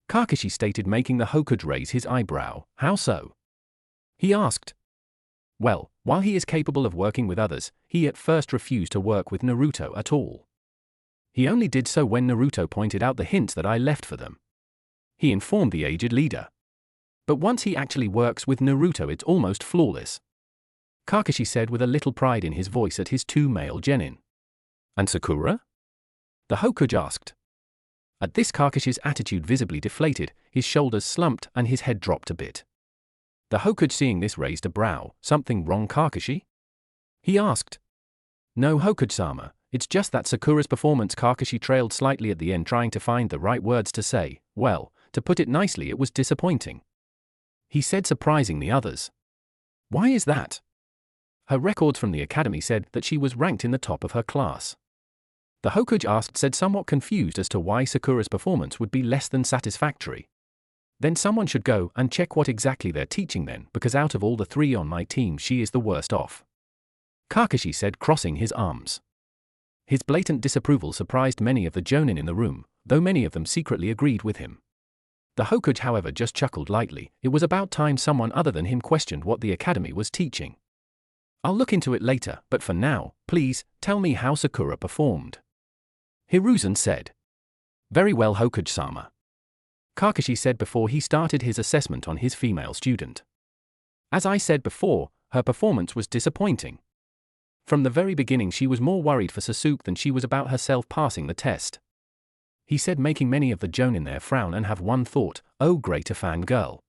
Kakashi stated, making the Hokage raise his eyebrow. How so? He asked. Well, while he is capable of working with others, he at first refused to work with Naruto at all. He only did so when Naruto pointed out the hints that I left for them. He informed the aged leader. But once he actually works with Naruto, it's almost flawless. Kakashi said with a little pride in his voice at his two male genin. And Sakura? The Hokage asked. At this, Kakashi's attitude visibly deflated, his shoulders slumped and his head dropped a bit. The Hokage, seeing this, raised a brow. Something wrong, Kakashi? He asked. No, Hokage-sama, it's just that Sakura's performance. Kakashi trailed slightly at the end, trying to find the right words to say. Well, to put it nicely, it was disappointing. He said, surprising the others. Why is that? Her records from the academy said that she was ranked in the top of her class. The Hokage asked, said somewhat confused as to why Sakura's performance would be less than satisfactory. Then someone should go and check what exactly they're teaching then, because out of all the three on my team, she is the worst off. Kakashi said, crossing his arms. His blatant disapproval surprised many of the jonin in the room, though many of them secretly agreed with him. The Hokage, however, just chuckled lightly. It was about time someone other than him questioned what the academy was teaching. I'll look into it later, but for now, please, tell me how Sakura performed. Hiruzen said. Very well, Hokage-sama. Kakashi said before he started his assessment on his female student. As I said before, her performance was disappointing. From the very beginning, she was more worried for Sasuke than she was about herself passing the test. He said, making many of the jonin there frown and have one thought, oh great, a fangirl.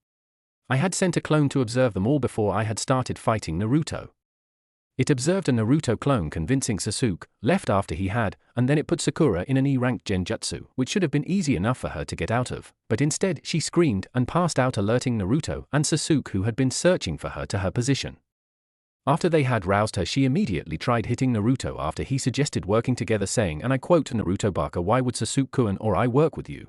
I had sent a clone to observe them all before I had started fighting Naruto. It observed a Naruto clone convincing Sasuke, left after he had, and then it put Sakura in an E-ranked genjutsu, which should have been easy enough for her to get out of, but instead she screamed and passed out, alerting Naruto and Sasuke, who had been searching for her, to her position. After they had roused her, she immediately tried hitting Naruto after he suggested working together, saying, and I quote, Naruto Baka, why would Sasuke-kun or I work with you?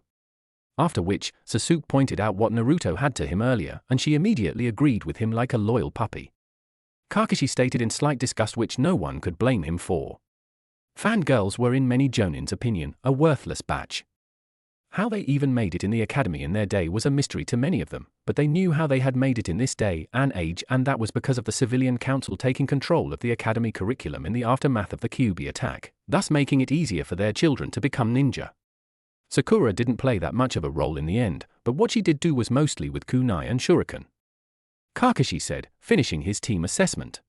After which, Sasuke pointed out what Naruto had to him earlier, and she immediately agreed with him like a loyal puppy. Kakashi stated in slight disgust, which no one could blame him for. Fangirls were, in many jonin's opinion, a worthless batch. How they even made it in the academy in their day was a mystery to many of them, but they knew how they had made it in this day and age, and that was because of the civilian council taking control of the academy curriculum in the aftermath of the Kyuubi attack, thus making it easier for their children to become ninja. Sakura didn't play that much of a role in the end, but what she did do was mostly with kunai and shuriken. Kakashi said, finishing his team assessment.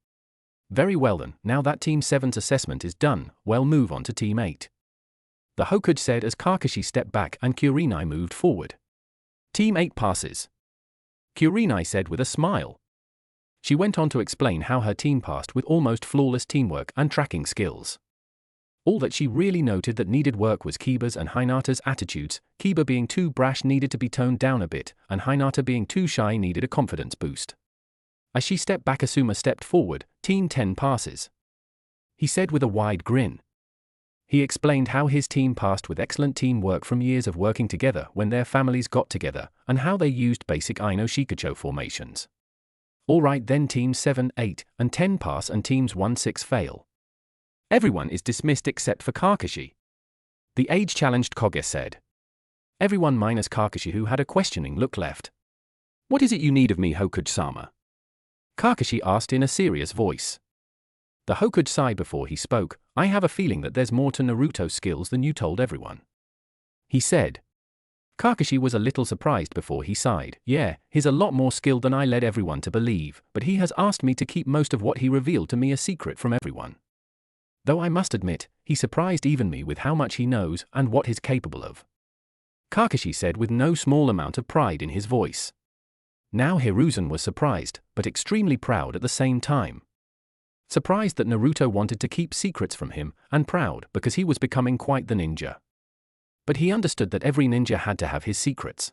Very well then, now that Team 7's assessment is done, we'll move on to Team 8. The Hokage said as Kakashi stepped back and Kurenai moved forward. Team 8 passes. Kurenai said with a smile. She went on to explain how her team passed with almost flawless teamwork and tracking skills. All that she really noted that needed work was Kiba's and Hinata's attitudes, Kiba being too brash needed to be toned down a bit, and Hinata being too shy needed a confidence boost. As she stepped back, Asuma stepped forward. Team 10 passes. He said with a wide grin. He explained how his team passed with excellent teamwork from years of working together when their families got together, and how they used basic Ino Shikacho formations. Alright then, Teams 7, 8, and 10 pass and Teams 1, 6 fail. Everyone is dismissed except for Kakashi. The age-challenged Koge said. Everyone minus Kakashi, who had a questioning look left. What is it you need of me, Hokage-sama? Kakashi asked in a serious voice. The Hokage sighed before he spoke. I have a feeling that there's more to Naruto's skills than you told everyone. He said. Kakashi was a little surprised before he sighed. Yeah, he's a lot more skilled than I led everyone to believe, but he has asked me to keep most of what he revealed to me a secret from everyone. Though I must admit, he surprised even me with how much he knows and what he's capable of. Kakashi said with no small amount of pride in his voice. Now Hiruzen was surprised, but extremely proud at the same time. Surprised that Naruto wanted to keep secrets from him, and proud because he was becoming quite the ninja. But he understood that every ninja had to have his secrets.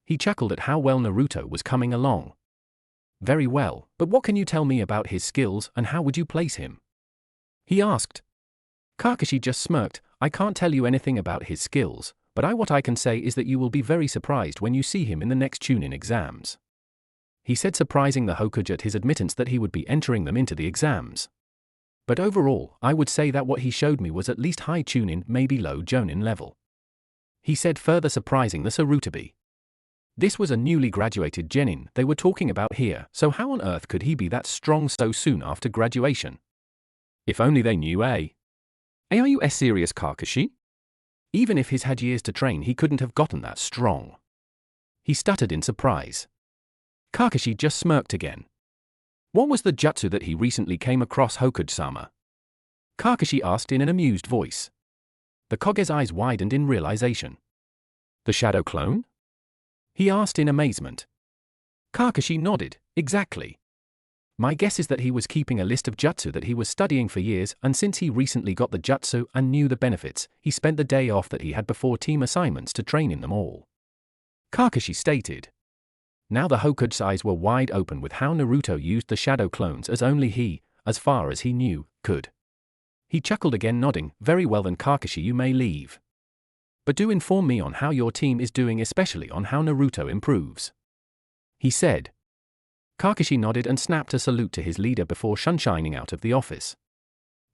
He chuckled at how well Naruto was coming along. Very well, but what can you tell me about his skills and how would you place him? He asked. Kakashi just smirked. I can't tell you anything about his skills, but what I can say is that you will be very surprised when you see him in the next Chunin exams. he said, surprising the Hokage at his admittance that he would be entering them into the exams. But overall, I would say that what he showed me was at least high Chunin, maybe low Jonin level. He said, further surprising the Sarutobi. This was a newly graduated genin they were talking about here, so how on earth could he be that strong so soon after graduation? If only they knew, eh? Are you serious, Kakashi? Even if he's had years to train, he couldn't have gotten that strong. He stuttered in surprise. Kakashi just smirked again. What was the jutsu that he recently came across, Hokage-sama? Kakashi asked in an amused voice. The Kage's eyes widened in realization. The shadow clone? He asked in amazement. Kakashi nodded. Exactly. My guess is that he was keeping a list of jutsu that he was studying for years, and since he recently got the jutsu and knew the benefits, he spent the day off that he had before team assignments to train in them all. Kakashi stated. Now the Hokage's eyes were wide open with how Naruto used the shadow clones as only he, as far as he knew, could. He chuckled again, nodding. Very well then, Kakashi, you may leave. But do inform me on how your team is doing, especially on how Naruto improves. He said. Kakashi nodded and snapped a salute to his leader before shining out of the office.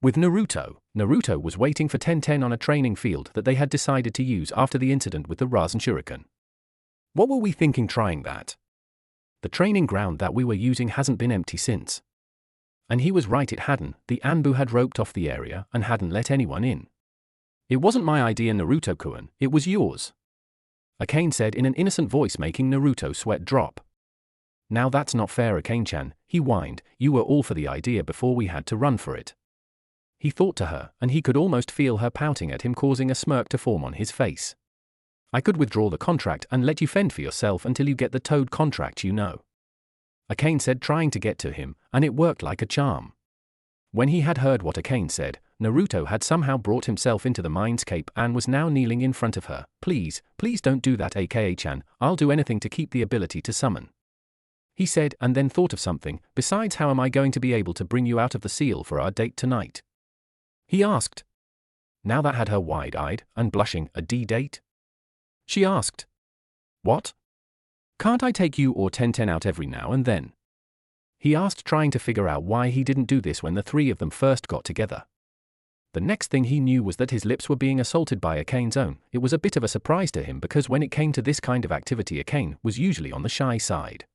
With Naruto was waiting for Tenten on a training field that they had decided to use after the incident with the Rasen Shuriken. What were we thinking trying that? The training ground that we were using hasn't been empty since. And he was right, it hadn't. The Anbu had roped off the area and hadn't let anyone in. It wasn't my idea, Naruto-kun, it was yours. Akane said in an innocent voice, making Naruto's sweat drop. Now that's not fair, Akane-chan, he whined. You were all for the idea before we had to run for it. He thought to her, and he could almost feel her pouting at him, causing a smirk to form on his face. I could withdraw the contract and let you fend for yourself until you get the Toad contract, you know. Akane said, trying to get to him, and it worked like a charm. When he had heard what Akane said, Naruto had somehow brought himself into the Mindscape and was now kneeling in front of her. Please don't do that, Aka-chan, I'll do anything to keep the ability to summon. He said, and then thought of something. Besides, how am I going to be able to bring you out of the seal for our date tonight? He asked. Now that had her wide-eyed and blushing. A D-date? She asked. What? Can't I take you or Tenten out every now and then? He asked, trying to figure out why he didn't do this when the three of them first got together. The next thing he knew was that his lips were being assaulted by Akane's own. It was a bit of a surprise to him because when it came to this kind of activity, Akane was usually on the shy side.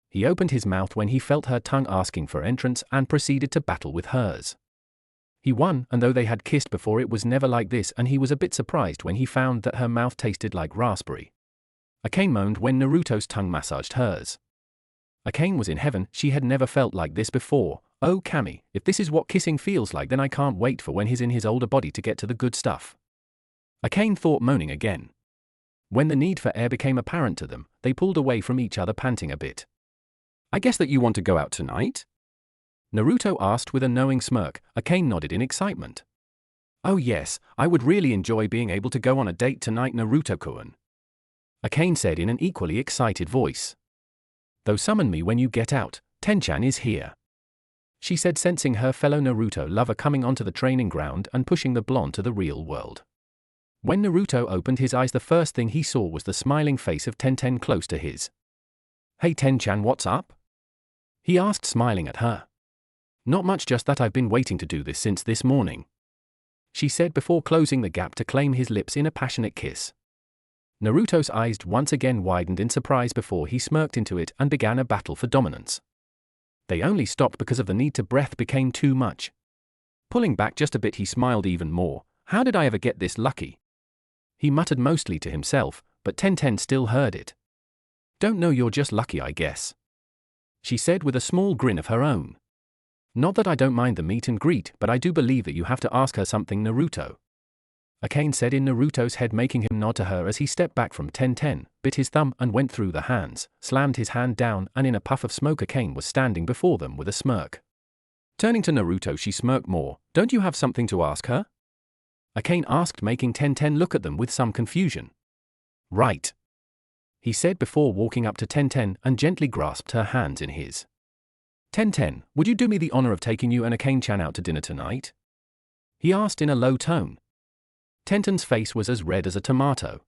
He opened his mouth when he felt her tongue asking for entrance and proceeded to battle with hers. He won, and though they had kissed before, it was never like this, and he was a bit surprised when he found that her mouth tasted like raspberry. Akane moaned when Naruto's tongue massaged hers. Akane was in heaven. She had never felt like this before. Oh Kami, if this is what kissing feels like, then I can't wait for when he's in his older body to get to the good stuff. Akane thought, moaning again. When the need for air became apparent to them, they pulled away from each other, panting a bit. I guess that you want to go out tonight? Naruto asked with a knowing smirk. Akane nodded in excitement. Oh yes, I would really enjoy being able to go on a date tonight, Naruto-kun. Akane said in an equally excited voice. Though summon me when you get out, Tenchan is here. She said, sensing her fellow Naruto lover coming onto the training ground and pushing the blonde to the real world. When Naruto opened his eyes, the first thing he saw was the smiling face of Tenten close to his. Hey Tenchan, what's up? He asked, smiling at her. Not much, just that I've been waiting to do this since this morning. She said before closing the gap to claim his lips in a passionate kiss. Naruto's eyes once again widened in surprise before he smirked into it and began a battle for dominance. They only stopped because of the need to breath became too much. Pulling back just a bit, he smiled even more. How did I ever get this lucky? He muttered mostly to himself, but Tenten still heard it. Don't know, you're just lucky, I guess. She said with a small grin of her own. Not that I don't mind the meet and greet, but I do believe that you have to ask her something, Naruto. Akane said in Naruto's head, making him nod to her as he stepped back from Tenten, bit his thumb and went through the hands, slammed his hand down, and in a puff of smoke Akane was standing before them with a smirk. Turning to Naruto, she smirked more. Don't you have something to ask her? Akane asked, making Tenten look at them with some confusion. Right. He said before walking up to Tenten and gently grasped her hands in his. Tenten, would you do me the honor of taking you and Akane-chan out to dinner tonight? He asked in a low tone. Tenten's face was as red as a tomato.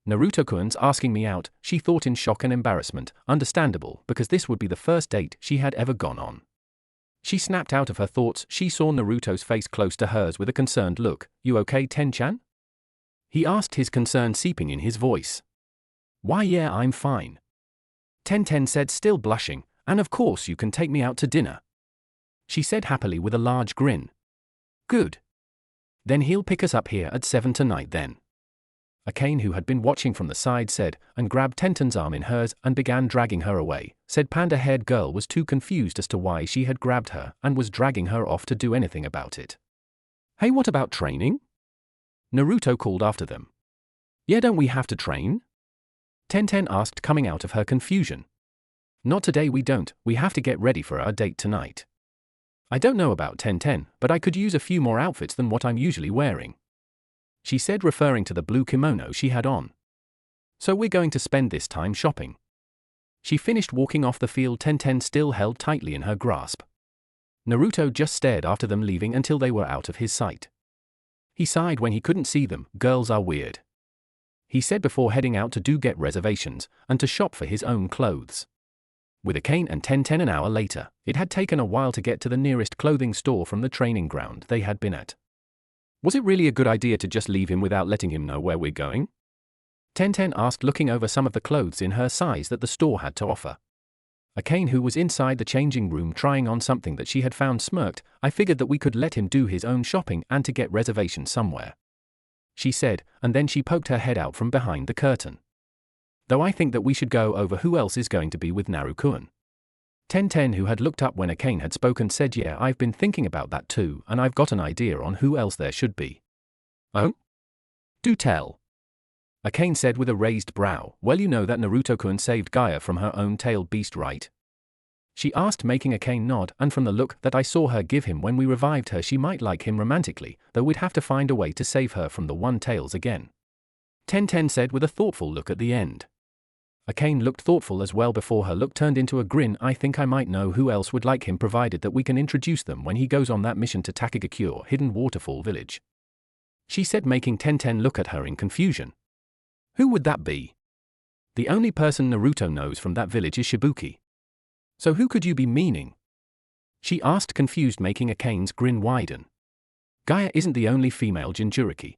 Naruto-kun's asking me out, she thought in shock and embarrassment, understandable, because this would be the first date she had ever gone on. She snapped out of her thoughts. She saw Naruto's face close to hers with a concerned look. You okay, Ten-chan? He asked, his concern seeping in his voice. Why, yeah, I'm fine. Tenten said, still blushing, and of course you can take me out to dinner. She said happily with a large grin. Good. Then he'll pick us up here at 7 tonight then. Akane, who had been watching from the side, said, and grabbed Tenten's arm in hers and began dragging her away. Said panda-haired girl was too confused as to why she had grabbed her and was dragging her off to do anything about it. Hey, what about training? Naruto called after them. Yeah, don't we have to train? Tenten asked, coming out of her confusion. Not today, we don't. We have to get ready for our date tonight. I don't know about Tenten, but I could use a few more outfits than what I'm usually wearing. She said, referring to the blue kimono she had on. So we're going to spend this time shopping. She finished walking off the field, Tenten still held tightly in her grasp. Naruto just stared after them leaving until they were out of his sight. He sighed when he couldn't see them. Girls are weird, he said before heading out to get reservations and to shop for his own clothes. With Akane and Tenten an hour later, it had taken a while to get to the nearest clothing store from the training ground they had been at. Was it really a good idea to just leave him without letting him know where we're going? Tenten asked, looking over some of the clothes in her size that the store had to offer. Akane, who was inside the changing room trying on something that she had found, smirked. I figured that we could let him do his own shopping and to get reservations somewhere, she said, and then she poked her head out from behind the curtain. Though I think that we should go over who else is going to be with Naruto-kun. Tenten, who had looked up when Akane had spoken, said, yeah, I've been thinking about that too, and I've got an idea on who else there should be. Oh? Do tell. Akane said with a raised brow. Well, you know that Naruto-kun saved Gaia from her own tailed beast, right? She asked, making Akane nod, and from the look that I saw her give him when we revived her, she might like him romantically, though we'd have to find a way to save her from the one-tails again. Tenten said with a thoughtful look at the end. Akane looked thoughtful as well before her look turned into a grin. I think I might know who else would like him, provided that we can introduce them when he goes on that mission to Takagakure Hidden Waterfall Village, she said, making Tenten look at her in confusion. Who would that be? The only person Naruto knows from that village is Shibuki. So who could you be meaning? She asked, confused, making Akane's grin widen. Gaia isn't the only female Jinchuriki,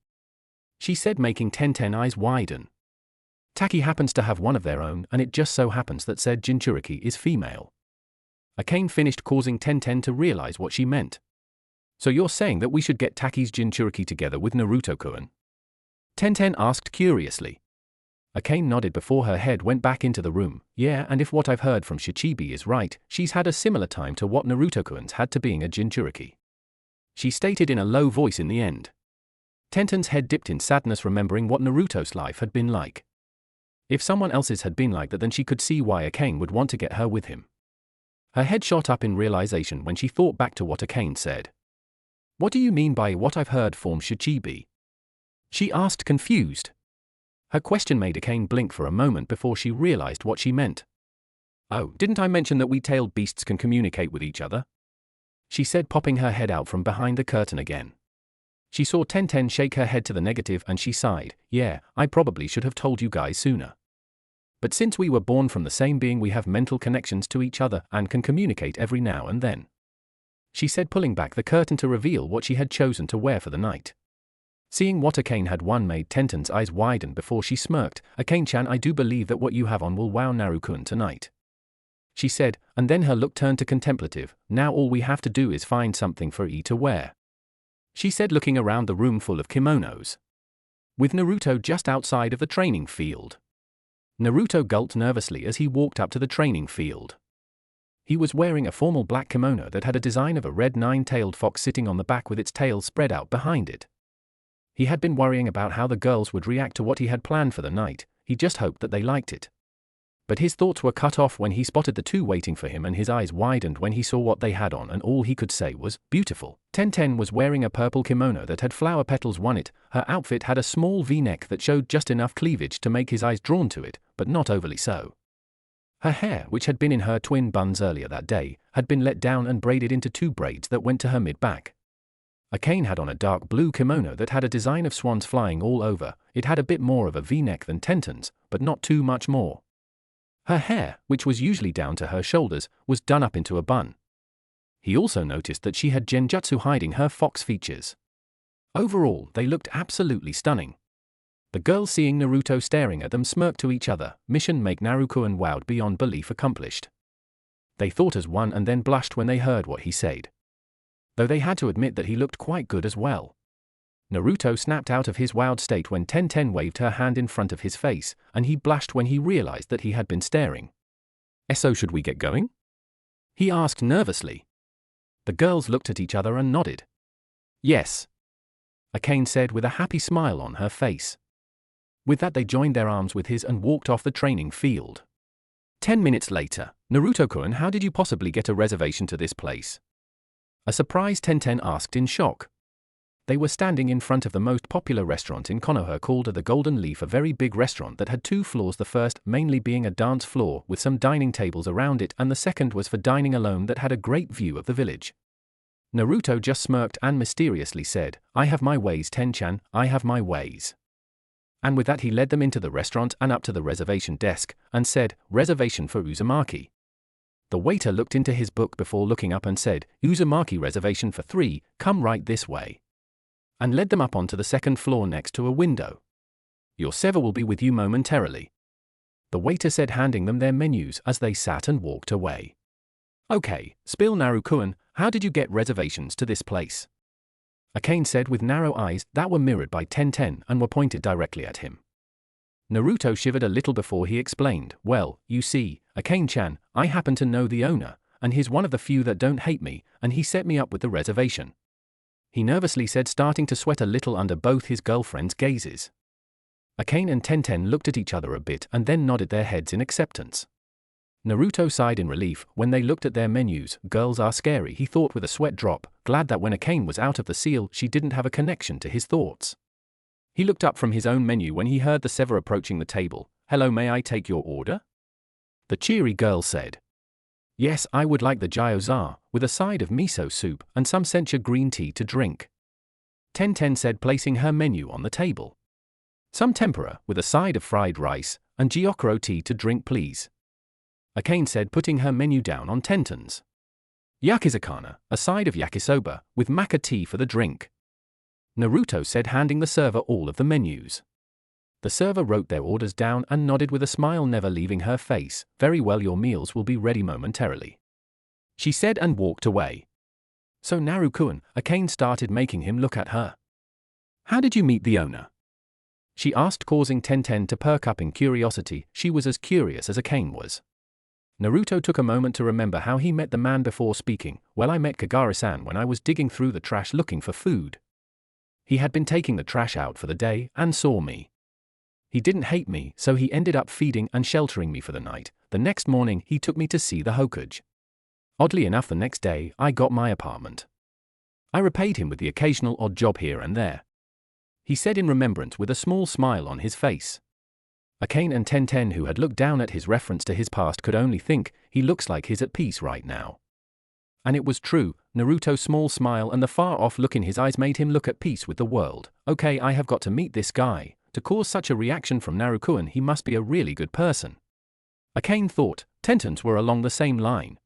she said, making Tenten eyes widen. Taki happens to have one of their own, and it just so happens that said Jinchuriki is female. Akane finished, causing Tenten to realize what she meant. So you're saying that we should get Taki's Jinchuriki together with Naruto-kun? Tenten asked curiously. Akane nodded before her head went back into the room. Yeah, and if what I've heard from Shichibi is right, she's had a similar time to what Naruto-kun's had to being a Jinchuriki, she stated in a low voice in the end. Tenten's head dipped in sadness, remembering what Naruto's life had been like. If someone else's had been like that, then she could see why Akane would want to get her with him. Her head shot up in realization when she thought back to what Akane said. What do you mean by what I've heard from Shichibi? She asked, confused. Her question made Akane blink for a moment before she realized what she meant. Oh, didn't I mention that we tailed beasts can communicate with each other? She said, popping her head out from behind the curtain again. She saw Tenten shake her head to the negative and she sighed. Yeah, I probably should have told you guys sooner. But since we were born from the same being, we have mental connections to each other and can communicate every now and then, she said, pulling back the curtain to reveal what she had chosen to wear for the night. Seeing what Akane had won made Tenten's eyes widen before she smirked. Akane-chan, I do believe that what you have on will wow Naruto-kun tonight, she said, and then her look turned to contemplative. Now all we have to do is find something for E to wear, she said, looking around the room full of kimonos, with Naruto just outside of the training field. Naruto gulped nervously as he walked up to the training field. He was wearing a formal black kimono that had a design of a red nine-tailed fox sitting on the back with its tail spread out behind it. He had been worrying about how the girls would react to what he had planned for the night. He just hoped that they liked it. But his thoughts were cut off when he spotted the two waiting for him, and his eyes widened when he saw what they had on, and all he could say was, beautiful. Tenten was wearing a purple kimono that had flower petals on it. Her outfit had a small V-neck that showed just enough cleavage to make his eyes drawn to it, but not overly so. Her hair, which had been in her twin buns earlier that day, had been let down and braided into two braids that went to her mid-back. Akane had on a dark blue kimono that had a design of swans flying all over. It had a bit more of a V-neck than Tenten's, but not too much more. Her hair, which was usually down to her shoulders, was done up into a bun. He also noticed that she had genjutsu hiding her fox features. Overall, they looked absolutely stunning. The girls, seeing Naruto staring at them, smirked to each other. Mission make Naruto wowed beyond belief accomplished. They thought as one and then blushed when they heard what he said. Though they had to admit that he looked quite good as well. Naruto snapped out of his wowed state when Tenten waved her hand in front of his face, and he blushed when he realized that he had been staring. "So should we get going?" he asked nervously. The girls looked at each other and nodded. "Yes," Akane said with a happy smile on her face. With that, they joined their arms with his and walked off the training field. 10 minutes later. "Naruto-kun, how did you possibly get a reservation to this place?" a surprised Tenten asked in shock. They were standing in front of the most popular restaurant in Konoha called the Golden Leaf, a very big restaurant that had 2 floors, the first mainly being a dance floor with some dining tables around it, and the second was for dining alone that had a great view of the village. Naruto just smirked and mysteriously said, "I have my ways, Ten-chan, I have my ways." And with that he led them into the restaurant and up to the reservation desk, and said, "Reservation for Uzumaki." The waiter looked into his book before looking up and said, "Uzumaki reservation for 3, come right this way." And led them up onto the second floor next to a window. "Your server will be with you momentarily," the waiter said, handing them their menus as they sat and walked away. "Okay, spill Naruto-kun, how did you get reservations to this place?" Akane said with narrow eyes that were mirrored by Tenten and were pointed directly at him. Naruto shivered a little before he explained, "Well, you see, Akane-chan, I happen to know the owner, and he's one of the few that don't hate me, and he set me up with the reservation," he nervously said, starting to sweat a little under both his girlfriend's gazes. Akane and Tenten looked at each other a bit and then nodded their heads in acceptance. Naruto sighed in relief when they looked at their menus. Girls are scary, he thought with a sweat drop, glad that when Akane was out of the seal she didn't have a connection to his thoughts. He looked up from his own menu when he heard the server approaching the table. "Hello, may I take your order?" The cheery girl said. "Yes, I would like the gyoza, with a side of miso soup and some sencha green tea to drink," Tenten said, placing her menu on the table. "Some tempura, with a side of fried rice, and gyokuro tea to drink please," Akane said, putting her menu down on Tenten's. "Yakizakana, a side of yakisoba, with maca tea for the drink," Naruto said, handing the server all of the menus. The server wrote their orders down and nodded with a smile never leaving her face. "Very well, your meals will be ready momentarily," she said, and walked away. "So Naruto-kun," Akane started, making him look at her. "How did you meet the owner?" she asked, causing Tenten to perk up in curiosity. She was as curious as Akane was. Naruto took a moment to remember how he met the man before speaking. "Well, I met Kagura-san when I was digging through the trash looking for food. He had been taking the trash out for the day and saw me. He didn't hate me, so he ended up feeding and sheltering me for the night. The next morning he took me to see the Hokage. Oddly enough, the next day I got my apartment. I repaid him with the occasional odd job here and there," he said in remembrance with a small smile on his face. Akane and Tenten, who had looked down at his reference to his past, could only think, he looks like he's at peace right now. And it was true. Naruto's small smile and the far-off look in his eyes made him look at peace with the world. "Okay, I have got to meet this guy. To cause such a reaction from Naruto, he must be a really good person," Akane thought. Tenten's were along the same line.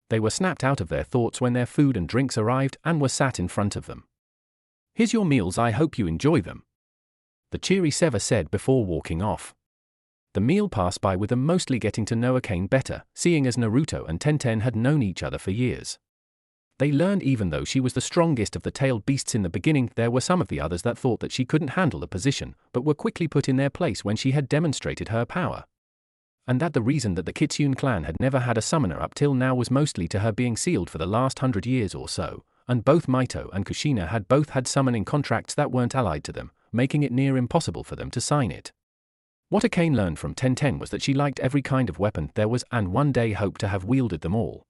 They were snapped out of their thoughts when their food and drinks arrived and were sat in front of them. "Here's your meals, I hope you enjoy them," the cheery server said before walking off. The meal passed by with them mostly getting to know Akane better, seeing as Naruto and Tenten had known each other for years. They learned even though she was the strongest of the tailed beasts in the beginning, there were some of the others that thought that she couldn't handle the position, but were quickly put in their place when she had demonstrated her power. And that the reason that the Kitsune clan had never had a summoner up till now was mostly to her being sealed for the last 100 years or so, and both Maito and Kushina had both had summoning contracts that weren't allied to them, making it near impossible for them to sign it. What Akane learned from Tenten was that she liked every kind of weapon there was and one day hoped to have wielded them all.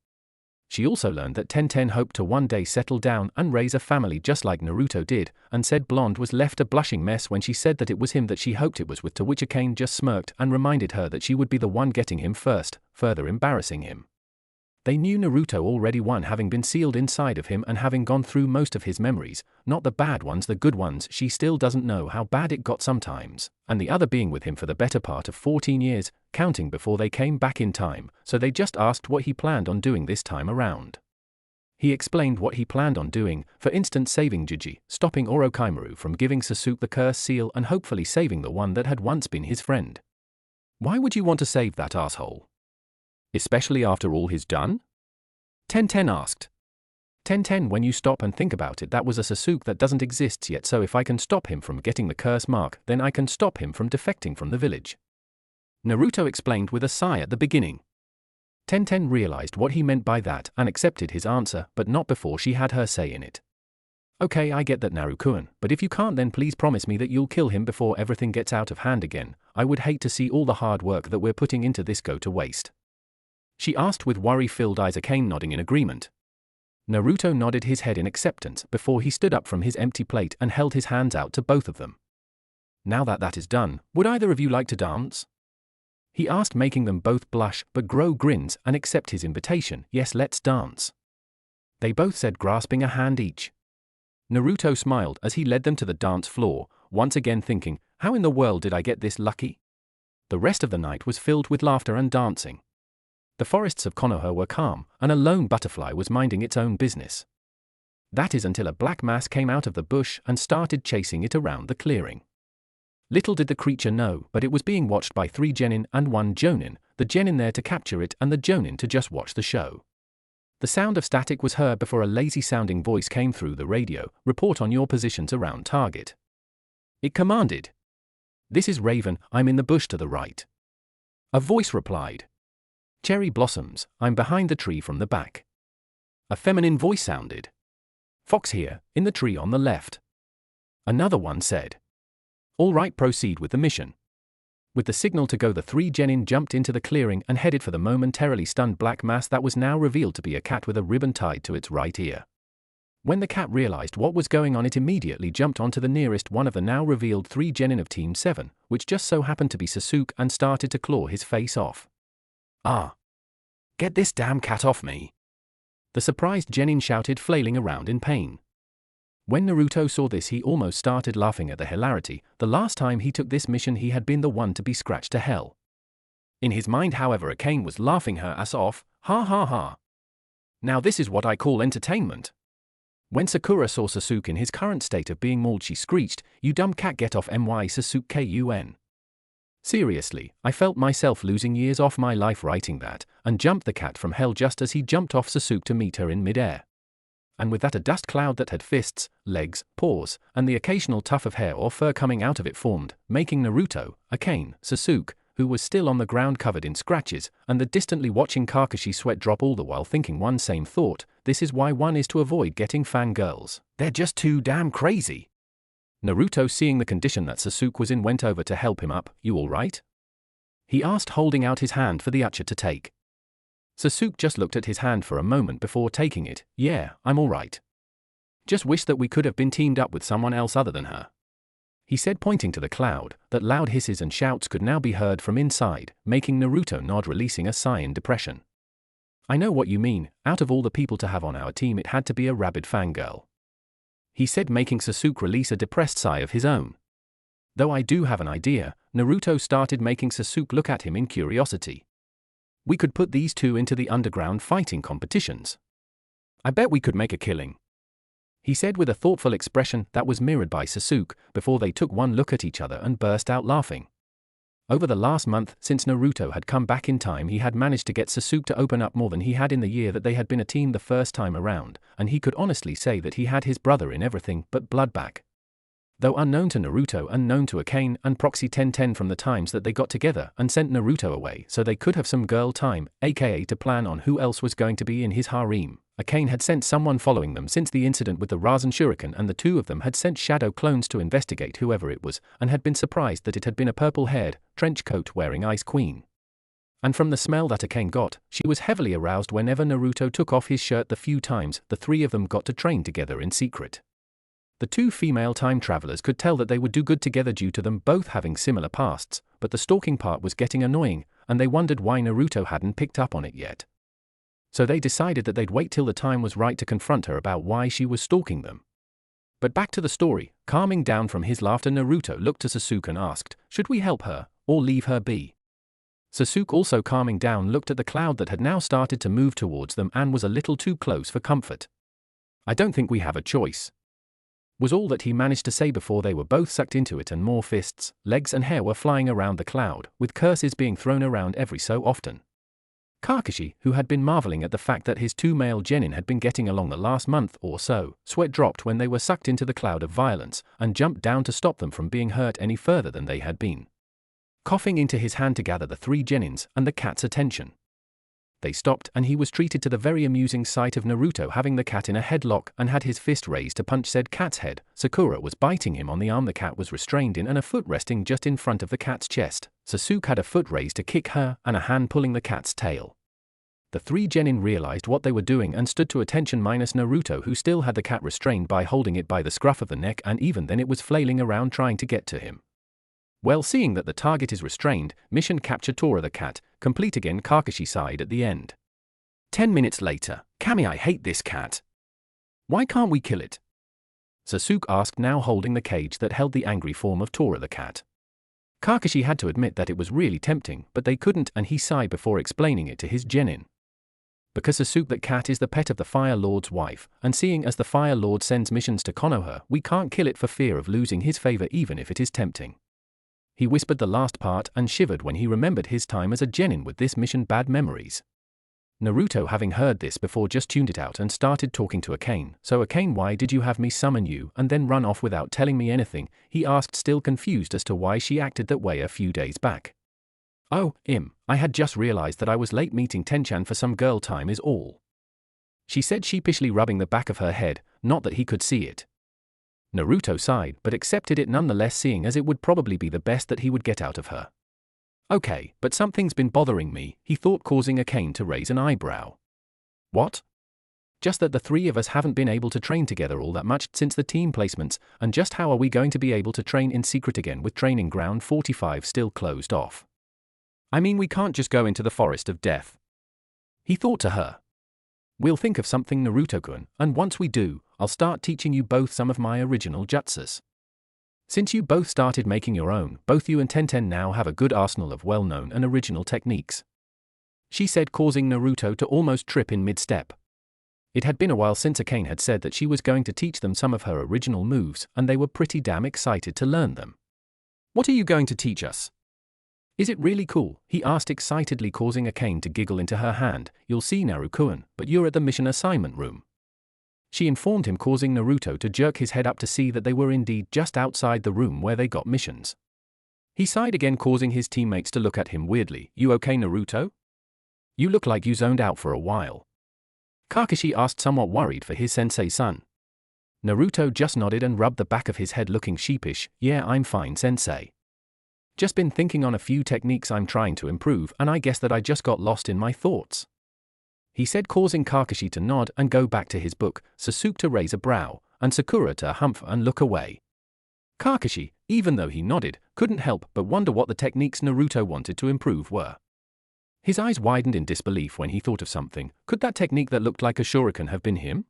She also learned that Tenten hoped to one day settle down and raise a family just like Naruto did, and said Blonde was left a blushing mess when she said that it was him that she hoped it was with, to which Akane just smirked and reminded her that she would be the one getting him first, further embarrassing him. They knew Naruto already won, having been sealed inside of him and having gone through most of his memories, not the bad ones, the good ones. She still doesn't know how bad it got sometimes, and the other being with him for the better part of 14 years, counting before they came back in time, so they just asked what he planned on doing this time around. He explained what he planned on doing, for instance saving Jiji, stopping Orochimaru from giving Sasuke the curse seal and hopefully saving the one that had once been his friend. Why would you want to save that asshole? Especially after all he's done? Tenten asked. Tenten, when you stop and think about it, that was a Sasuke that doesn't exist yet, so if I can stop him from getting the curse mark, then I can stop him from defecting from the village. Naruto explained with a sigh at the beginning. Tenten realized what he meant by that and accepted his answer, but not before she had her say in it. Okay, I get that, Naruto-kun, but if you can't, then please promise me that you'll kill him before everything gets out of hand again. I would hate to see all the hard work that we're putting into this go to waste. She asked with worry-filled eyes, Akane nodding in agreement. Naruto nodded his head in acceptance before he stood up from his empty plate and held his hands out to both of them. Now that that is done, would either of you like to dance? He asked, making them both blush but grow grins and accept his invitation. Yes, let's dance. They both said, grasping a hand each. Naruto smiled as he led them to the dance floor, once again thinking, how in the world did I get this lucky? The rest of the night was filled with laughter and dancing. The forests of Konoha were calm, and a lone butterfly was minding its own business. That is until a black mass came out of the bush and started chasing it around the clearing. Little did the creature know, but it was being watched by 3 genin and 1 jonin, the genin there to capture it and the jonin to just watch the show. The sound of static was heard before a lazy-sounding voice came through the radio. Report on your positions around target. It commanded. This is Raven, I'm in the bush to the right. A voice replied. Cherry Blossoms, I'm behind the tree from the back. A feminine voice sounded. Fox here, in the tree on the left. Another one said. All right, proceed with the mission. With the signal to go, the 3 genin jumped into the clearing and headed for the momentarily stunned black mass that was now revealed to be a cat with a ribbon tied to its right ear. When the cat realized what was going on, it immediately jumped onto the nearest one of the now revealed 3 genin of Team 7, which just so happened to be Sasuke, and started to claw his face off. Ah! Get this damn cat off me! The surprised genin shouted, flailing around in pain. When Naruto saw this, he almost started laughing at the hilarity. The last time he took this mission, he had been the one to be scratched to hell. In his mind, however, Akane was laughing her ass off. Ha ha ha. Now this is what I call entertainment. When Sakura saw Sasuke in his current state of being mauled, she screeched, "You dumb cat, get off my Sasuke Kun." Seriously, I felt myself losing years off my life writing that, and jumped the cat from hell just as he jumped off Sasuke to meet her in midair. And with that, a dust cloud that had fists, legs, paws, and the occasional tuft of hair or fur coming out of it formed, making Naruto, Akane, Sasuke, who was still on the ground covered in scratches, and the distantly watching Kakashi sweat drop, all the while thinking one same thought: this is why one is to avoid getting fangirls. They're just too damn crazy. Naruto, seeing the condition that Sasuke was in, went over to help him up. You all right? He asked, holding out his hand for the Ucha to take. Sasuke just looked at his hand for a moment before taking it. Yeah, I'm all right. Just wish that we could have been teamed up with someone else other than her. He said, pointing to the cloud. That loud hisses and shouts could now be heard from inside, making Naruto nod, releasing a sigh in depression. I know what you mean. Out of all the people to have on our team, it had to be a rabid fangirl. He said, making Sasuke release a depressed sigh of his own. Though I do have an idea. Naruto started, making Sasuke look at him in curiosity. We could put these two into the underground fighting competitions. I bet we could make a killing. He said with a thoughtful expression that was mirrored by Sasuke, before they took one look at each other and burst out laughing. Over the last month, since Naruto had come back in time, he had managed to get Sasuke to open up more than he had in the year that they had been a team the first time around, and he could honestly say that he had his brother in everything but blood back. Though unknown to Naruto, unknown to Akane and Proxy Tenten from the times that they got together and sent Naruto away so they could have some girl time, aka to plan on who else was going to be in his harem, Akane had sent someone following them since the incident with the Rasen Shuriken, and the two of them had sent shadow clones to investigate whoever it was, and had been surprised that it had been a purple-haired, trench-coat-wearing Ice Queen. And from the smell that Akane got, she was heavily aroused whenever Naruto took off his shirt. The few times the 3 of them got to train together in secret. The 2 female time travelers could tell that they would do good together due to them both having similar pasts, but the stalking part was getting annoying, and they wondered why Naruto hadn't picked up on it yet. So they decided that they'd wait till the time was right to confront her about why she was stalking them. But back to the story. Calming down from his laughter, Naruto looked to Sasuke and asked, should we help her, or leave her be? Sasuke, also calming down, looked at the cloud that had now started to move towards them and was a little too close for comfort. I don't think we have a choice, was all that he managed to say before they were both sucked into it and more fists, legs and hair were flying around the cloud, with curses being thrown around every so often. Kakashi, who had been marveling at the fact that his two male genin had been getting along the last month or so, sweat dropped when they were sucked into the cloud of violence, and jumped down to stop them from being hurt any further than they had been. Coughing into his hand to gather the three genins and the cat's attention. They stopped, and he was treated to the very amusing sight of Naruto having the cat in a headlock and had his fist raised to punch said cat's head. Sakura was biting him on the arm the cat was restrained in and a foot resting just in front of the cat's chest. Sasuke had a foot raised to kick her and a hand pulling the cat's tail. The three genin realized what they were doing and stood to attention minus Naruto, who still had the cat restrained by holding it by the scruff of the neck, and even then it was flailing around trying to get to him. Well, seeing that the target is restrained, mission capture Tora the cat, complete again. Kakashi sighed at the end. 10 minutes later. Kami, I hate this cat. Why can't we kill it? Sasuke asked, now holding the cage that held the angry form of Tora the cat. Kakashi had to admit that it was really tempting, but they couldn't, and he sighed before explaining it to his genin. Because Sasuke, that cat is the pet of the Fire Lord's wife, and seeing as the Fire Lord sends missions to Konoha, we can't kill it for fear of losing his favor even if it is tempting. He whispered the last part and shivered when he remembered his time as a genin with this mission. Bad memories. Naruto, having heard this before, just tuned it out and started talking to Akane. So Akane, why did you have me summon you and then run off without telling me anything? He asked, still confused as to why she acted that way a few days back. Oh, I had just realized that I was late meeting Tenchan for some girl time is all. She said, sheepishly rubbing the back of her head, not that he could see it. Naruto sighed but accepted it nonetheless, seeing as it would probably be the best that he would get out of her. Okay, but something's been bothering me, he thought, causing Akane to raise an eyebrow. What? Just that the three of us haven't been able to train together all that much since the team placements, and just how are we going to be able to train in secret again with training ground 45 still closed off? I mean, we can't just go into the forest of death. He thought to her. We'll think of something, Naruto-kun, and once we do, I'll start teaching you both some of my original jutsus. Since you both started making your own, both you and Tenten now have a good arsenal of well-known and original techniques. She said, causing Naruto to almost trip in mid-step. It had been a while since Akane had said that she was going to teach them some of her original moves, and they were pretty damn excited to learn them. What are you going to teach us? Is it really cool? He asked excitedly, causing Akane to giggle into her hand. You'll see, Naruto-kun, but you're at the mission assignment room. She informed him, causing Naruto to jerk his head up to see that they were indeed just outside the room where they got missions. He sighed again, causing his teammates to look at him weirdly. You okay, Naruto? You look like you zoned out for a while. Kakashi asked, somewhat worried for his sensei-son. Naruto just nodded and rubbed the back of his head, looking sheepish. Yeah, I'm fine, sensei. Just been thinking on a few techniques I'm trying to improve, and I guess that I just got lost in my thoughts. He said, causing Kakashi to nod and go back to his book, Sasuke to raise a brow, and Sakura to humph and look away. Kakashi, even though he nodded, couldn't help but wonder what the techniques Naruto wanted to improve were. His eyes widened in disbelief when he thought of something. Could that technique that looked like a shuriken have been him?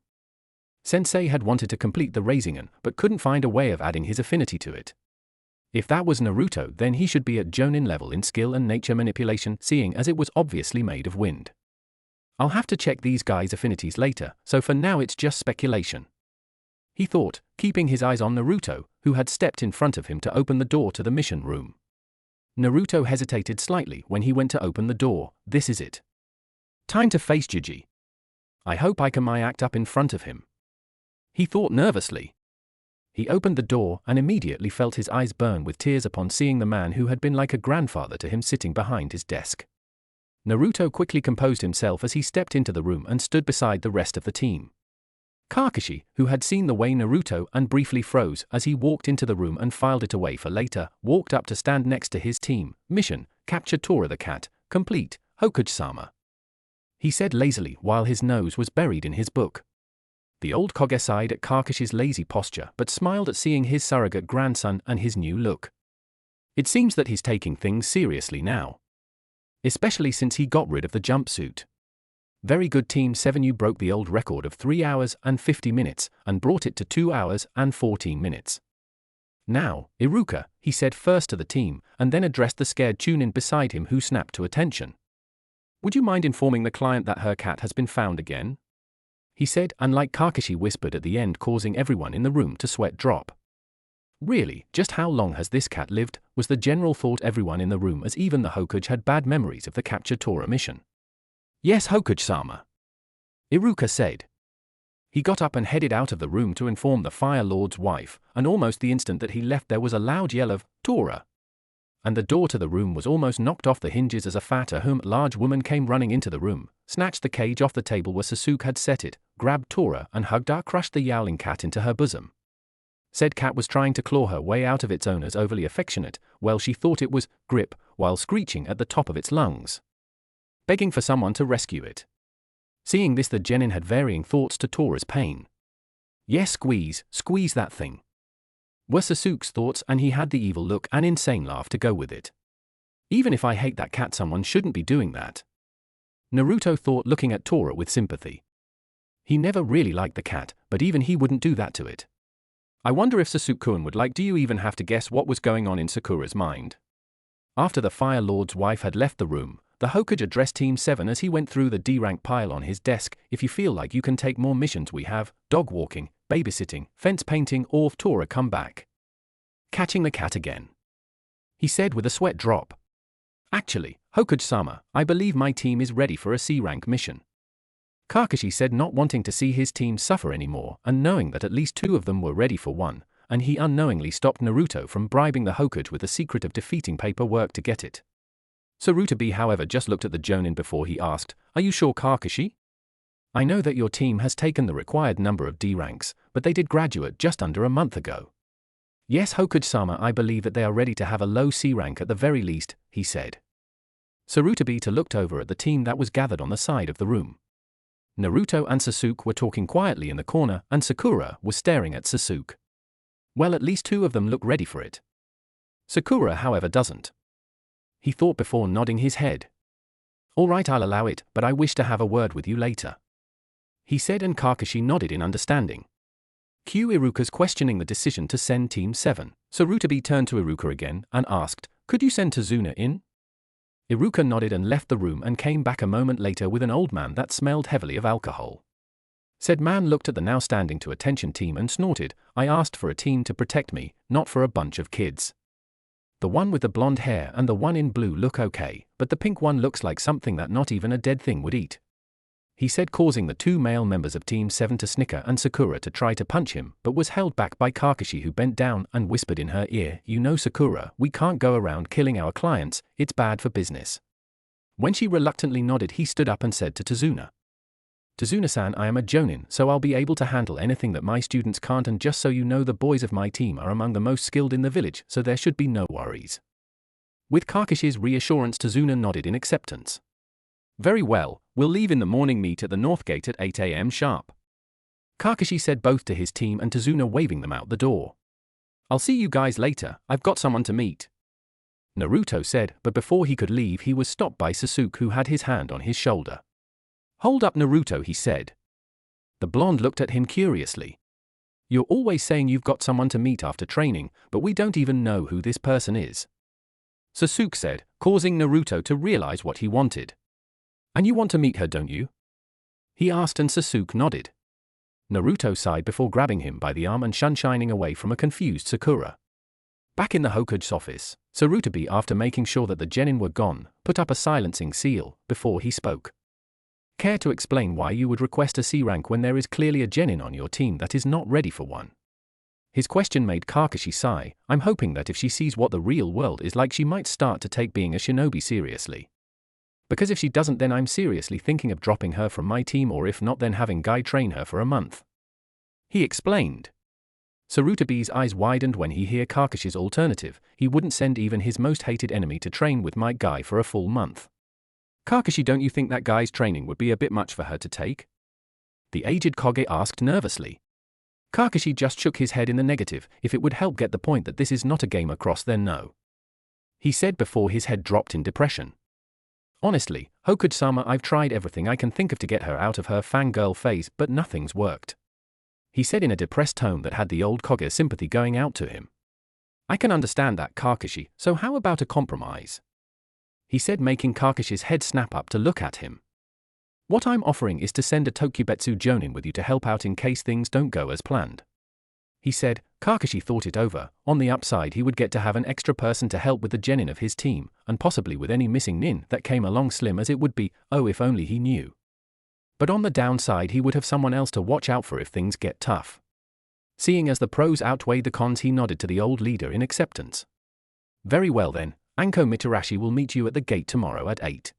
Sensei had wanted to complete the Rasengan, but couldn't find a way of adding his affinity to it. If that was Naruto, then he should be at Jonin level in skill and nature manipulation, seeing as it was obviously made of wind. I'll have to check these guys' affinities later, so for now it's just speculation. He thought, keeping his eyes on Naruto, who had stepped in front of him to open the door to the mission room. Naruto hesitated slightly when he went to open the door. This is it. Time to face Jiji. I hope I can act up in front of him. He thought nervously. He opened the door and immediately felt his eyes burn with tears upon seeing the man who had been like a grandfather to him sitting behind his desk. Naruto quickly composed himself as he stepped into the room and stood beside the rest of the team. Kakashi, who had seen the way Naruto and briefly froze as he walked into the room and filed it away for later, walked up to stand next to his team. Mission, capture Tora the cat, complete, Hokage-sama. He said lazily while his nose was buried in his book. The old Kage sighed at Kakashi's lazy posture but smiled at seeing his surrogate grandson and his new look. It seems that he's taking things seriously now. Especially since he got rid of the jumpsuit. Very good Team 7, you broke the old record of 3 hours and 50 minutes and brought it to 2 hours and 14 minutes. Now, Iruka, he said first to the team, and then addressed the scared Chunin beside him who snapped to attention. Would you mind informing the client that her cat has been found again? He said, and like Kakashi whispered at the end, causing everyone in the room to sweat drop. Really, just how long has this cat lived, was the general thought everyone in the room, as even the Hokage had bad memories of the capture Tora mission. Yes, Hokage-sama, Iruka said. He got up and headed out of the room to inform the Fire Lord's wife, and almost the instant that he left there was a loud yell of, Tora! And the door to the room was almost knocked off the hinges as a fatter large woman came running into the room, snatched the cage off the table where Sasuke had set it, grabbed Tora and hugged her, crushed the yowling cat into her bosom. Said cat was trying to claw her way out of its owner's overly affectionate, well, she thought it was, grip, while screeching at the top of its lungs, begging for someone to rescue it. Seeing this, the genin had varying thoughts to Tora's pain. Yes, squeeze that thing, were Sasuke's thoughts, and he had the evil look and insane laugh to go with it. Even if I hate that cat, someone shouldn't be doing that, Naruto thought, looking at Tora with sympathy. He never really liked the cat, but even he wouldn't do that to it. I wonder if Sasuke-kun would like. Do you even have to guess what was going on in Sakura's mind? After the Fire Lord's wife had left the room, the Hokage addressed Team 7 as he went through the D-rank pile on his desk. If you feel like you can take more missions, we have dog walking, babysitting, fence painting, or if Tora come back, catching the cat again, he said with a sweat drop. Actually, Hokage-sama, I believe my team is ready for a C-rank mission, Kakashi said, not wanting to see his team suffer anymore, and knowing that at least 2 of them were ready for one, and he unknowingly stopped Naruto from bribing the Hokage with the secret of defeating paperwork to get it. Sarutobi, however, just looked at the Jonin before he asked, are you sure, Kakashi? I know that your team has taken the required number of D ranks, but they did graduate just under a month ago. Yes, Hokage-sama, I believe that they are ready to have a low C rank at the very least, he said. Sarutobi looked over at the team that was gathered on the side of the room. Naruto and Sasuke were talking quietly in the corner, and Sakura was staring at Sasuke. Well, at least 2 of them look ready for it. Sakura, however, doesn't, he thought before nodding his head. All right, I'll allow it, but I wish to have a word with you later, he said, and Kakashi nodded in understanding. Iruka's questioning the decision to send Team 7. Sarutobi turned to Iruka again and asked, could you send Tazuna in? Iruka nodded and left the room and came back a moment later with an old man that smelled heavily of alcohol. Said man looked at the now standing to attention team and snorted, I asked for a team to protect me, not for a bunch of kids. The one with the blonde hair and the one in blue look okay, but the pink one looks like something that not even a dead thing would eat, he said, causing the 2 male members of Team 7 to snicker and Sakura to try to punch him, but was held back by Kakashi, who bent down and whispered in her ear, you know, Sakura, we can't go around killing our clients, it's bad for business. When she reluctantly nodded, he stood up and said to Tazuna, Tazuna-san, I am a Jonin, so I'll be able to handle anything that my students can't, and just so you know, the boys of my team are among the most skilled in the village, so there should be no worries. With Kakashi's reassurance, Tazuna nodded in acceptance. Very well, we'll leave in the morning, meet at the North Gate at 8 a.m. sharp, Kakashi said, both to his team and Tazuna, waving them out the door. I'll see you guys later, I've got someone to meet, Naruto said, but before he could leave he was stopped by Sasuke, who had his hand on his shoulder. Hold up, Naruto, he said. The blonde looked at him curiously. You're always saying you've got someone to meet after training, but we don't even know who this person is, Sasuke said, causing Naruto to realize what he wanted. And you want to meet her, don't you? He asked, and Sasuke nodded. Naruto sighed before grabbing him by the arm and shining away from a confused Sakura. Back in the Hokage's office, Sarutobi, after making sure that the genin were gone, put up a silencing seal before he spoke. Care to explain why you would request a C rank when there is clearly a genin on your team that is not ready for one? His question made Kakashi sigh. I'm hoping that if she sees what the real world is like, she might start to take being a shinobi seriously. Because if she doesn't, then I'm seriously thinking of dropping her from my team, or if not, then having Guy train her for a month, he explained. Sarutobi's eyes widened when he heard Kakashi's alternative. He wouldn't send even his most hated enemy to train with my Guy for a full month. Kakashi, don't you think that Guy's training would be a bit much for her to take? The aged Kage asked nervously. Kakashi just shook his head in the negative. If it would help get the point that this is not a game across, then no, he said before his head dropped in depression. Honestly, Hokuji-sama, I've tried everything I can think of to get her out of her fangirl phase, but nothing's worked. He said in a depressed tone that had the old Kage sympathy going out to him. I can understand that, Kakashi, so how about a compromise? He said, making Kakashi's head snap up to look at him. What I'm offering is to send a Tokubetsu Jonin with you to help out in case things don't go as planned. He said. Kakashi thought it over. On the upside, he would get to have an extra person to help with the genin of his team, and possibly with any missing nin that came along, slim as it would be. Oh, if only he knew. But on the downside, he would have someone else to watch out for if things get tough. Seeing as the pros outweighed the cons, he nodded to the old leader in acceptance. Very well then, Anko Mitarashi will meet you at the gate tomorrow at 8.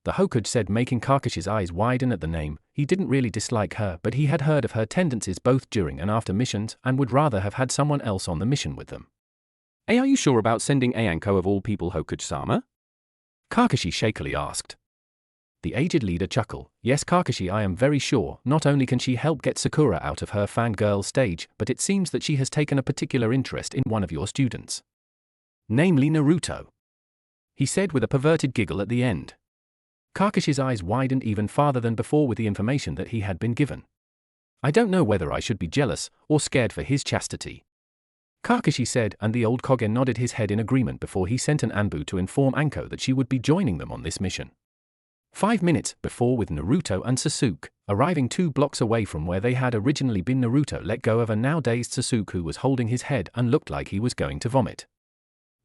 The Hokuji said, making Kakashi's eyes widen at the name. He didn't really dislike her, but he had heard of her tendencies both during and after missions, and would rather have had someone else on the mission with them. Hey, are you sure about sending Anko of all people, Hokuji-sama? Kakashi shakily asked. The aged leader chuckled. Yes, Kakashi, I am very sure. Not only can she help get Sakura out of her fangirl stage, but it seems that she has taken a particular interest in one of your students. Namely Naruto. He said with a perverted giggle at the end. Kakashi's eyes widened even farther than before with the information that he had been given. I don't know whether I should be jealous or scared for his chastity. Kakashi said, and the old Kage nodded his head in agreement before he sent an Anbu to inform Anko that she would be joining them on this mission. 5 minutes before, with Naruto and Sasuke, arriving 2 blocks away from where they had originally been, Naruto let go of a now dazed Sasuke who was holding his head and looked like he was going to vomit.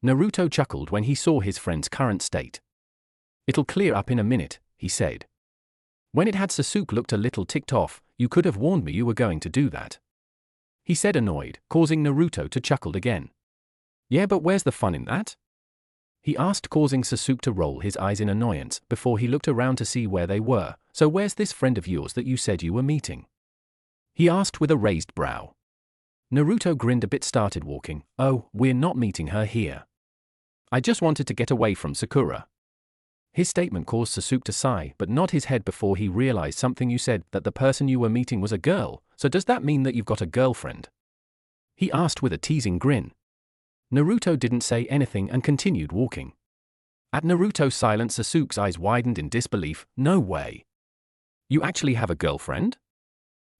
Naruto chuckled when he saw his friend's current state. It'll clear up in a minute, he said. When it had Sasuke looked a little ticked off. You could have warned me you were going to do that, he said, annoyed, causing Naruto to chuckle again. Yeah, but where's the fun in that? He asked, causing Sasuke to roll his eyes in annoyance before he looked around to see where they were. So where's this friend of yours that you said you were meeting? He asked with a raised brow. Naruto grinned a bit, started walking. Oh, we're not meeting her here. I just wanted to get away from Sakura. His statement caused Sasuke to sigh but nod his head before he realized something. You said that the person you were meeting was a girl, so does that mean that you've got a girlfriend? He asked with a teasing grin. Naruto didn't say anything and continued walking. At Naruto's silence, Sasuke's eyes widened in disbelief. No way. You actually have a girlfriend?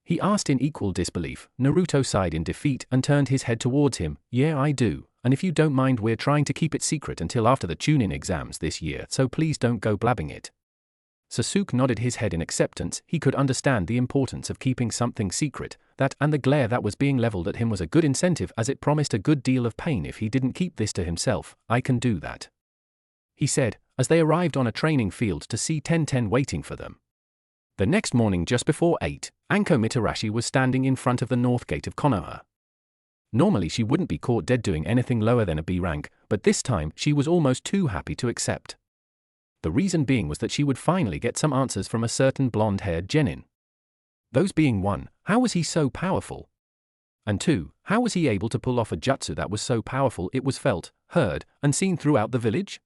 He asked in equal disbelief. Naruto sighed in defeat and turned his head towards him. Yeah, I do. And if you don't mind, we're trying to keep it secret until after the Chunin exams this year, so please don't go blabbing it. Sasuke nodded his head in acceptance. He could understand the importance of keeping something secret, that and the glare that was being leveled at him was a good incentive, as it promised a good deal of pain if he didn't keep this to himself. I can do that, he said, as they arrived on a training field to see Tenten waiting for them. The next morning just before 8, Anko Mitarashi was standing in front of the north gate of Konoha. Normally she wouldn't be caught dead doing anything lower than a B rank, but this time she was almost too happy to accept. The reason being was that she would finally get some answers from a certain blonde-haired genin. Those being 1, how was he so powerful? And 2, how was he able to pull off a jutsu that was so powerful it was felt, heard, and seen throughout the village?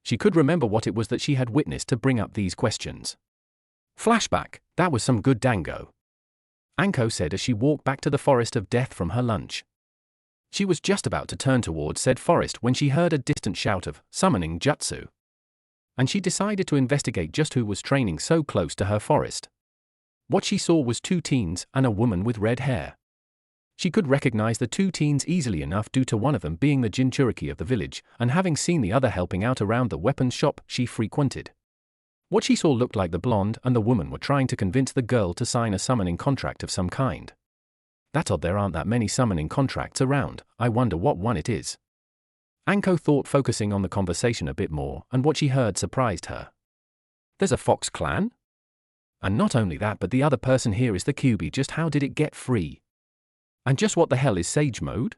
She could remember what it was that she had witnessed to bring up these questions. Flashback, that was some good dango, Anko said as she walked back to the forest of death from her lunch. She was just about to turn towards said forest when she heard a distant shout of summoning jutsu. And she decided to investigate just who was training so close to her forest. What she saw was 2 teens and a woman with red hair. She could recognize the 2 teens easily enough due to one of them being the Jinchuriki of the village, and having seen the other helping out around the weapons shop she frequented. What she saw looked like the blonde and the woman were trying to convince the girl to sign a summoning contract of some kind. That's odd, there aren't that many summoning contracts around. I wonder what one it is. Anko thought, focusing on the conversation a bit more, and what she heard surprised her. There's a Fox clan? And not only that, but the other person here is the Kyuubi. Just how did it get free? And just what the hell is Sage Mode?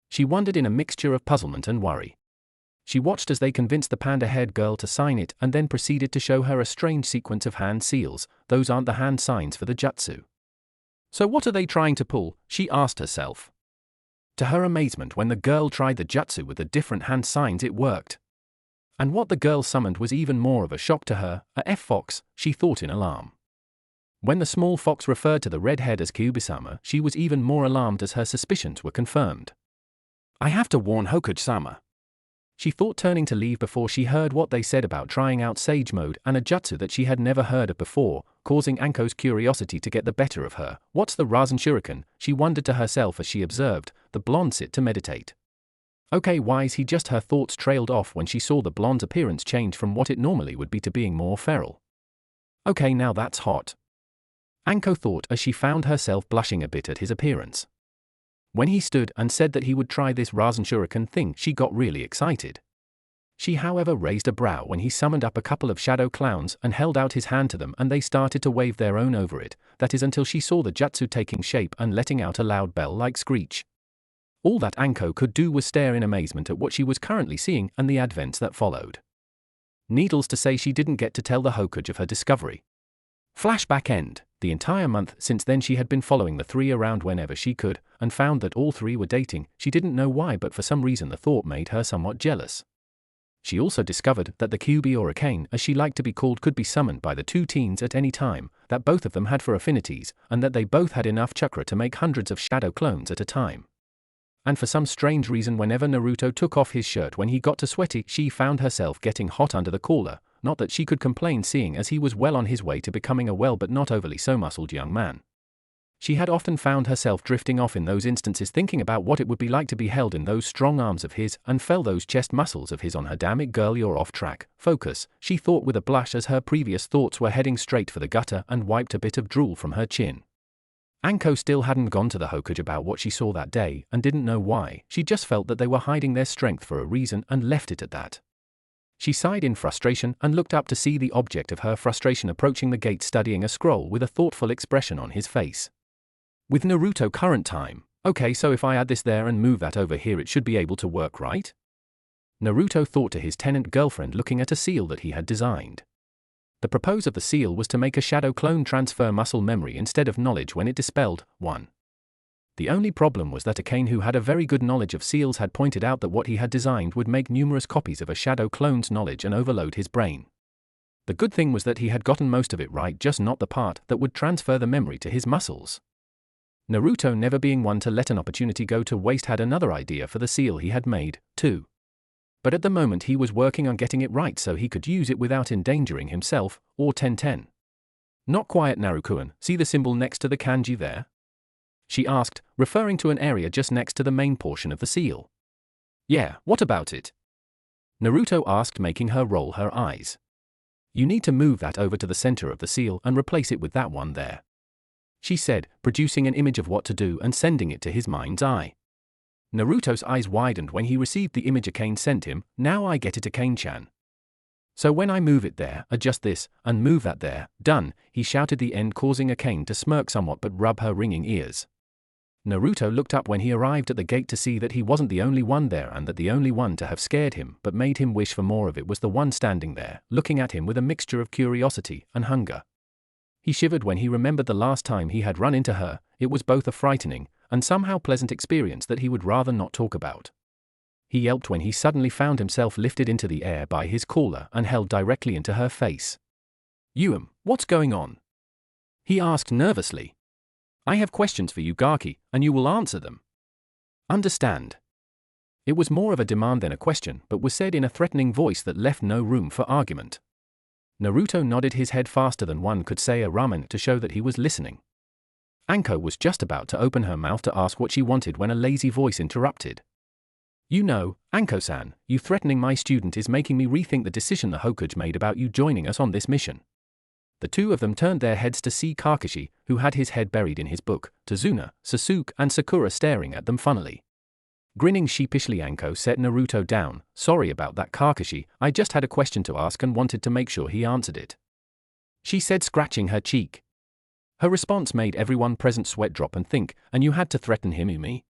She wondered in a mixture of puzzlement and worry. She watched as they convinced the panda-haired girl to sign it and then proceeded to show her a strange sequence of hand seals. Those aren't the hand signs for the jutsu. So what are they trying to pull? She asked herself. To her amazement, when the girl tried the jutsu with the different hand signs, it worked. And what the girl summoned was even more of a shock to her. A F-Fox, she thought in alarm. When the small fox referred to the redhead as Kyuubi-sama, she was even more alarmed as her suspicions were confirmed. I have to warn Hokuji-sama, She thought turning to leave before she heard what they said about trying out Sage Mode and a jutsu that she had never heard of before, causing Anko's curiosity to get the better of her. What's the Rasen Shuriken? She wondered to herself as she observed the blonde sit to meditate. Okay, why's he just? Her thoughts trailed off when she saw the blonde's appearance change from what it normally would be to being more feral. Okay, now that's hot, Anko thought as she found herself blushing a bit at his appearance. When he stood and said that he would try this Rasen Shuriken thing, she got really excited. She however raised a brow when he summoned up a couple of shadow clowns and held out his hand to them, and they started to wave their own over it, that is until she saw the jutsu taking shape and letting out a loud bell-like screech. All that Anko could do was stare in amazement at what she was currently seeing and the advents that followed. Needless to say, she didn't get to tell the Hokage of her discovery. Flashback end. The entire month since then she had been following the three around whenever she could, and found that all three were dating. She didn't know why, but for some reason the thought made her somewhat jealous. She also discovered that the Kyuubi, or Arcane as she liked to be called, could be summoned by the two teens at any time, that both of them had 4 affinities, and that they both had enough chakra to make hundreds of shadow clones at a time. And for some strange reason, whenever Naruto took off his shirt when he got too sweaty, she found herself getting hot under the collar. Not that she could complain, seeing as he was well on his way to becoming a well but not overly so muscled young man. She had often found herself drifting off in those instances, thinking about what it would be like to be held in those strong arms of his and feel those chest muscles of his on her. Damn it, girl, you're off track. Focus, she thought with a blush as her previous thoughts were heading straight for the gutter, and wiped a bit of drool from her chin. Anko still hadn't gone to the Hokage about what she saw that day, and didn't know why. She just felt that they were hiding their strength for a reason and left it at that. She sighed in frustration and looked up to see the object of her frustration approaching the gate, studying a scroll with a thoughtful expression on his face. With Naruto current time, okay, so if I add this there and move that over here, it should be able to work, right? Naruto thought to his tenant girlfriend, looking at a seal that he had designed. The purpose of the seal was to make a shadow clone transfer muscle memory instead of knowledge when it dispelled one. The only problem was that Arcane, who had a very good knowledge of seals, had pointed out that what he had designed would make numerous copies of a shadow clone's knowledge and overload his brain. The good thing was that he had gotten most of it right, just not the part that would transfer the memory to his muscles. Naruto, never being one to let an opportunity go to waste, had another idea for the seal he had made, too. But at the moment he was working on getting it right so he could use it without endangering himself or Tenten. Not quiet, Naruto-kun, see the symbol next to the kanji there? She asked, referring to an area just next to the main portion of the seal. Yeah, what about it? Naruto asked, making her roll her eyes. You need to move that over to the center of the seal and replace it with that one there, she said, producing an image of what to do and sending it to his mind's eye. Naruto's eyes widened when he received the image Arcane sent him. Now I get it, Arcane-chan. So when I move it there, adjust this, and move that there, done, he shouted the end, causing Arcane to smirk somewhat but rub her ringing ears. Naruto looked up when he arrived at the gate to see that he wasn't the only one there, and that the only one to have scared him but made him wish for more of it was the one standing there, looking at him with a mixture of curiosity and hunger. He shivered when he remembered the last time he had run into her. It was both a frightening and somehow pleasant experience that he would rather not talk about. He yelped when he suddenly found himself lifted into the air by his collar and held directly into her face. What's going on? He asked nervously. I have questions for you, Gaki, and you will answer them. Understand? It was more of a demand than a question, but was said in a threatening voice that left no room for argument. Naruto nodded his head faster than one could say a ramen to show that he was listening. Anko was just about to open her mouth to ask what she wanted when a lazy voice interrupted. You know, Anko-san, you threatening my student is making me rethink the decision the Hokage made about you joining us on this mission. The two of them turned their heads to see Kakashi, who had his head buried in his book, Tazuna, Sasuke, and Sakura staring at them funnily. Grinning sheepishly, Anko set Naruto down. Sorry about that, Kakashi, I just had a question to ask and wanted to make sure he answered it, she said, scratching her cheek. Her response made everyone present sweat drop and think, and you had to threaten him, Umi?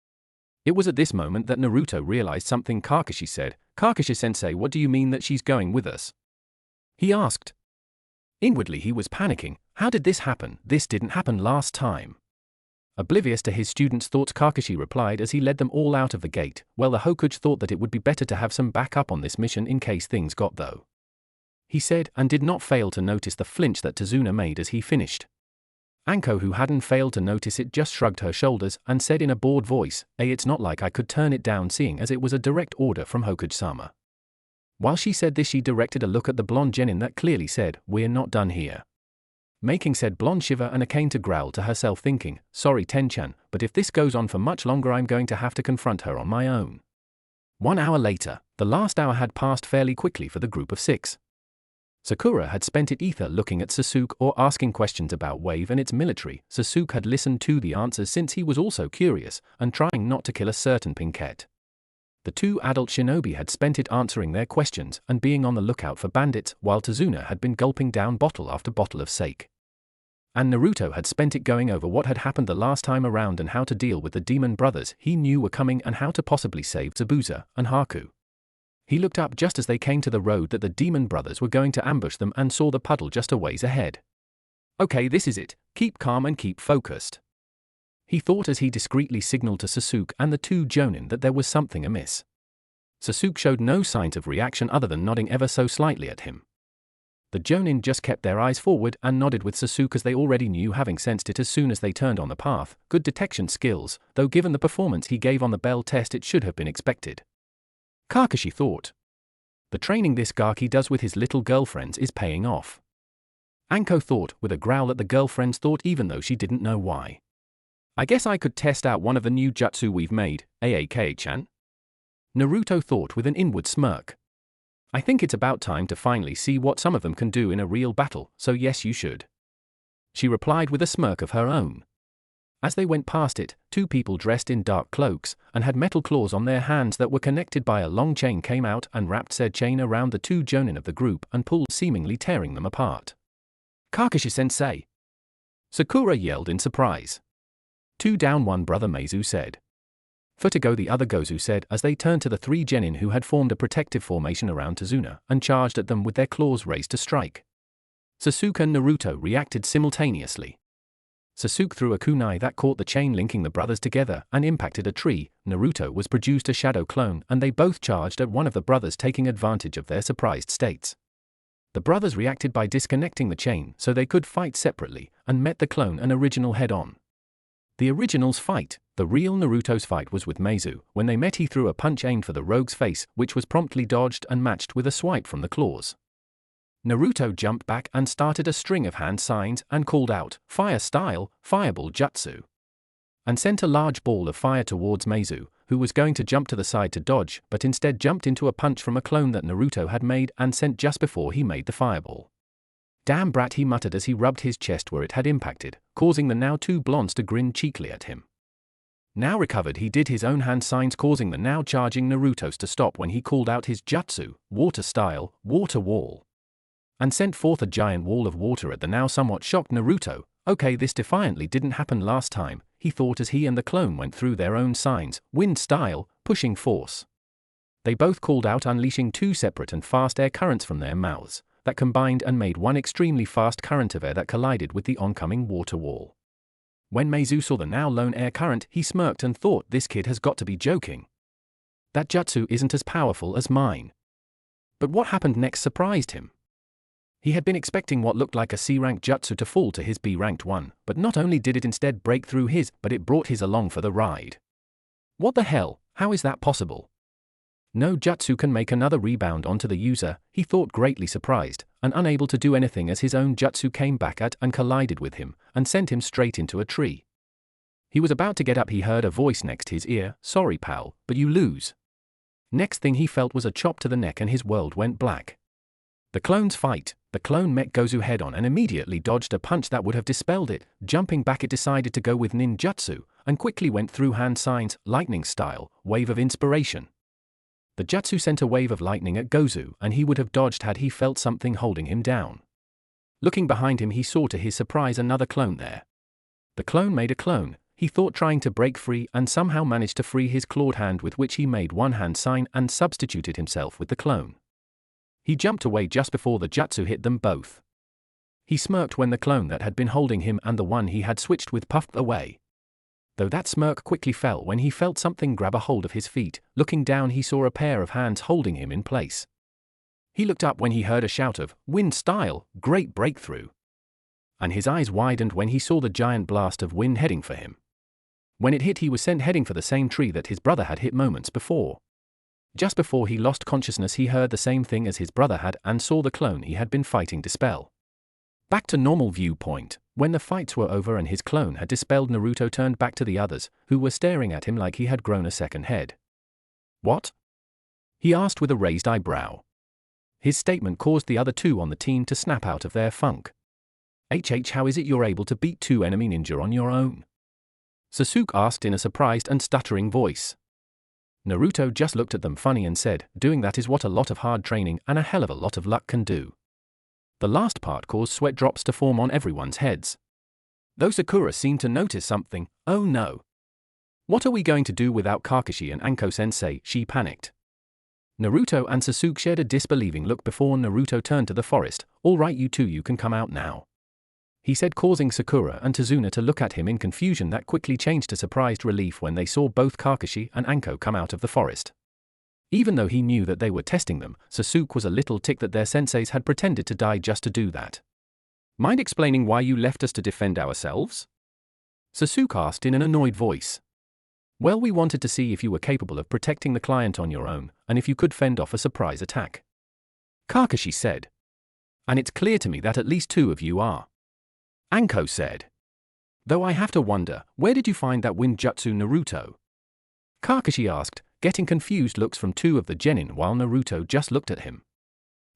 It was at this moment that Naruto realized something. Kakashi said, Kakashi-sensei, what do you mean that she's going with us? He asked. Inwardly he was panicking. How did this happen? This didn't happen last time. Oblivious to his students' thoughts, Kakashi replied as he led them all out of the gate. Well, the Hokage thought that it would be better to have some backup on this mission in case things got though, he said, and did not fail to notice the flinch that Tazuna made as he finished. Anko, who hadn't failed to notice it, just shrugged her shoulders and said in a bored voice, it's not like I could turn it down, seeing as it was a direct order from Hokage-sama. While she said this, she directed a look at the blonde genin that clearly said, "We're not done here." Making said blonde shiver and Akane to growl to herself, thinking, "Sorry Ten-chan, but if this goes on for much longer I'm going to have to confront her on my own." 1 hour later, the last hour had passed fairly quickly for the group of 6. Sakura had spent it either looking at Sasuke or asking questions about Wave and its military. Sasuke had listened to the answers since he was also curious, and trying not to kill a certain Pinkette. The 2 adult shinobi had spent it answering their questions and being on the lookout for bandits, while Tazuna had been gulping down bottle after bottle of sake. And Naruto had spent it going over what had happened the last time around and how to deal with the demon brothers he knew were coming and how to possibly save Zabuza and Haku. He looked up just as they came to the road that the demon brothers were going to ambush them and saw the puddle just a ways ahead. "Okay, this is it. Keep calm and keep focused," he thought as he discreetly signaled to Sasuke and the 2 jonin that there was something amiss. Sasuke showed no signs of reaction other than nodding ever so slightly at him. The jonin just kept their eyes forward and nodded with Sasuke as they already knew, having sensed it as soon as they turned on the path. Good detection skills, though given the performance he gave on the bell test it should have been expected. Kakashi thought. The training this Gaki does with his little girlfriends is paying off. Anko thought, with a growl that the girlfriends thought even though she didn't know why. "I guess I could test out one of the new jutsu we've made, Aake-chan?" Naruto thought with an inward smirk. "I think it's about time to finally see what some of them can do in a real battle, so yes you should," she replied with a smirk of her own. As they went past it, 2 people dressed in dark cloaks and had metal claws on their hands that were connected by a long chain came out and wrapped said chain around the 2 jonin of the group and pulled, seemingly tearing them apart. "Kakashi-sensei!" Sakura yelled in surprise. "2 down, 1 brother," Meizu said. "For to go," the other Gozu said as they turned to the 3 genin who had formed a protective formation around Tazuna and charged at them with their claws raised to strike. Sasuke and Naruto reacted simultaneously. Sasuke threw a kunai that caught the chain linking the brothers together and impacted a tree. Naruto was produced a shadow clone and they both charged at one of the brothers, taking advantage of their surprised states. The brothers reacted by disconnecting the chain so they could fight separately and met the clone and original head-on. The original's fight, the real Naruto's fight, was with Meizu. When they met he threw a punch aimed for the rogue's face, which was promptly dodged and matched with a swipe from the claws. Naruto jumped back and started a string of hand signs and called out, "Fire style, fireball jutsu," and sent a large ball of fire towards Meizu, who was going to jump to the side to dodge but instead jumped into a punch from a clone that Naruto had made and sent just before he made the fireball. "Damn brat," he muttered as he rubbed his chest where it had impacted, causing the now 2 blondes to grin cheekily at him. Now recovered, he did his own hand signs, causing the now charging Naruto's to stop when he called out his jutsu, water style, water wall, and sent forth a giant wall of water at the now somewhat shocked Naruto. "Okay, this defiantly didn't happen last time," he thought as he and the clone went through their own signs, wind style, pushing force. They both called out, unleashing 2 separate and fast air currents from their mouths that combined and made one extremely fast current of air that collided with the oncoming water wall. When Meizu saw the now lone air current, he smirked and thought, "This kid has got to be joking. That jutsu isn't as powerful as mine." But what happened next surprised him. He had been expecting what looked like a C-ranked jutsu to fall to his B-ranked one, but not only did it instead break through his, but it brought his along for the ride. What the hell, how is that possible? No jutsu can make another rebound onto the user, he thought, greatly surprised, and unable to do anything as his own jutsu came back at and collided with him, and sent him straight into a tree. He was about to get up, he heard a voice next his ear, "Sorry pal, but you lose." Next thing he felt was a chop to the neck and his world went black. The clones fight. The clone met Gozu head-on and immediately dodged a punch that would have dispelled it. Jumping back, it decided to go with ninjutsu, and quickly went through hand signs, lightning style, wave of inspiration. The jutsu sent a wave of lightning at Gozu, and he would have dodged had he felt something holding him down. Looking behind him, he saw to his surprise another clone there. The clone made a clone, he thought, trying to break free, and somehow managed to free his clawed hand, with which he made one hand sign and substituted himself with the clone. He jumped away just before the jutsu hit them both. He smirked when the clone that had been holding him and the one he had switched with puffed away. Though that smirk quickly fell when he felt something grab a hold of his feet. Looking down, he saw a pair of hands holding him in place. He looked up when he heard a shout of, "Wind style, great breakthrough!" And his eyes widened when he saw the giant blast of wind heading for him. When it hit, he was sent heading for the same tree that his brother had hit moments before. Just before he lost consciousness, he heard the same thing as his brother had and saw the clone he had been fighting dispel. Back to normal viewpoint, when the fights were over and his clone had dispelled, Naruto turned back to the others, who were staring at him like he had grown a second head. "What?" he asked with a raised eyebrow. His statement caused the other two on the team to snap out of their funk. How is it you're able to beat two enemy ninja on your own?" Sasuke asked in a surprised and stuttering voice. Naruto just looked at them funny and said, "Doing that is what a lot of hard training and a hell of a lot of luck can do." The last part caused sweat drops to form on everyone's heads. Though Sakura seemed to notice something. "Oh no. What are we going to do without Kakashi and Anko-sensei?" she panicked. Naruto and Sasuke shared a disbelieving look before Naruto turned to the forest. "All right, you two, you can come out now," he said, causing Sakura and Tazuna to look at him in confusion that quickly changed to surprised relief when they saw both Kakashi and Anko come out of the forest. Even though he knew that they were testing them, Sasuke was a little ticked that their senseis had pretended to die just to do that. "Mind explaining why you left us to defend ourselves?" Sasuke asked in an annoyed voice. "Well, we wanted to see if you were capable of protecting the client on your own, and if you could fend off a surprise attack," Kakashi said. "And it's clear to me that at least two of you are," Anko said. "Though I have to wonder, where did you find that wind jutsu, Naruto?" Kakashi asked, getting confused looks from two of the genin while Naruto just looked at him.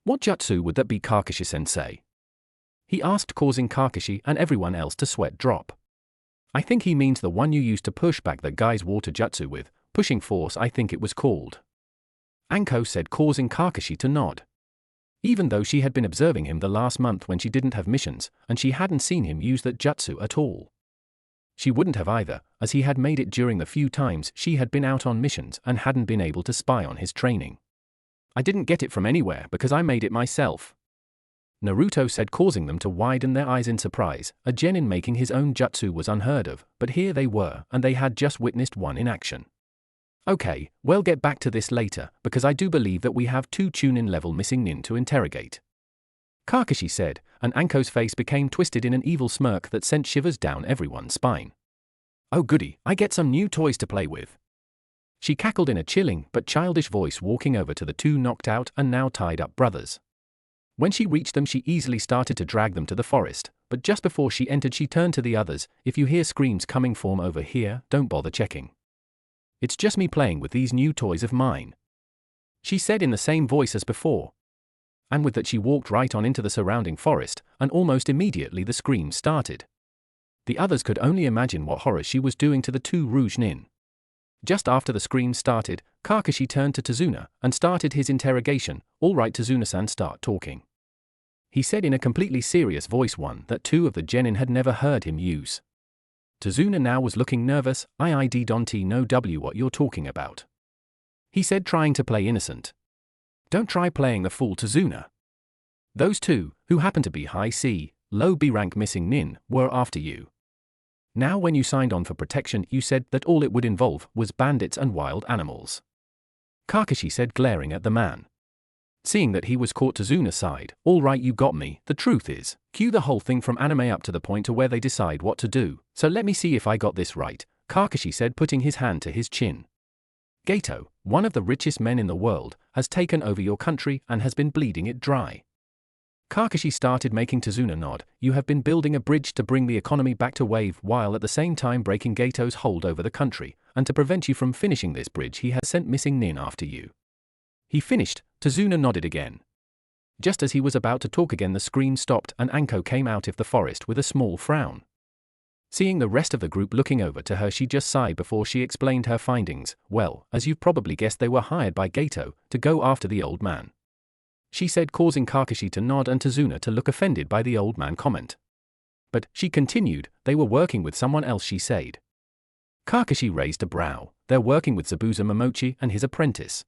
"What jutsu would that be, Kakashi-sensei?" he asked, causing Kakashi and everyone else to sweat drop. "I think he means the one you used to push back the guy's water jutsu with, pushing force I think it was called," Anko said, causing Kakashi to nod. Even though she had been observing him the last month when she didn't have missions, and she hadn't seen him use that jutsu at all. She wouldn't have either, as he had made it during the few times she had been out on missions and hadn't been able to spy on his training. "I didn't get it from anywhere because I made it myself," Naruto said, causing them to widen their eyes in surprise. A genin making his own jutsu was unheard of, but here they were, and they had just witnessed one in action. "Okay, we'll get back to this later, because I do believe that we have two Chunin level missing nin to interrogate," Kakashi said, and Anko's face became twisted in an evil smirk that sent shivers down everyone's spine. "Oh goody, I get some new toys to play with," she cackled in a chilling but childish voice, walking over to the two knocked out and now tied up brothers. When she reached them, she easily started to drag them to the forest, but just before she entered she turned to the others. "If you hear screams coming from over here, don't bother checking. It's just me playing with these new toys of mine," she said in the same voice as before. And with that she walked right on into the surrounding forest, and almost immediately the screams started. The others could only imagine what horror she was doing to the two Rouge Nin. Just after the screams started, Kakashi turned to Tazuna and started his interrogation. "All right, Tazuna-san, start talking," he said in a completely serious voice, one that two of the genin had never heard him use. Tazuna now was looking nervous. "I don't know what you're talking about," he said, trying to play innocent. "Don't try playing the fool, Tazuna. Those two, who happen to be high C, low B rank missing nin, were after you. Now when you signed on for protection, you said that all it would involve was bandits and wild animals," Kakashi said, glaring at the man. Seeing that he was caught, Tazuna sighed. "All right, you got me. The truth is, cue the whole thing from anime up to the point to where they decide what to do. So let me see if I got this right," Kakashi said, putting his hand to his chin. "Gato, one of the richest men in the world, has taken over your country and has been bleeding it dry." Kakashi started, making Tazuna nod. "You have been building a bridge to bring the economy back to wave while at the same time breaking Gato's hold over the country, and to prevent you from finishing this bridge he has sent missing nin after you." He finished. Tazuna nodded again. Just as he was about to talk again, the scream stopped and Anko came out of the forest with a small frown. Seeing the rest of the group looking over to her, she just sighed before she explained her findings. "Well, as you've probably guessed, they were hired by Gato to go after the old man," she said, causing Kakashi to nod and Tazuna to look offended by the old man comment. "But," she continued, "they were working with someone else," she said. Kakashi raised a brow. "They're working with Zabuza Momochi and his apprentice,"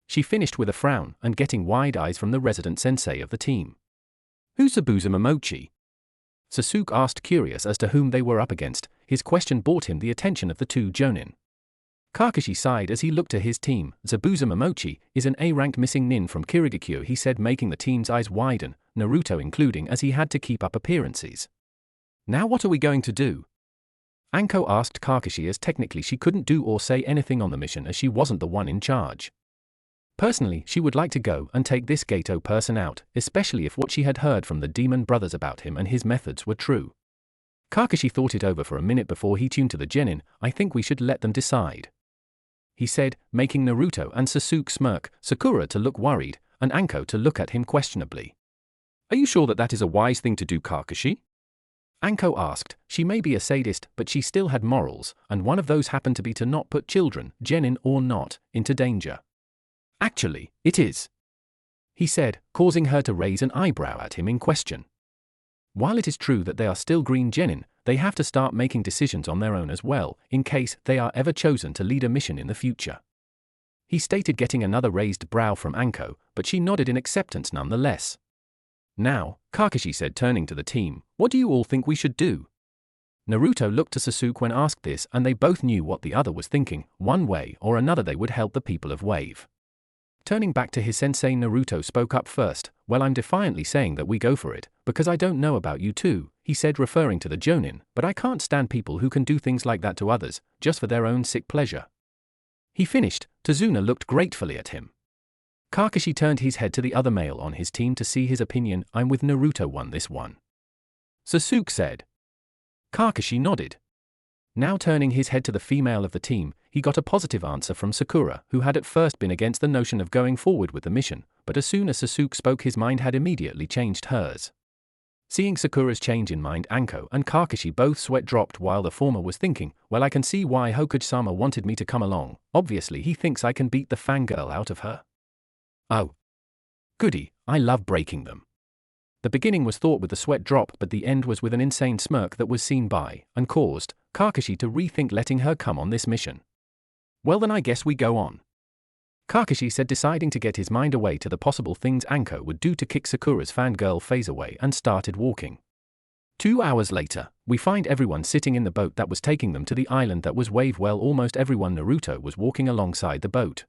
she finished with a frown and getting wide eyes from the resident sensei of the team. "Who's Zabuza Momochi?" Sasuke asked, curious as to whom they were up against. His question brought him the attention of the two jonin. Kakashi sighed as he looked to his team. "Zabuza Momochi is an A-rank missing nin from Kirigakyo," he said, making the team's eyes widen, Naruto including, as he had to keep up appearances. "Now what are we going to do?" Anko asked Kakashi, as technically she couldn't do or say anything on the mission as she wasn't the one in charge. Personally, she would like to go and take this Gato person out, especially if what she had heard from the demon brothers about him and his methods were true. Kakashi thought it over for a minute before he tuned to the genin. I think we should let them decide, he said, making Naruto and Sasuke smirk, Sakura to look worried, and Anko to look at him questionably. Are you sure that that is a wise thing to do, Kakashi? Anko asked. She may be a sadist, but she still had morals, and one of those happened to be to not put children, genin or not, into danger. Actually, it is, he said, causing her to raise an eyebrow at him in question. While it is true that they are still green genin, they have to start making decisions on their own as well, in case they are ever chosen to lead a mission in the future. He stated, getting another raised brow from Anko, but she nodded in acceptance nonetheless. Now, Kakashi said, turning to the team, what do you all think we should do? Naruto looked to Sasuke when asked this, and they both knew what the other was thinking. One way or another they would help the people of Wave. Turning back to his sensei, Naruto spoke up first. Well, I'm defiantly saying that we go for it, because I don't know about you two, he said, referring to the Jonin, but I can't stand people who can do things like that to others, just for their own sick pleasure. He finished. Tazuna looked gratefully at him. Kakashi turned his head to the other male on his team to see his opinion. I'm with Naruto on this one, Sasuke said. Kakashi nodded. Now turning his head to the female of the team, he got a positive answer from Sakura, who had at first been against the notion of going forward with the mission, but as soon as Sasuke spoke, his mind had immediately changed hers. Seeing Sakura's change in mind, Anko and Kakashi both sweat dropped, while the former was thinking, well, I can see why Hokage-sama wanted me to come along. Obviously he thinks I can beat the fangirl out of her. Oh, goody, I love breaking them. The beginning was thought with the sweat drop, but the end was with an insane smirk that was seen by, and caused, Kakashi to rethink letting her come on this mission. Well then, I guess we go on, Kakashi said, deciding to get his mind away to the possible things Anko would do to kick Sakura's fangirl phase away, and started walking. 2 hours later, we find everyone sitting in the boat that was taking them to the island that was Wave. Well, almost everyone Naruto was walking alongside the boat.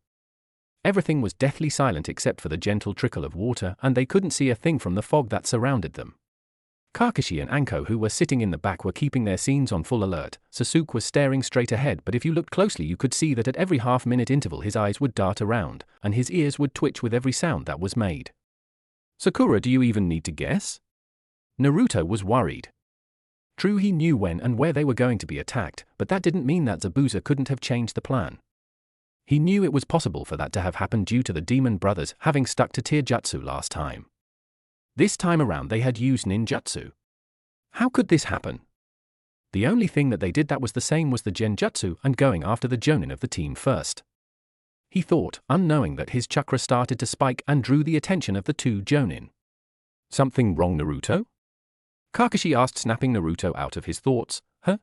Everything was deathly silent except for the gentle trickle of water, and they couldn't see a thing from the fog that surrounded them. Kakashi and Anko, who were sitting in the back, were keeping their scenes on full alert. Sasuke was staring straight ahead, but if you looked closely you could see that at every half-minute interval his eyes would dart around, and his ears would twitch with every sound that was made. Sakura, do you even need to guess? Naruto was worried. True, he knew when and where they were going to be attacked, but that didn't mean that Zabuza couldn't have changed the plan. He knew it was possible for that to have happened due to the demon brothers having stuck to Tearjutsu last time. This time around they had used ninjutsu. How could this happen? The only thing that they did that was the same was the genjutsu and going after the jonin of the team first. He thought, unknowing that his chakra started to spike and drew the attention of the two jonin. Something wrong, Naruto? Kakashi asked, snapping Naruto out of his thoughts. Huh?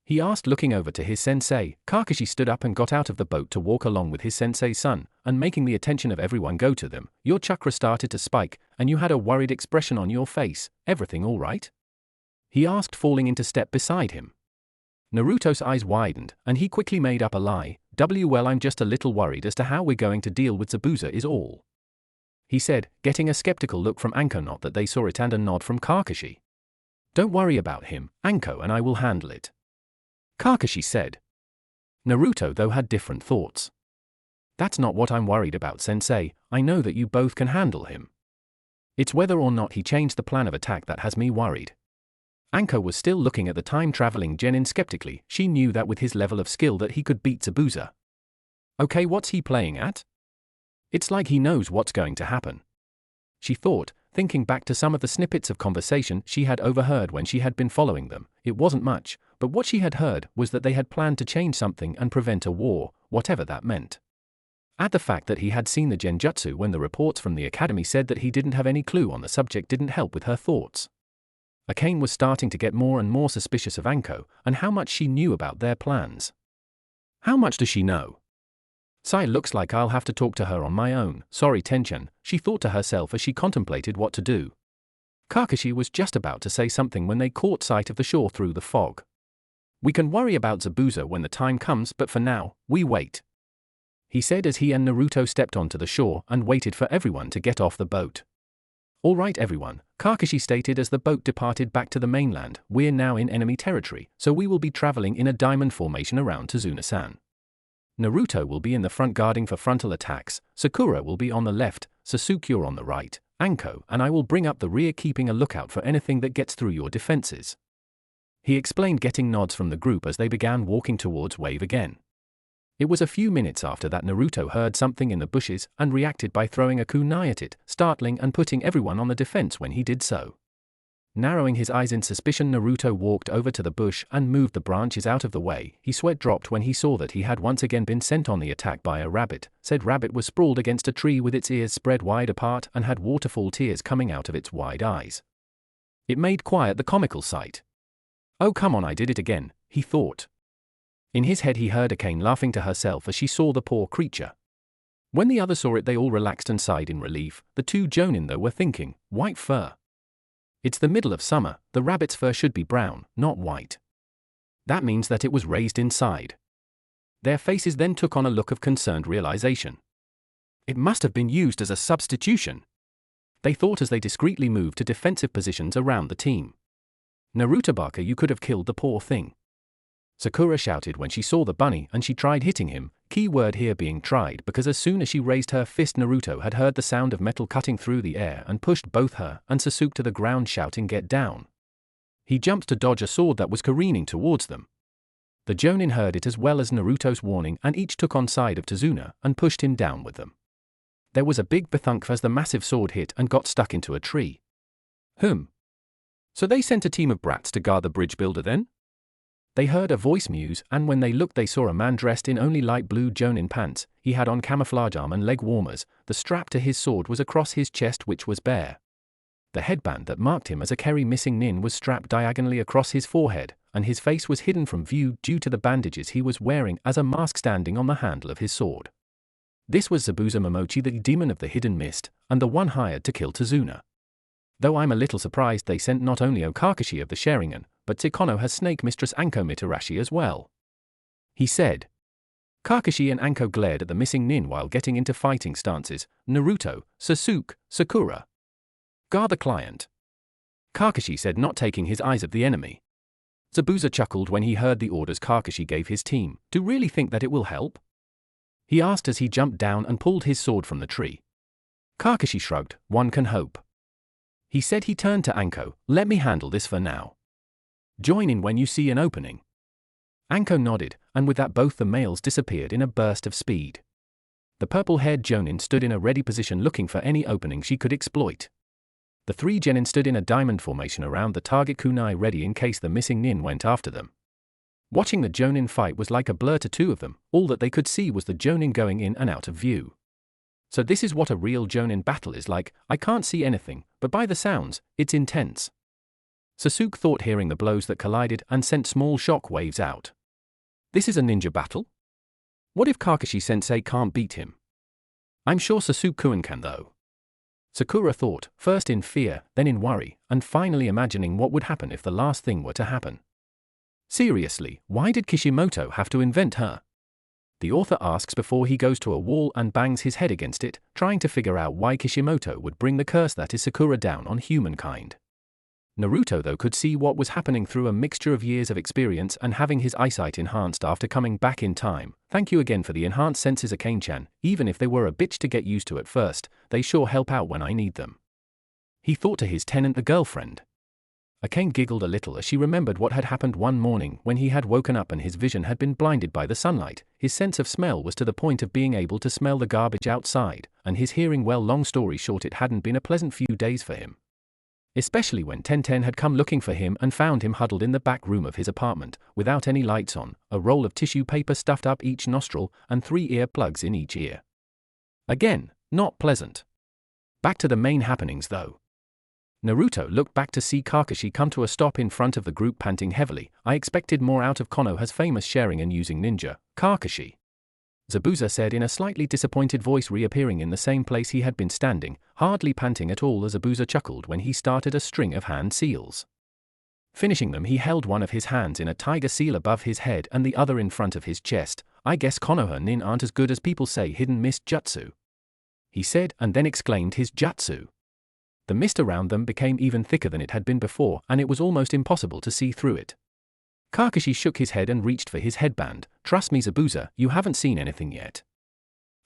He asked, looking over to his sensei. Kakashi stood up and got out of the boat to walk along with his sensei's son, and making the attention of everyone go to them. Your chakra started to spike, and you had a worried expression on your face. Everything all right? He asked, falling into step beside him. Naruto's eyes widened, and he quickly made up a lie. Well, I'm just a little worried as to how we're going to deal with Zabuza is all, he said, getting a skeptical look from Anko. Not that they saw it, and a nod from Kakashi. Don't worry about him, Anko and I will handle it, Kakashi said. Naruto, though, had different thoughts. That's not what I'm worried about, sensei. I know that you both can handle him. It's whether or not he changed the plan of attack that has me worried. Anko was still looking at the time-traveling genin skeptically. She knew that with his level of skill that he could beat Zabuza. Okay, what's he playing at? It's like he knows what's going to happen, she thought, thinking back to some of the snippets of conversation she had overheard when she had been following them. It wasn't much, but what she had heard was that they had planned to change something and prevent a war, whatever that meant. Add the fact that he had seen the genjutsu when the reports from the academy said that he didn't have any clue on the subject didn't help with her thoughts. Akane was starting to get more and more suspicious of Anko and how much she knew about their plans. How much does she know? Sai, looks like I'll have to talk to her on my own. Sorry, Tenten, she thought to herself as she contemplated what to do. Kakashi was just about to say something when they caught sight of the shore through the fog. We can worry about Zabuza when the time comes, but for now, we wait, he said as he and Naruto stepped onto the shore and waited for everyone to get off the boat. All right, everyone, Kakashi stated as the boat departed back to the mainland. We're now in enemy territory, so we will be traveling in a diamond formation around Tazuna-san. Naruto will be in the front guarding for frontal attacks, Sakura will be on the left, Sasuke you're on the right, Anko and I will bring up the rear keeping a lookout for anything that gets through your defenses. He explained, getting nods from the group as they began walking towards Wave again. It was a few minutes after that Naruto heard something in the bushes and reacted by throwing a kunai at it, startling and putting everyone on the defense when he did so. Narrowing his eyes in suspicion, Naruto walked over to the bush and moved the branches out of the way. His sweat dropped when he saw that he had once again been sent on the attack by a rabbit. Said rabbit was sprawled against a tree with its ears spread wide apart and had waterfall tears coming out of its wide eyes. It made quite the comical sight. Oh come on, I did it again, he thought. In his head he heard Akane laughing to herself as she saw the poor creature. When the others saw it they all relaxed and sighed in relief. The two jonin though were thinking, white fur. It's the middle of summer, the rabbit's fur should be brown, not white. That means that it was raised inside. Their faces then took on a look of concerned realization. It must have been used as a substitution, they thought as they discreetly moved to defensive positions around the team. Naruto Baka, you could have killed the poor thing. Sakura shouted when she saw the bunny and she tried hitting him, key word here being tried because as soon as she raised her fist Naruto had heard the sound of metal cutting through the air and pushed both her and Sasuke to the ground shouting get down. He jumped to dodge a sword that was careening towards them. The jonin heard it as well as Naruto's warning and each took on side of Tazuna and pushed him down with them. There was a big bethunk as the massive sword hit and got stuck into a tree. So they sent a team of brats to guard the bridge builder then? They heard a voice muse, and when they looked they saw a man dressed in only light blue jonin pants. He had on camouflage arm and leg warmers. The strap to his sword was across his chest which was bare. The headband that marked him as a Keri missing nin was strapped diagonally across his forehead, and his face was hidden from view due to the bandages he was wearing as a mask standing on the handle of his sword. This was Zabuza Momochi, the demon of the hidden mist, and the one hired to kill Tazuna. Though I'm a little surprised they sent not only Kakashi of the Sharingan, but Tsukuno has snake mistress Anko Mitarashi as well. He said. Kakashi and Anko glared at the missing nin while getting into fighting stances. Naruto, Sasuke, Sakura. Guard the client. Kakashi said, not taking his eyes off the enemy. Zabuza chuckled when he heard the orders Kakashi gave his team. Do you really think that it will help? He asked as he jumped down and pulled his sword from the tree. Kakashi shrugged, one can hope. He said. He turned to Anko, let me handle this for now. Join in when you see an opening. Anko nodded, and with that both the males disappeared in a burst of speed. The purple-haired jonin stood in a ready position looking for any opening she could exploit. The three genin stood in a diamond formation around the target kunai ready in case the missing nin went after them. Watching the jonin fight was like a blur to two of them. All that they could see was the jonin going in and out of view. So this is what a real jonin battle is like. I can't see anything, but by the sounds, it's intense. Sasuke thought, hearing the blows that collided and sent small shock waves out. This is a ninja battle? What if Kakashi-sensei can't beat him? I'm sure Sasuke-kun can though. Sakura thought, first in fear, then in worry, and finally imagining what would happen if the last thing were to happen. Seriously, why did Kishimoto have to invent her? The author asks before he goes to a wall and bangs his head against it, trying to figure out why Kishimoto would bring the curse that is Sakura down on humankind. Naruto though could see what was happening through a mixture of years of experience and having his eyesight enhanced after coming back in time. Thank you again for the enhanced senses, Akane-chan. Even if they were a bitch to get used to at first, they sure help out when I need them. He thought to his tenant, the girlfriend. Akane giggled a little as she remembered what had happened one morning when he had woken up and his vision had been blinded by the sunlight. His sense of smell was to the point of being able to smell the garbage outside, and his hearing, well, long story short, it hadn't been a pleasant few days for him. Especially when Tenten had come looking for him and found him huddled in the back room of his apartment, without any lights on, a roll of tissue paper stuffed up each nostril, and 3 ear plugs in each ear. Again, not pleasant. Back to the main happenings though. Naruto looked back to see Kakashi come to a stop in front of the group, panting heavily. I expected more out of Konoha's famous Sharingan using ninja, Kakashi. Zabuza said in a slightly disappointed voice, reappearing in the same place he had been standing, hardly panting at all as Zabuza chuckled when he started a string of hand seals. Finishing them, he held one of his hands in a tiger seal above his head and the other in front of his chest. I guess Konoha nin aren't as good as people say hidden mist jutsu, he said, and then exclaimed his jutsu. The mist around them became even thicker than it had been before, and it was almost impossible to see through it. Kakashi shook his head and reached for his headband. Trust me, Zabuza, you haven't seen anything yet.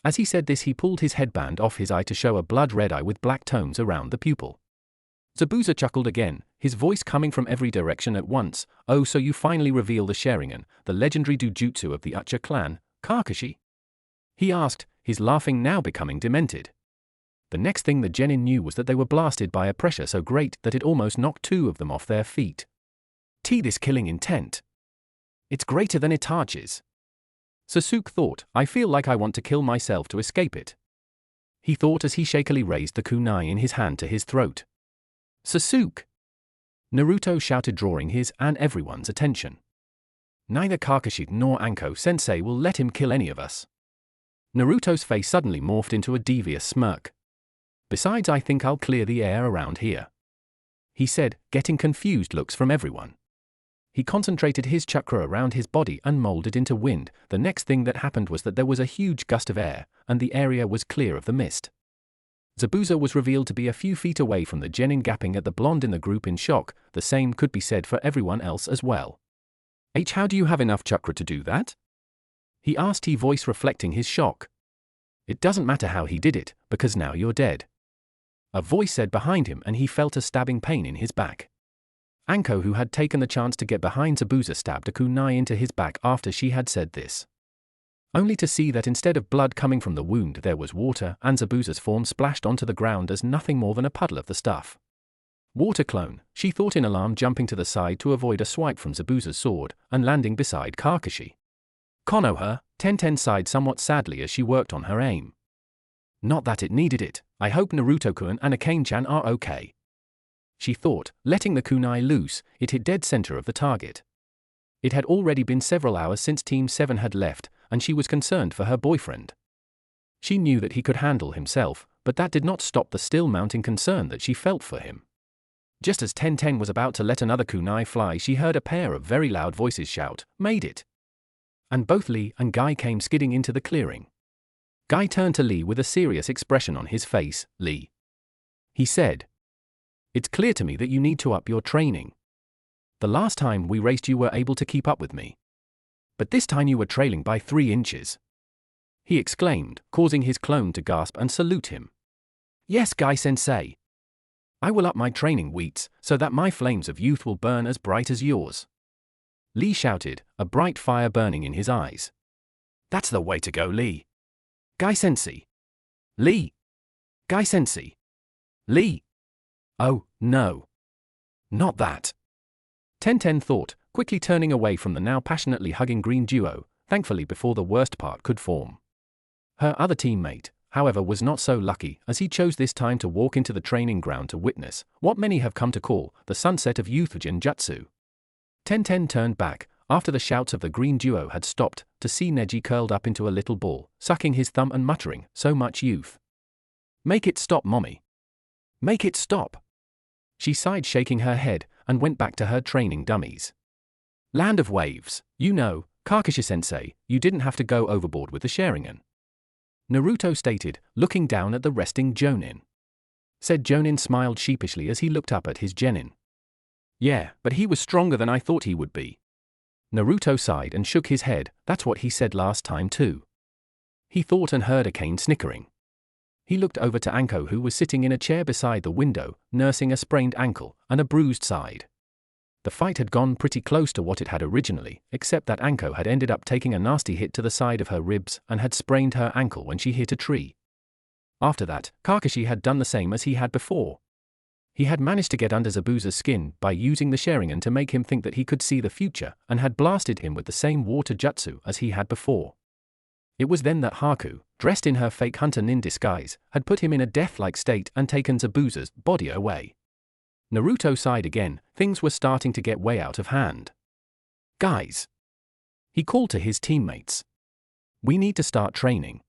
As he said this, he pulled his headband off his eye to show a blood-red eye with black tones around the pupil. Zabuza chuckled again, his voice coming from every direction at once. Oh, so you finally reveal the Sharingan, the legendary jutsu of the Uchiha clan, Kakashi? He asked, his laughing now becoming demented. The next thing the genin knew was that they were blasted by a pressure so great that it almost knocked two of them off their feet. This killing intent. It's greater than Itachi's. Sasuke thought, I feel like I want to kill myself to escape it. He thought as he shakily raised the kunai in his hand to his throat. Sasuke! Naruto shouted, drawing his and everyone's attention. Neither Kakashi nor Anko-sensei will let him kill any of us. Naruto's face suddenly morphed into a devious smirk. Besides, I think I'll clear the air around here, he said, getting confused looks from everyone. He concentrated his chakra around his body and molded into wind. The next thing that happened was that there was a huge gust of air, and the area was clear of the mist. Zabuza was revealed to be a few feet away from the genin, gapping at the blonde in the group in shock. The same could be said for everyone else as well. How do you have enough chakra to do that? He asked, his voice reflecting his shock. It doesn't matter how he did it, because now you're dead. A voice said behind him, and he felt a stabbing pain in his back. Anko, who had taken the chance to get behind Zabuza, stabbed a kunai into his back after she had said this. Only to see that instead of blood coming from the wound there was water, and Zabuza's form splashed onto the ground as nothing more than a puddle of the stuff. Water clone, she thought in alarm, jumping to the side to avoid a swipe from Zabuza's sword, and landing beside Kakashi. Konoha, Tenten sighed somewhat sadly as she worked on her aim. Not that it needed it. I hope Naruto-kun and Akane-chan are okay, she thought, letting the kunai loose. It hit dead center of the target. It had already been several hours since Team 7 had left, and she was concerned for her boyfriend. She knew that he could handle himself, but that did not stop the still mounting concern that she felt for him. Just as Tenten was about to let another kunai fly, she heard a pair of very loud voices shout, "Made it!" And both Lee and Guy came skidding into the clearing. Guy turned to Lee with a serious expression on his face. Lee, he said, it's clear to me that you need to up your training. The last time we raced you were able to keep up with me. But this time you were trailing by 3 inches. He exclaimed, causing his clone to gasp and salute him. Yes, Guy-sensei. I will up my training, Wheats, so that my flames of youth will burn as bright as yours. Lee shouted, a bright fire burning in his eyes. That's the way to go, Lee. Guy-sensei. Lee. Guy-sensei. Lee. Oh, no. Not that. Tenten thought, quickly turning away from the now passionately hugging green duo, thankfully before the worst part could form. Her other teammate, however, was not so lucky, as he chose this time to walk into the training ground to witness what many have come to call the sunset of youth genjutsu. Tenten turned back, after the shouts of the green duo had stopped, to see Neji curled up into a little ball, sucking his thumb and muttering, so much youth. Make it stop, mommy. Make it stop. She sighed, shaking her head, and went back to her training dummies. Land of waves, you know, Kakashi-sensei, you didn't have to go overboard with the Sharingan. Naruto stated, looking down at the resting Jonin. Said Jonin smiled sheepishly as he looked up at his genin. Yeah, but he was stronger than I thought he would be. Naruto sighed and shook his head. That's what he said last time too. He thought and heard Akane snickering. He looked over to Anko, who was sitting in a chair beside the window, nursing a sprained ankle and a bruised side. The fight had gone pretty close to what it had originally, except that Anko had ended up taking a nasty hit to the side of her ribs and had sprained her ankle when she hit a tree. After that, Kakashi had done the same as he had before. He had managed to get under Zabuza's skin by using the Sharingan to make him think that he could see the future, and had blasted him with the same water jutsu as he had before. It was then that Haku, dressed in her fake hunter nin disguise, had put him in a death-like state and taken Zabuza's body away. Naruto sighed again. Things were starting to get way out of hand. Guys, he called to his teammates. We need to start training.